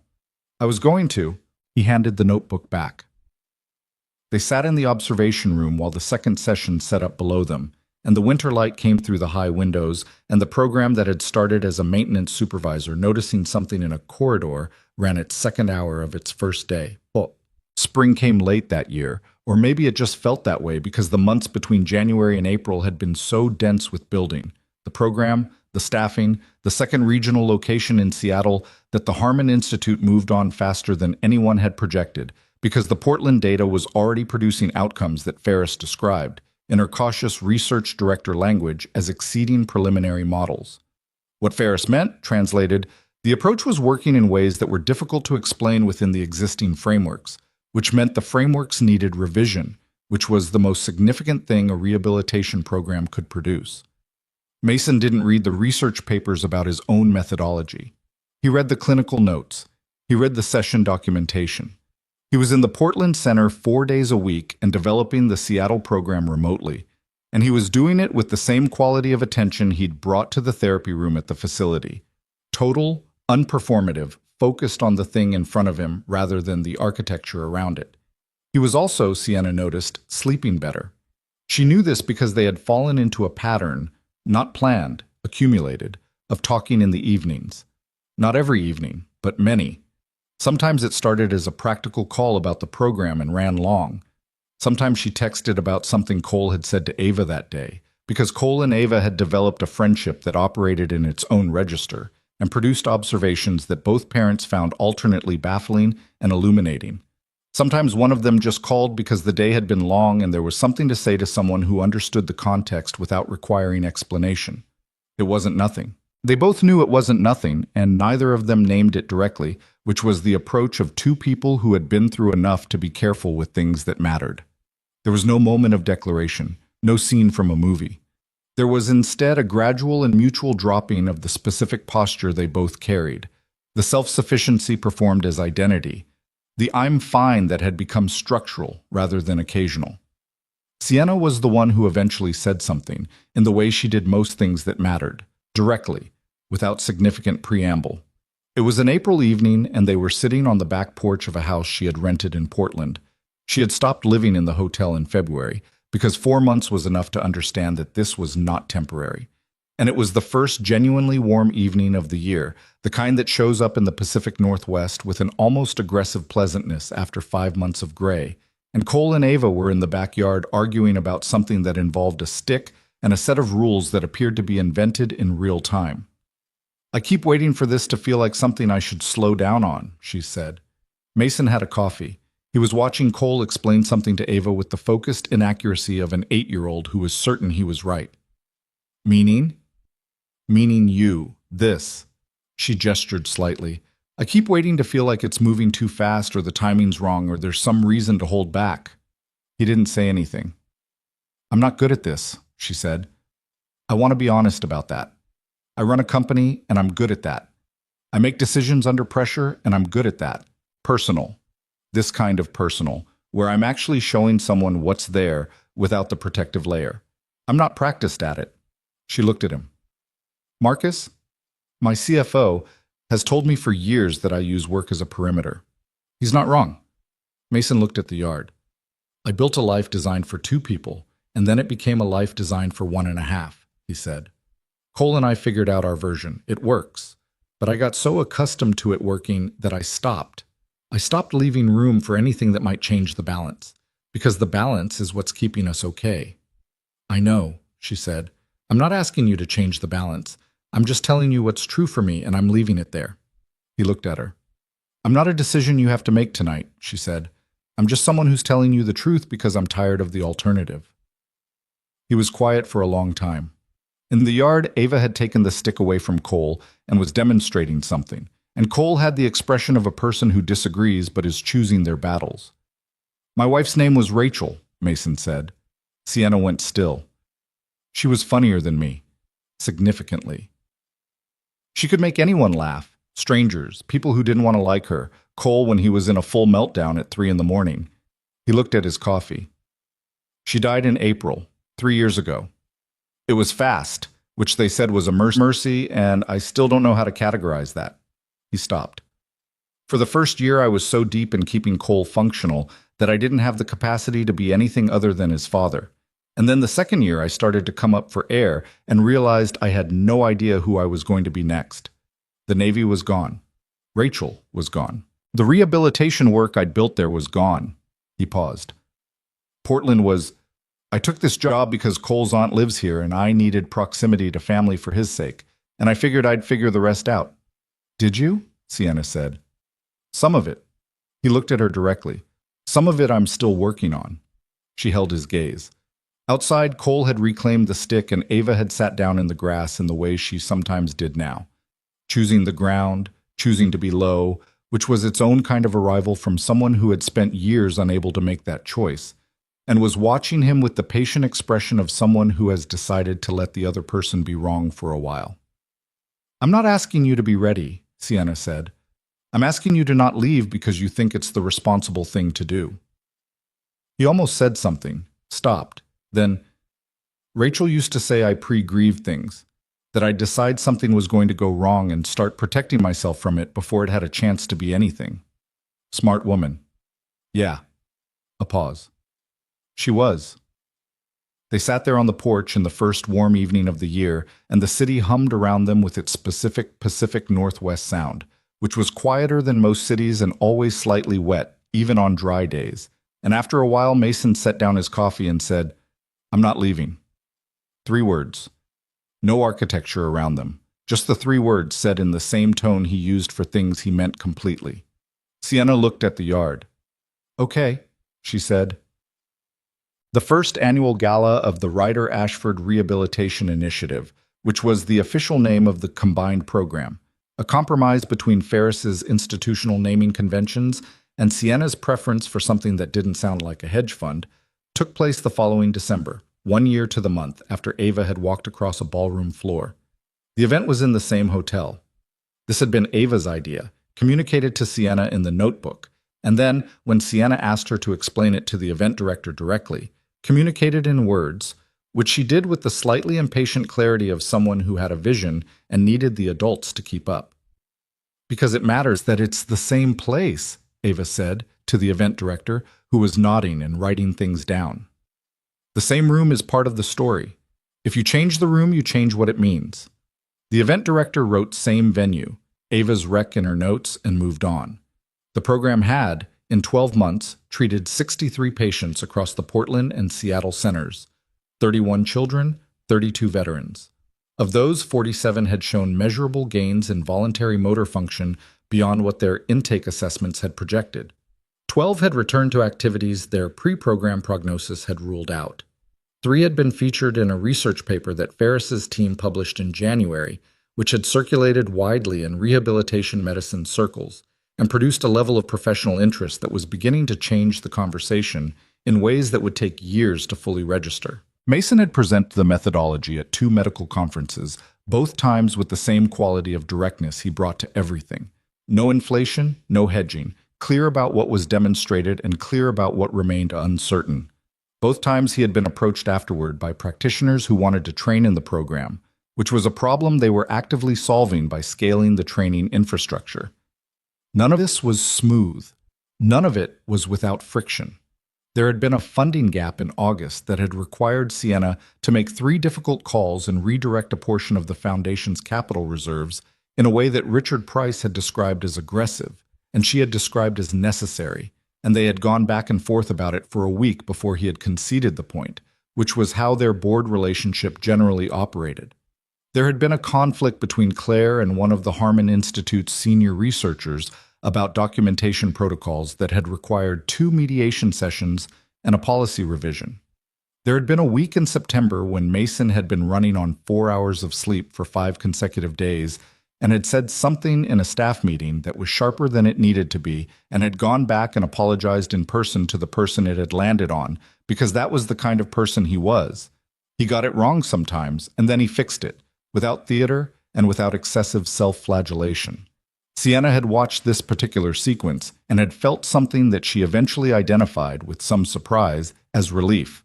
"I was going to." He handed the notebook back. They sat in the observation room while the second session set up below them, and the winter light came through the high windows, and the program that had started as a maintenance supervisor noticing something in a corridor ran its second hour of its first day. Well, spring came late that year, or maybe it just felt that way because the months between January and April had been so dense with building, the program, the staffing, the second regional location in Seattle, that the Harmon Institute moved on faster than anyone had projected, because the Portland data was already producing outcomes that Ferris described, in her cautious research director language, as exceeding preliminary models. What Ferris meant, translated, The approach was working in ways that were difficult to explain within the existing frameworks, which meant the frameworks needed revision, which was the most significant thing a rehabilitation program could produce. Mason didn't read the research papers about his own methodology. He read the clinical notes. He read the session documentation. He was in the Portland Center 4 days a week and developing the Seattle program remotely, and he was doing it with the same quality of attention he'd brought to the therapy room at the facility. Total, unperformative, focused on the thing in front of him rather than the architecture around it. He was also, Sienna noticed, sleeping better. She knew this because they had fallen into a pattern, not planned, accumulated, of talking in the evenings. Not every evening, but many. Sometimes it started as a practical call about the program and ran long. Sometimes she texted about something Cole had said to Ava that day, because Cole and Ava had developed a friendship that operated in its own register and produced observations that both parents found alternately baffling and illuminating. Sometimes one of them just called because the day had been long and there was something to say to someone who understood the context without requiring explanation. It wasn't nothing. They both knew it wasn't nothing, and neither of them named it directly, which was the approach of two people who had been through enough to be careful with things that mattered. There was no moment of declaration, no scene from a movie. There was instead a gradual and mutual dropping of the specific posture they both carried. The self-sufficiency performed as identity. The I'm fine that had become structural rather than occasional. Sienna was the one who eventually said something, in the way she did most things that mattered, directly, without significant preamble. It was an April evening, and they were sitting on the back porch of a house she had rented in Portland. She had stopped living in the hotel in February, because 4 months was enough to understand that this was not temporary. And it was the first genuinely warm evening of the year, the kind that shows up in the Pacific Northwest with an almost aggressive pleasantness after 5 months of gray. And Cole and Ava were in the backyard arguing about something that involved a stick and a set of rules that appeared to be invented in real time. "I keep waiting for this to feel like something I should slow down on," she said. Mason had a coffee. He was watching Cole explain something to Ava with the focused inaccuracy of an 8-year-old who was certain he was right. "Meaning?" "Meaning you. This." She gestured slightly. "I keep waiting to feel like it's moving too fast or the timing's wrong or there's some reason to hold back." He didn't say anything. "I'm not good at this," she said. "I want to be honest about that. I run a company and I'm good at that. I make decisions under pressure and I'm good at that. Personal. This kind of personal, where I'm actually showing someone what's there without the protective layer. I'm not practiced at it." She looked at him. "Marcus, my CFO, has told me for years that I use work as a perimeter. He's not wrong." Mason looked at the yard. "I built a life designed for 2 people, and then it became a life designed for 1.5, he said. "Cole and I figured out our version. It works. But I got so accustomed to it working that I stopped. I stopped leaving room for anything that might change the balance, because the balance is what's keeping us okay." "I know," she said. "I'm not asking you to change the balance. I'm just telling you what's true for me, and I'm leaving it there." He looked at her. "I'm not a decision you have to make tonight," she said. "I'm just someone who's telling you the truth because I'm tired of the alternative." He was quiet for a long time. In the yard, Ava had taken the stick away from Cole and was demonstrating something, and Cole had the expression of a person who disagrees but is choosing their battles. "My wife's name was Rachel," Mason said. Sienna went still. "She was funnier than me. Significantly. She could make anyone laugh. Strangers, people who didn't want to like her, Cole when he was in a full meltdown at 3 in the morning. He looked at his coffee. "She died in April, 3 years ago. It was fast, which they said was a mercy, and I still don't know how to categorize that." He stopped. "For the first year, I was so deep in keeping Cole functional that I didn't have the capacity to be anything other than his father. And then the second year, I started to come up for air and realized I had no idea who I was going to be next. The Navy was gone. Rachel was gone. The rehabilitation work I'd built there was gone." He paused. "Portland was... I took this job because Cole's aunt lives here and I needed proximity to family for his sake, and I figured I'd figure the rest out." "Did you?" Sienna said. "Some of it." He looked at her directly. "Some of it I'm still working on." She held his gaze. Outside, Cole had reclaimed the stick and Ava had sat down in the grass in the way she sometimes did now, choosing the ground, choosing to be low, which was its own kind of arrival from someone who had spent years unable to make that choice, and was watching him with the patient expression of someone who has decided to let the other person be wrong for a while. "I'm not asking you to be ready," Sienna said. "I'm asking you to not leave because you think it's the responsible thing to do." He almost said something, stopped, then, "Rachel used to say I pre-grieved things, that I'd decide something was going to go wrong and start protecting myself from it before it had a chance to be anything. Smart woman." "Yeah." A pause. "She was." They sat there on the porch in the first warm evening of the year, and the city hummed around them with its specific Pacific Northwest sound, which was quieter than most cities and always slightly wet, even on dry days. And after a while, Mason set down his coffee and said, "I'm not leaving." 3 words. No architecture around them. Just the 3 words said in the same tone he used for things he meant completely. Sienna looked at the yard. "Okay," she said. The first annual gala of the Ryder Ashford Rehabilitation Initiative, which was the official name of the combined program, a compromise between Ferris's institutional naming conventions and Sienna's preference for something that didn't sound like a hedge fund, took place the following December, 1 year to the month after Ava had walked across a ballroom floor. The event was in the same hotel. This had been Ava's idea, communicated to Sienna in the notebook, and then, when Sienna asked her to explain it to the event director directly, communicated in words, which she did with the slightly impatient clarity of someone who had a vision and needed the adults to keep up. "Because it matters that it's the same place," Ava said to the event director, who was nodding and writing things down. "The same room is part of the story. If you change the room, you change what it means." The event director wrote "same venue," Ava's rec in her notes, and moved on. The program had, in 12 months, treated 63 patients across the Portland and Seattle centers, 31 children, 32 veterans. Of those, 47 had shown measurable gains in voluntary motor function beyond what their intake assessments had projected. 12 had returned to activities their pre-program prognosis had ruled out. 3 had been featured in a research paper that Ferris's team published in January, which had circulated widely in rehabilitation medicine circles, and produced a level of professional interest that was beginning to change the conversation in ways that would take years to fully register. Mason had presented the methodology at 2 medical conferences, both times with the same quality of directness he brought to everything. No inflation, no hedging, clear about what was demonstrated and clear about what remained uncertain. Both times he had been approached afterward by practitioners who wanted to train in the program, which was a problem they were actively solving by scaling the training infrastructure. None of this was smooth. None of it was without friction. There had been a funding gap in August that had required Sienna to make 3 difficult calls and redirect a portion of the foundation's capital reserves in a way that Richard Price had described as aggressive, and she had described as necessary, and they had gone back and forth about it for a week before he had conceded the point, which was how their board relationship generally operated. There had been a conflict between Claire and one of the Harmon Institute's senior researchers about documentation protocols that had required 2 mediation sessions and a policy revision. There had been a week in September when Mason had been running on 4 hours of sleep for 5 consecutive days and had said something in a staff meeting that was sharper than it needed to be, and had gone back and apologized in person to the person it had landed on, because that was the kind of person he was. He got it wrong sometimes, and then he fixed it, without theater and without excessive self-flagellation. Sienna had watched this particular sequence and had felt something that she eventually identified, with some surprise, as relief.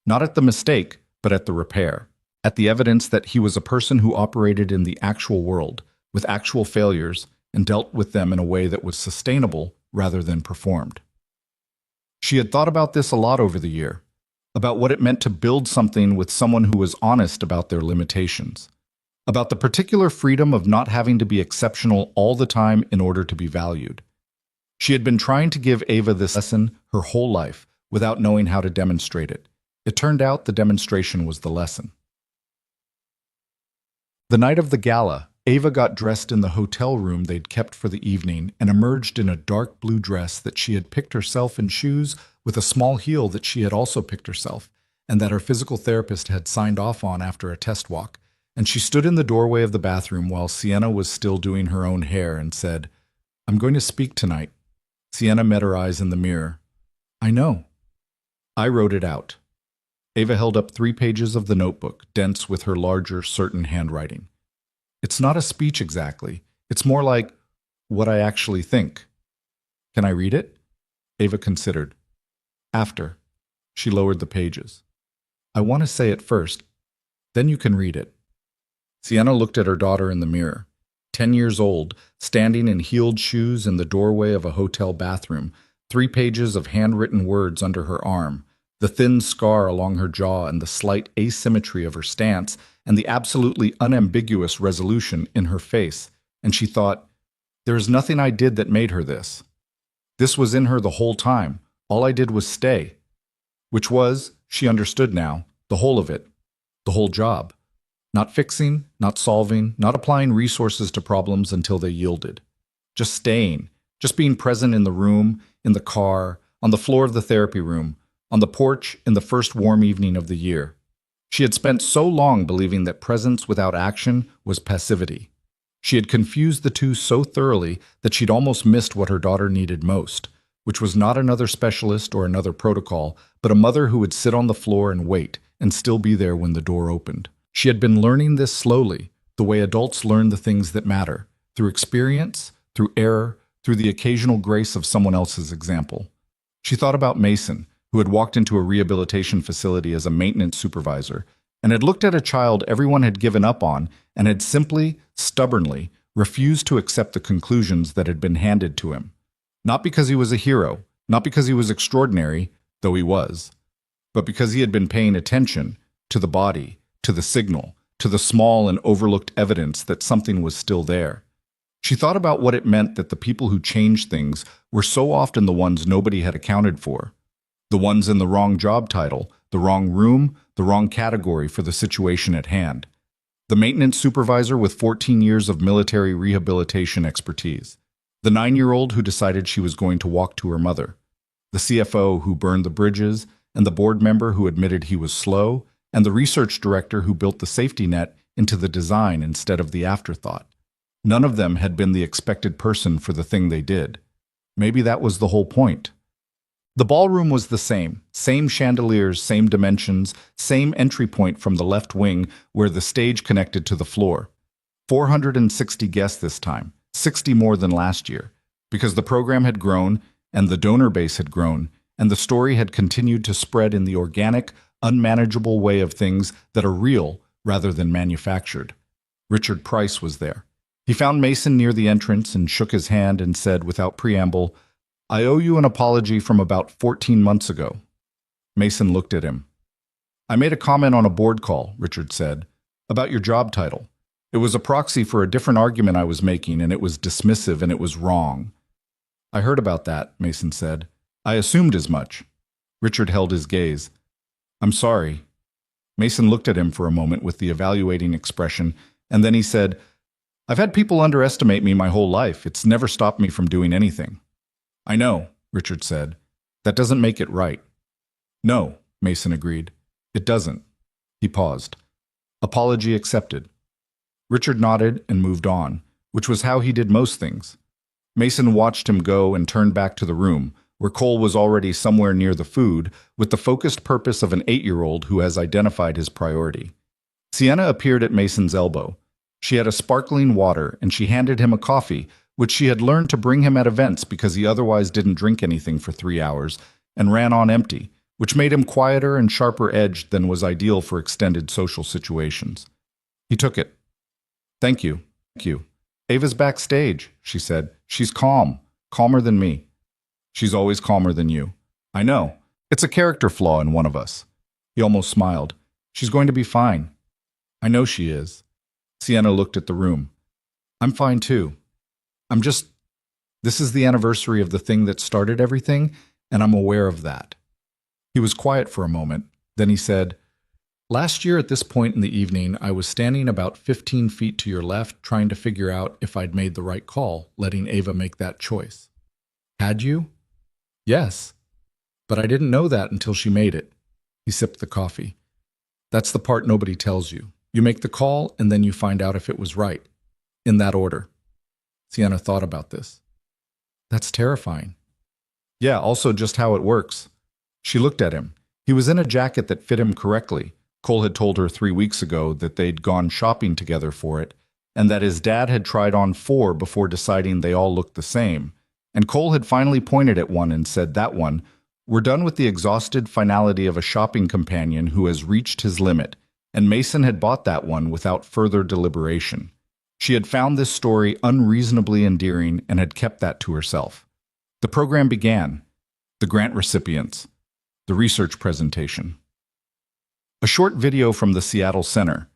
Not at the mistake, but at the repair. At the evidence that he was a person who operated in the actual world, with actual failures, and dealt with them in a way that was sustainable rather than performed. She had thought about this a lot over the year, about what it meant to build something with someone who was honest about their limitations, about the particular freedom of not having to be exceptional all the time in order to be valued. She had been trying to give Ava this lesson her whole life without knowing how to demonstrate it. It turned out the demonstration was the lesson. The night of the gala, Ava got dressed in the hotel room they'd kept for the evening and emerged in a dark blue dress that she had picked herself and shoes with a small heel that she had also picked herself and that her physical therapist had signed off on after a test walk, and she stood in the doorway of the bathroom while Sienna was still doing her own hair and said, "I'm going to speak tonight." Sienna met her eyes in the mirror. "I know." I wrote it out. Ava held up 3 pages of the notebook, dense with her larger, certain handwriting. "It's not a speech exactly. It's more like what I actually think." "Can I read it?" Ava considered. "After." She lowered the pages. "I want to say it first. Then you can read it." Sienna looked at her daughter in the mirror. 10 years old, standing in heeled shoes in the doorway of a hotel bathroom, 3 pages of handwritten words under her arm, the thin scar along her jaw and the slight asymmetry of her stance and the absolutely unambiguous resolution in her face, and she thought, there is nothing I did that made her this. This was in her the whole time. All I did was stay. Which was, she understood now, the whole of it, the whole job. Not fixing, not solving, not applying resources to problems until they yielded. Just staying, just being present in the room, in the car, on the floor of the therapy room, on the porch in the first warm evening of the year. She had spent so long believing that presence without action was passivity. She had confused the two so thoroughly that she'd almost missed what her daughter needed most, which was not another specialist or another protocol, but a mother who would sit on the floor and wait, and still be there when the door opened. She had been learning this slowly, the way adults learn the things that matter, through experience, through error, through the occasional grace of someone else's example. She thought about Mason, who had walked into a rehabilitation facility as a maintenance supervisor, and had looked at a child everyone had given up on and had simply, stubbornly, refused to accept the conclusions that had been handed to him. Not because he was a hero, not because he was extraordinary, though he was, but because he had been paying attention to the body, to the signal, to the small and overlooked evidence that something was still there. She thought about what it meant that the people who changed things were so often the ones nobody had accounted for. The ones in the wrong job title, the wrong room, the wrong category for the situation at hand. The maintenance supervisor with 14 years of military rehabilitation expertise. The 9-year-old who decided she was going to walk to her mother. The CFO who burned the bridges, and the board member who admitted he was slow, and the research director who built the safety net into the design instead of the afterthought. None of them had been the expected person for the thing they did. Maybe that was the whole point. The ballroom was the same chandeliers, same dimensions, same entry point from the left wing where the stage connected to the floor. 460 guests this time, 60 more than last year, because the program had grown and the donor base had grown, and the story had continued to spread in the organic, unmanageable way of things that are real rather than manufactured. Richard Price was there. He found Mason near the entrance and shook his hand and said without preamble, "I owe you an apology from about 14 months ago." Mason looked at him. "I made a comment on a board call," Richard said, "about your job title. It was a proxy for a different argument I was making, and it was dismissive and it was wrong." "I heard about that," Mason said. "I assumed as much." Richard held his gaze. "I'm sorry." Mason looked at him for a moment with the evaluating expression, and then he said, "I've had people underestimate me my whole life. It's never stopped me from doing anything." "I know," Richard said. "That doesn't make it right." "No," Mason agreed. "It doesn't." He paused. "Apology accepted." Richard nodded and moved on, which was how he did most things. Mason watched him go and turned back to the room, where Cole was already somewhere near the food, with the focused purpose of an 8-year-old who has identified his priority. Sienna appeared at Mason's elbow. She had a sparkling water, and she handed him a coffee, which she had learned to bring him at events because he otherwise didn't drink anything for 3 hours, and ran on empty, which made him quieter and sharper-edged than was ideal for extended social situations. He took it. "Thank you. Thank you. Ava's backstage," she said. "She's calm. Calmer than me." "She's always calmer than you." "I know. It's a character flaw in one of us." He almost smiled. "She's going to be fine." "I know she is." Sienna looked at the room. "I'm fine too. This is the anniversary of the thing that started everything, and I'm aware of that." He was quiet for a moment. Then he said, "Last year at this point in the evening, I was standing about 15 feet to your left trying to figure out if I'd made the right call, letting Ava make that choice." "Had you?" "Yes. But I didn't know that until she made it." He sipped the coffee. "That's the part nobody tells you. You make the call, and then you find out if it was right. In that order. Sienna thought about this. That's terrifying. Yeah, also just how it works. She looked at him. He was in a jacket that fit him correctly. Cole had told her 3 weeks ago that they'd gone shopping together for it, and that his dad had tried on 4 before deciding they all looked the same. And Cole had finally pointed at one and said, "That one, we're done with the exhausted finality of a shopping companion who has reached his limit." And Mason had bought that one without further deliberation. She had found this story unreasonably endearing and had kept that to herself. The program began. The grant recipients. The research presentation. A short video from the Seattle Center.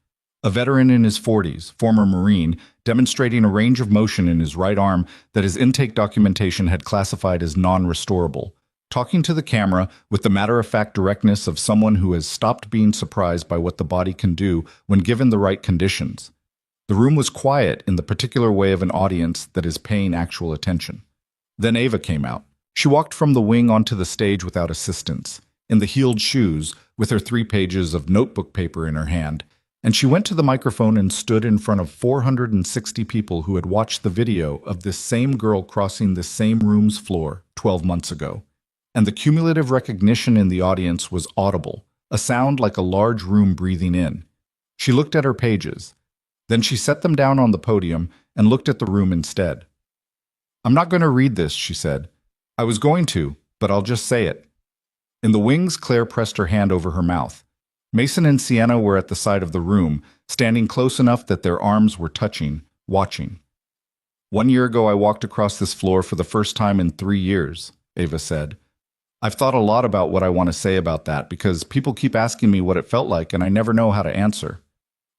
A veteran in his 40s, former Marine, demonstrating a range of motion in his right arm that his intake documentation had classified as non-restorable, talking to the camera with the matter-of-fact directness of someone who has stopped being surprised by what the body can do when given the right conditions. The room was quiet in the particular way of an audience that is paying actual attention. Then Ava came out. She walked from the wing onto the stage without assistance, in the heeled shoes, with her 3 pages of notebook paper in her hand, and she went to the microphone and stood in front of 460 people who had watched the video of this same girl crossing this same room's floor 12 months ago. And the cumulative recognition in the audience was audible, a sound like a large room breathing in. She looked at her pages. Then she set them down on the podium and looked at the room instead. "I'm not going to read this," she said. "I was going to, but I'll just say it." In the wings, Claire pressed her hand over her mouth. Mason and Sienna were at the side of the room, standing close enough that their arms were touching, watching. "1 year ago I walked across this floor for the first time in 3 years, Ava said. "I've thought a lot about what I want to say about that because people keep asking me what it felt like and I never know how to answer."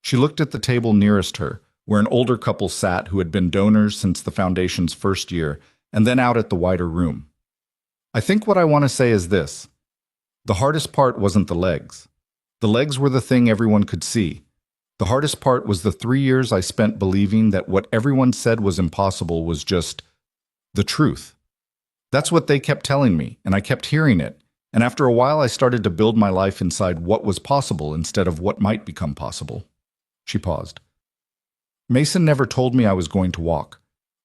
She looked at the table nearest her, where an older couple sat who had been donors since the foundation's first year, and then out at the wider room. "I think what I want to say is this. The hardest part wasn't the legs. The legs were the thing everyone could see. The hardest part was the 3 years I spent believing that what everyone said was impossible was just the truth. That's what they kept telling me, and I kept hearing it, and after a while I started to build my life inside what was possible instead of what might become possible." She paused. "Mason never told me I was going to walk.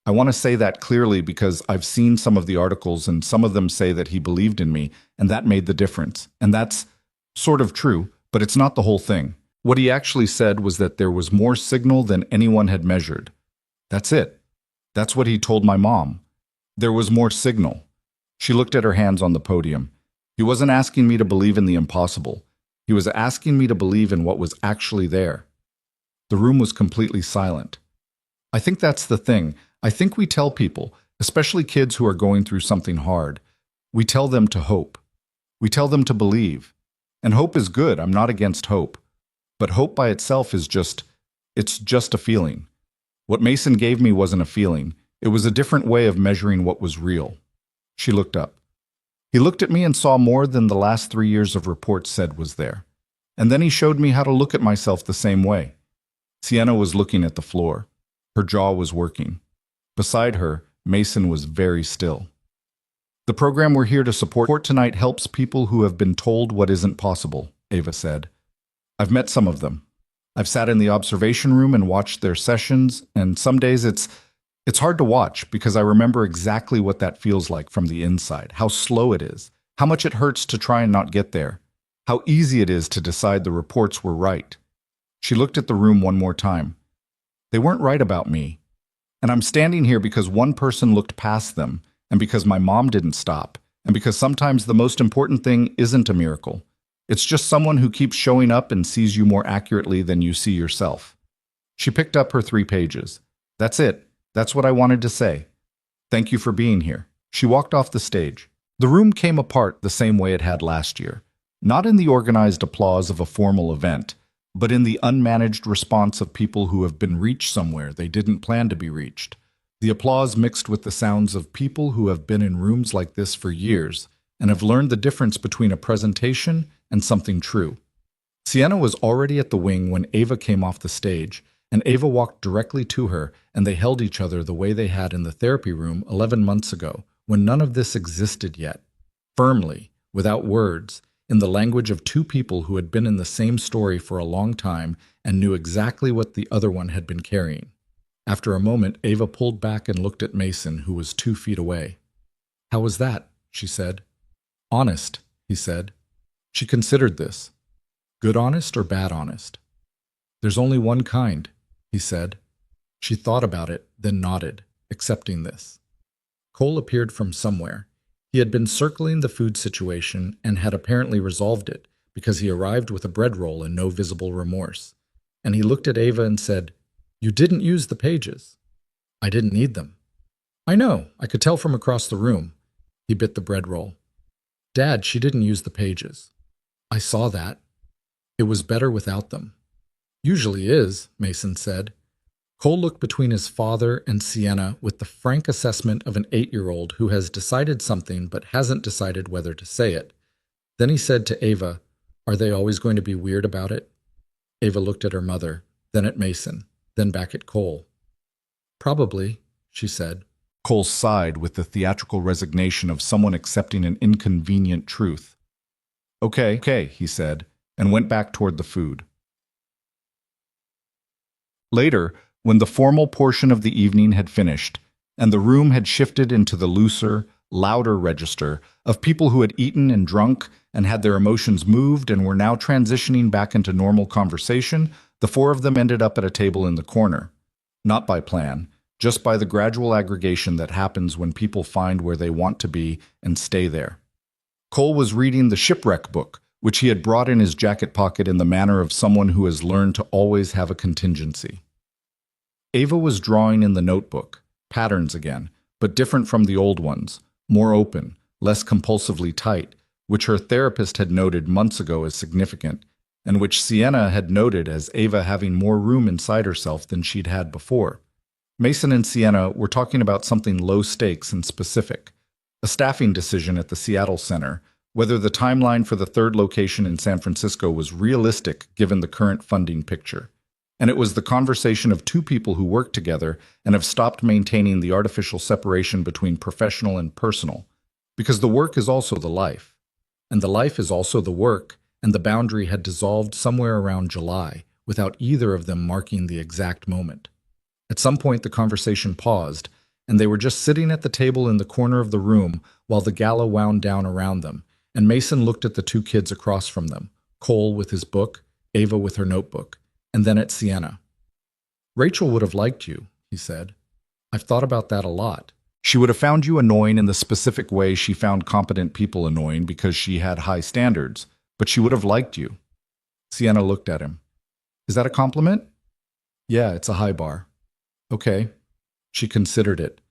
I want to say that clearly because I've seen some of the articles and some of them say that he believed in me, and that made the difference. And that's sort of true, but it's not the whole thing. What he actually said was that there was more signal than anyone had measured. That's it. That's what he told my mom. There was more signal." She looked at her hands on the podium. "He wasn't asking me to believe in the impossible. He was asking me to believe in what was actually there." The room was completely silent. I think that's the thing. I think we tell people, especially kids who are going through something hard, we tell them to hope. We tell them to believe. And hope is good. I'm not against hope. But hope by itself is it's just a feeling. What Mason gave me wasn't a feeling. It was a different way of measuring what was real. She looked up. He looked at me and saw more than the last 3 years of reports said was there. And then he showed me how to look at myself the same way. Sienna was looking at the floor. Her jaw was working. Beside her, Mason was very still. "The program we're here to support tonight helps people who have been told what isn't possible," Ava said. "I've met some of them. I've sat in the observation room and watched their sessions, and some days it's hard to watch because I remember exactly what that feels like from the inside, how slow it is, how much it hurts to try and not get there, how easy it is to decide the reports were right." She looked at the room one more time. "They weren't right about me. And I'm standing here because one person looked past them, and because my mom didn't stop, and because sometimes the most important thing isn't a miracle. It's just someone who keeps showing up and sees you more accurately than you see yourself." She picked up her 3 pages. "That's it. That's what I wanted to say. Thank you for being here." She walked off the stage. The room came apart the same way it had last year, not in the organized applause of a formal event, but in the unmanaged response of people who have been reached somewhere they didn't plan to be reached. The applause mixed with the sounds of people who have been in rooms like this for years and have learned the difference between a presentation and something true. Sienna was already at the wing when Ava came off the stage, and Ava walked directly to her, and they held each other the way they had in the therapy room 11 months ago, when none of this existed yet. Firmly, without words, in the language of two people who had been in the same story for a long time and knew exactly what the other one had been carrying. After a moment, Ava pulled back and looked at Mason, who was 2 feet away. "How was that?" she said. "Honest," he said. She considered this. Good honest or bad honest? "There's only one kind," he said. She thought about it, then nodded, accepting this. Cole appeared from somewhere. He had been circling the food situation and had apparently resolved it, because he arrived with a bread roll and no visible remorse. And he looked at Ava and said, "You didn't use the pages." "I didn't need them." "I know, I could tell from across the room." He bit the bread roll. "Dad, she didn't use the pages." "I saw that. It was better without them." "Usually is," Mason said. Cole looked between his father and Sienna with the frank assessment of an 8-year-old who has decided something but hasn't decided whether to say it. Then he said to Ava, "Are they always going to be weird about it?" Ava looked at her mother, then at Mason, then back at Cole. "Probably," she said. Cole sighed with the theatrical resignation of someone accepting an inconvenient truth. Okay, he said, and went back toward the food. Later, when the formal portion of the evening had finished, and the room had shifted into the looser, louder register of people who had eaten and drunk and had their emotions moved and were now transitioning back into normal conversation, the 4 of them ended up at a table in the corner. Not by plan, just by the gradual aggregation that happens when people find where they want to be and stay there. Cole was reading the shipwreck book, which he had brought in his jacket pocket in the manner of someone who has learned to always have a contingency. Ava was drawing in the notebook, patterns again, but different from the old ones, more open, less compulsively tight, which her therapist had noted months ago as significant, and which Sienna had noted as Ava having more room inside herself than she'd had before. Mason and Sienna were talking about something low stakes and specific, a staffing decision at the Seattle Center, whether the timeline for the 3rd location in San Francisco was realistic given the current funding picture. And it was the conversation of 2 people who work together and have stopped maintaining the artificial separation between professional and personal, because the work is also the life, and the life is also the work, and the boundary had dissolved somewhere around July, without either of them marking the exact moment. At some point the conversation paused, and they were just sitting at the table in the corner of the room while the gala wound down around them, and Mason looked at the 2 kids across from them, Cole with his book, Ava with her notebook, and then at Sienna. "Rachel would have liked you," he said. "I've thought about that a lot. She would have found you annoying in the specific way she found competent people annoying because she had high standards, but she would have liked you." Sienna looked at him. "Is that a compliment?" "Yeah, it's a high bar." "Okay." She considered it.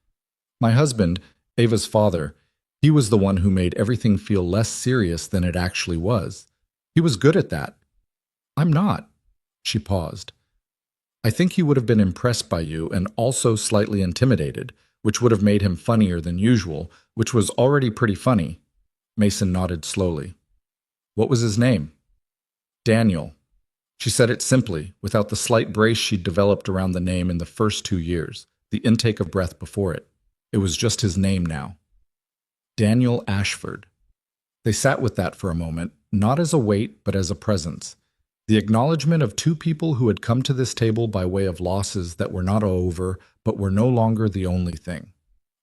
"My husband, Ava's father, he was the one who made everything feel less serious than it actually was. He was good at that." "I'm not." She paused. "I think he would have been impressed by you and also slightly intimidated, which would have made him funnier than usual, which was already pretty funny." Mason nodded slowly. "What was his name?" "Daniel." She said it simply, without the slight brace she'd developed around the name in the first 2 years, the intake of breath before it. It was just his name now. Daniel Ashford. They sat with that for a moment, not as a weight, but as a presence. The acknowledgement of 2 people who had come to this table by way of losses that were not over, but were no longer the only thing.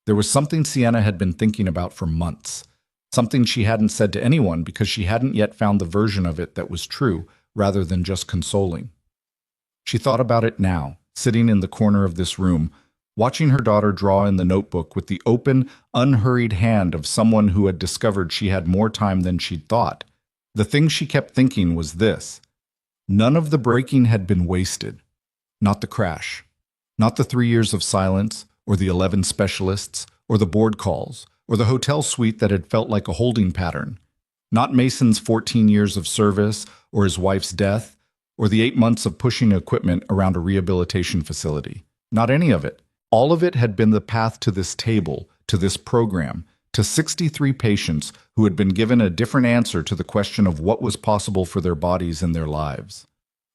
There was something Sienna had been thinking about for months, something she hadn't said to anyone because she hadn't yet found the version of it that was true, rather than just consoling. She thought about it now, sitting in the corner of this room, watching her daughter draw in the notebook with the open, unhurried hand of someone who had discovered she had more time than she'd thought. The thing she kept thinking was this: none of the breaking had been wasted. Not the crash. Not the 3 years of silence, or the 11 specialists, or the board calls, or the hotel suite that had felt like a holding pattern. Not Mason's 14 years of service, or his wife's death, or the 8 months of pushing equipment around a rehabilitation facility. Not any of it. All of it had been the path to this table, to this program, to 63 patients who had been given a different answer to the question of what was possible for their bodies and their lives.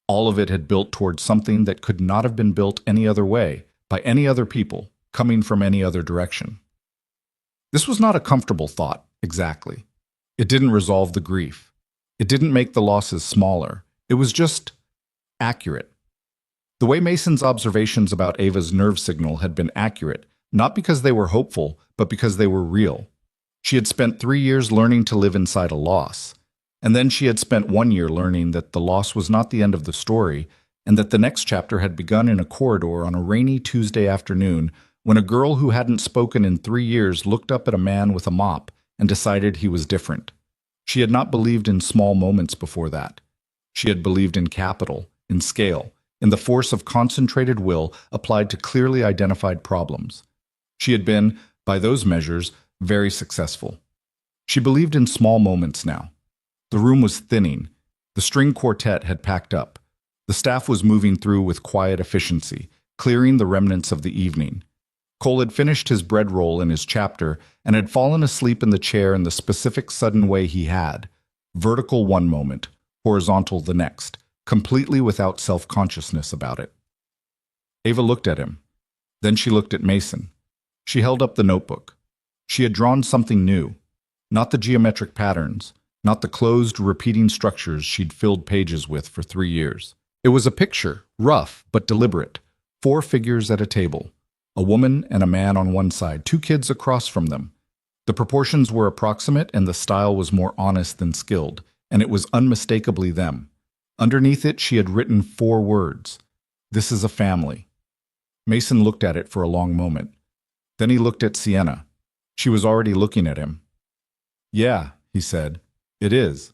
All of it had built towards something that could not have been built any other way, by any other people, coming from any other direction. This was not a comfortable thought, exactly. It didn't resolve the grief. It didn't make the losses smaller. It was just accurate. The way Mason's observations about Ava's nerve signal had been accurate, not because they were hopeful, but because they were real. She had spent 3 years learning to live inside a loss. And then she had spent 1 year learning that the loss was not the end of the story, and that the next chapter had begun in a corridor on a rainy Tuesday afternoon when a girl who hadn't spoken in 3 years looked up at a man with a mop and decided he was different. She had not believed in small moments before that. She had believed in capital, in scale, in the force of concentrated will applied to clearly identified problems. She had been, by those measures, very successful. She believed in small moments now. The room was thinning. The string quartet had packed up. The staff was moving through with quiet efficiency, clearing the remnants of the evening. Cole had finished his bread roll in his chapter and had fallen asleep in the chair in the specific sudden way he had. Vertical one moment, horizontal the next, completely without self-consciousness about it. Ava looked at him. Then she looked at Mason. She held up the notebook. She had drawn something new. Not the geometric patterns, not the closed, repeating structures she'd filled pages with for 3 years. It was a picture, rough but deliberate. 4 figures at a table. A woman and a man on one side, 2 kids across from them. The proportions were approximate and the style was more honest than skilled, and it was unmistakably them. Underneath it, she had written 4 words. This is a family. Mason looked at it for a long moment. Then he looked at Sienna. She was already looking at him. Yeah, he said. It is.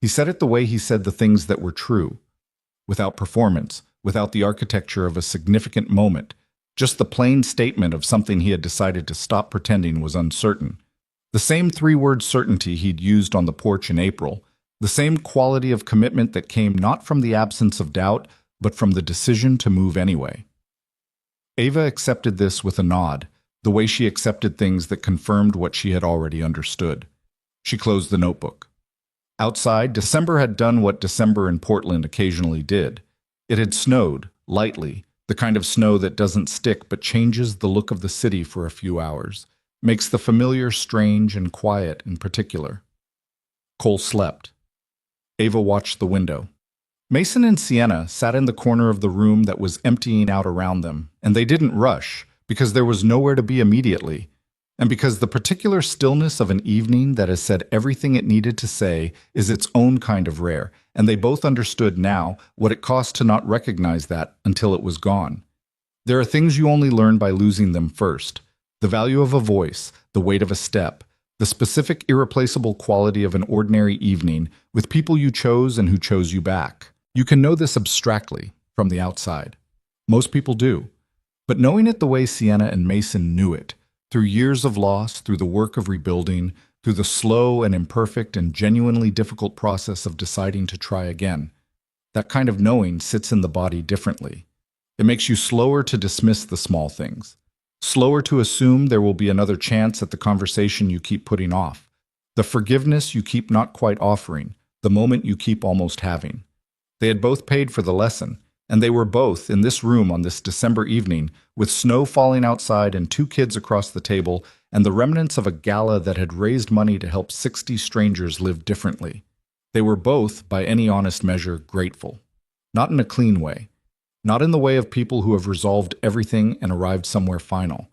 He said it the way he said the things that were true. Without performance, without the architecture of a significant moment, just the plain statement of something he had decided to stop pretending was uncertain. The same 3-word certainty he'd used on the porch in April, the same quality of commitment that came not from the absence of doubt, but from the decision to move anyway. Ava accepted this with a nod, the way she accepted things that confirmed what she had already understood. She closed the notebook. Outside, December had done what December in Portland occasionally did. It had snowed, lightly, the kind of snow that doesn't stick but changes the look of the city for a few hours, makes the familiar strange and quiet in particular. Cole slept. Ava watched the window. Mason and Sienna sat in the corner of the room that was emptying out around them, and they didn't rush, because there was nowhere to be immediately, and because the particular stillness of an evening that has said everything it needed to say is its own kind of rare, and they both understood now what it cost to not recognize that until it was gone. There are things you only learn by losing them first. The value of a voice, the weight of a step, the specific irreplaceable quality of an ordinary evening with people you chose and who chose you back. You can know this abstractly, from the outside. Most people do. But knowing it the way Sienna and Mason knew it, through years of loss, through the work of rebuilding, through the slow and imperfect and genuinely difficult process of deciding to try again, that kind of knowing sits in the body differently. It makes you slower to dismiss the small things, slower to assume there will be another chance at the conversation you keep putting off, the forgiveness you keep not quite offering, the moment you keep almost having. They had both paid for the lesson, and they were both in this room on this December evening, with snow falling outside and 2 kids across the table, and the remnants of a gala that had raised money to help 60 strangers live differently. They were both, by any honest measure, grateful. Not in a clean way. Not in the way of people who have resolved everything and arrived somewhere final.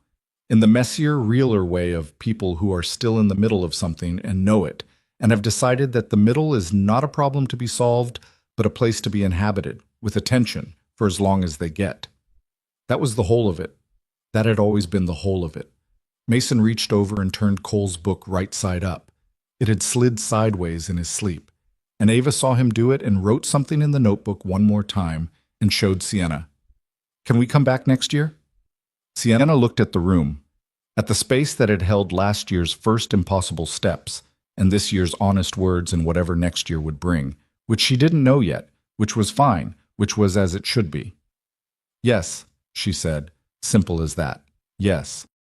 In the messier, realer way of people who are still in the middle of something and know it, and have decided that the middle is not a problem to be solved, but a place to be inhabited, with attention, for as long as they get. That was the whole of it. That had always been the whole of it. Mason reached over and turned Cole's book right side up. It had slid sideways in his sleep, and Ava saw him do it and wrote something in the notebook one more time and showed Sienna. Can we come back next year? Sienna looked at the room, at the space that had held last year's first impossible steps, and this year's honest words and whatever next year would bring, which she didn't know yet, which was fine, which was as it should be. Yes, she said, simple as that. Yes.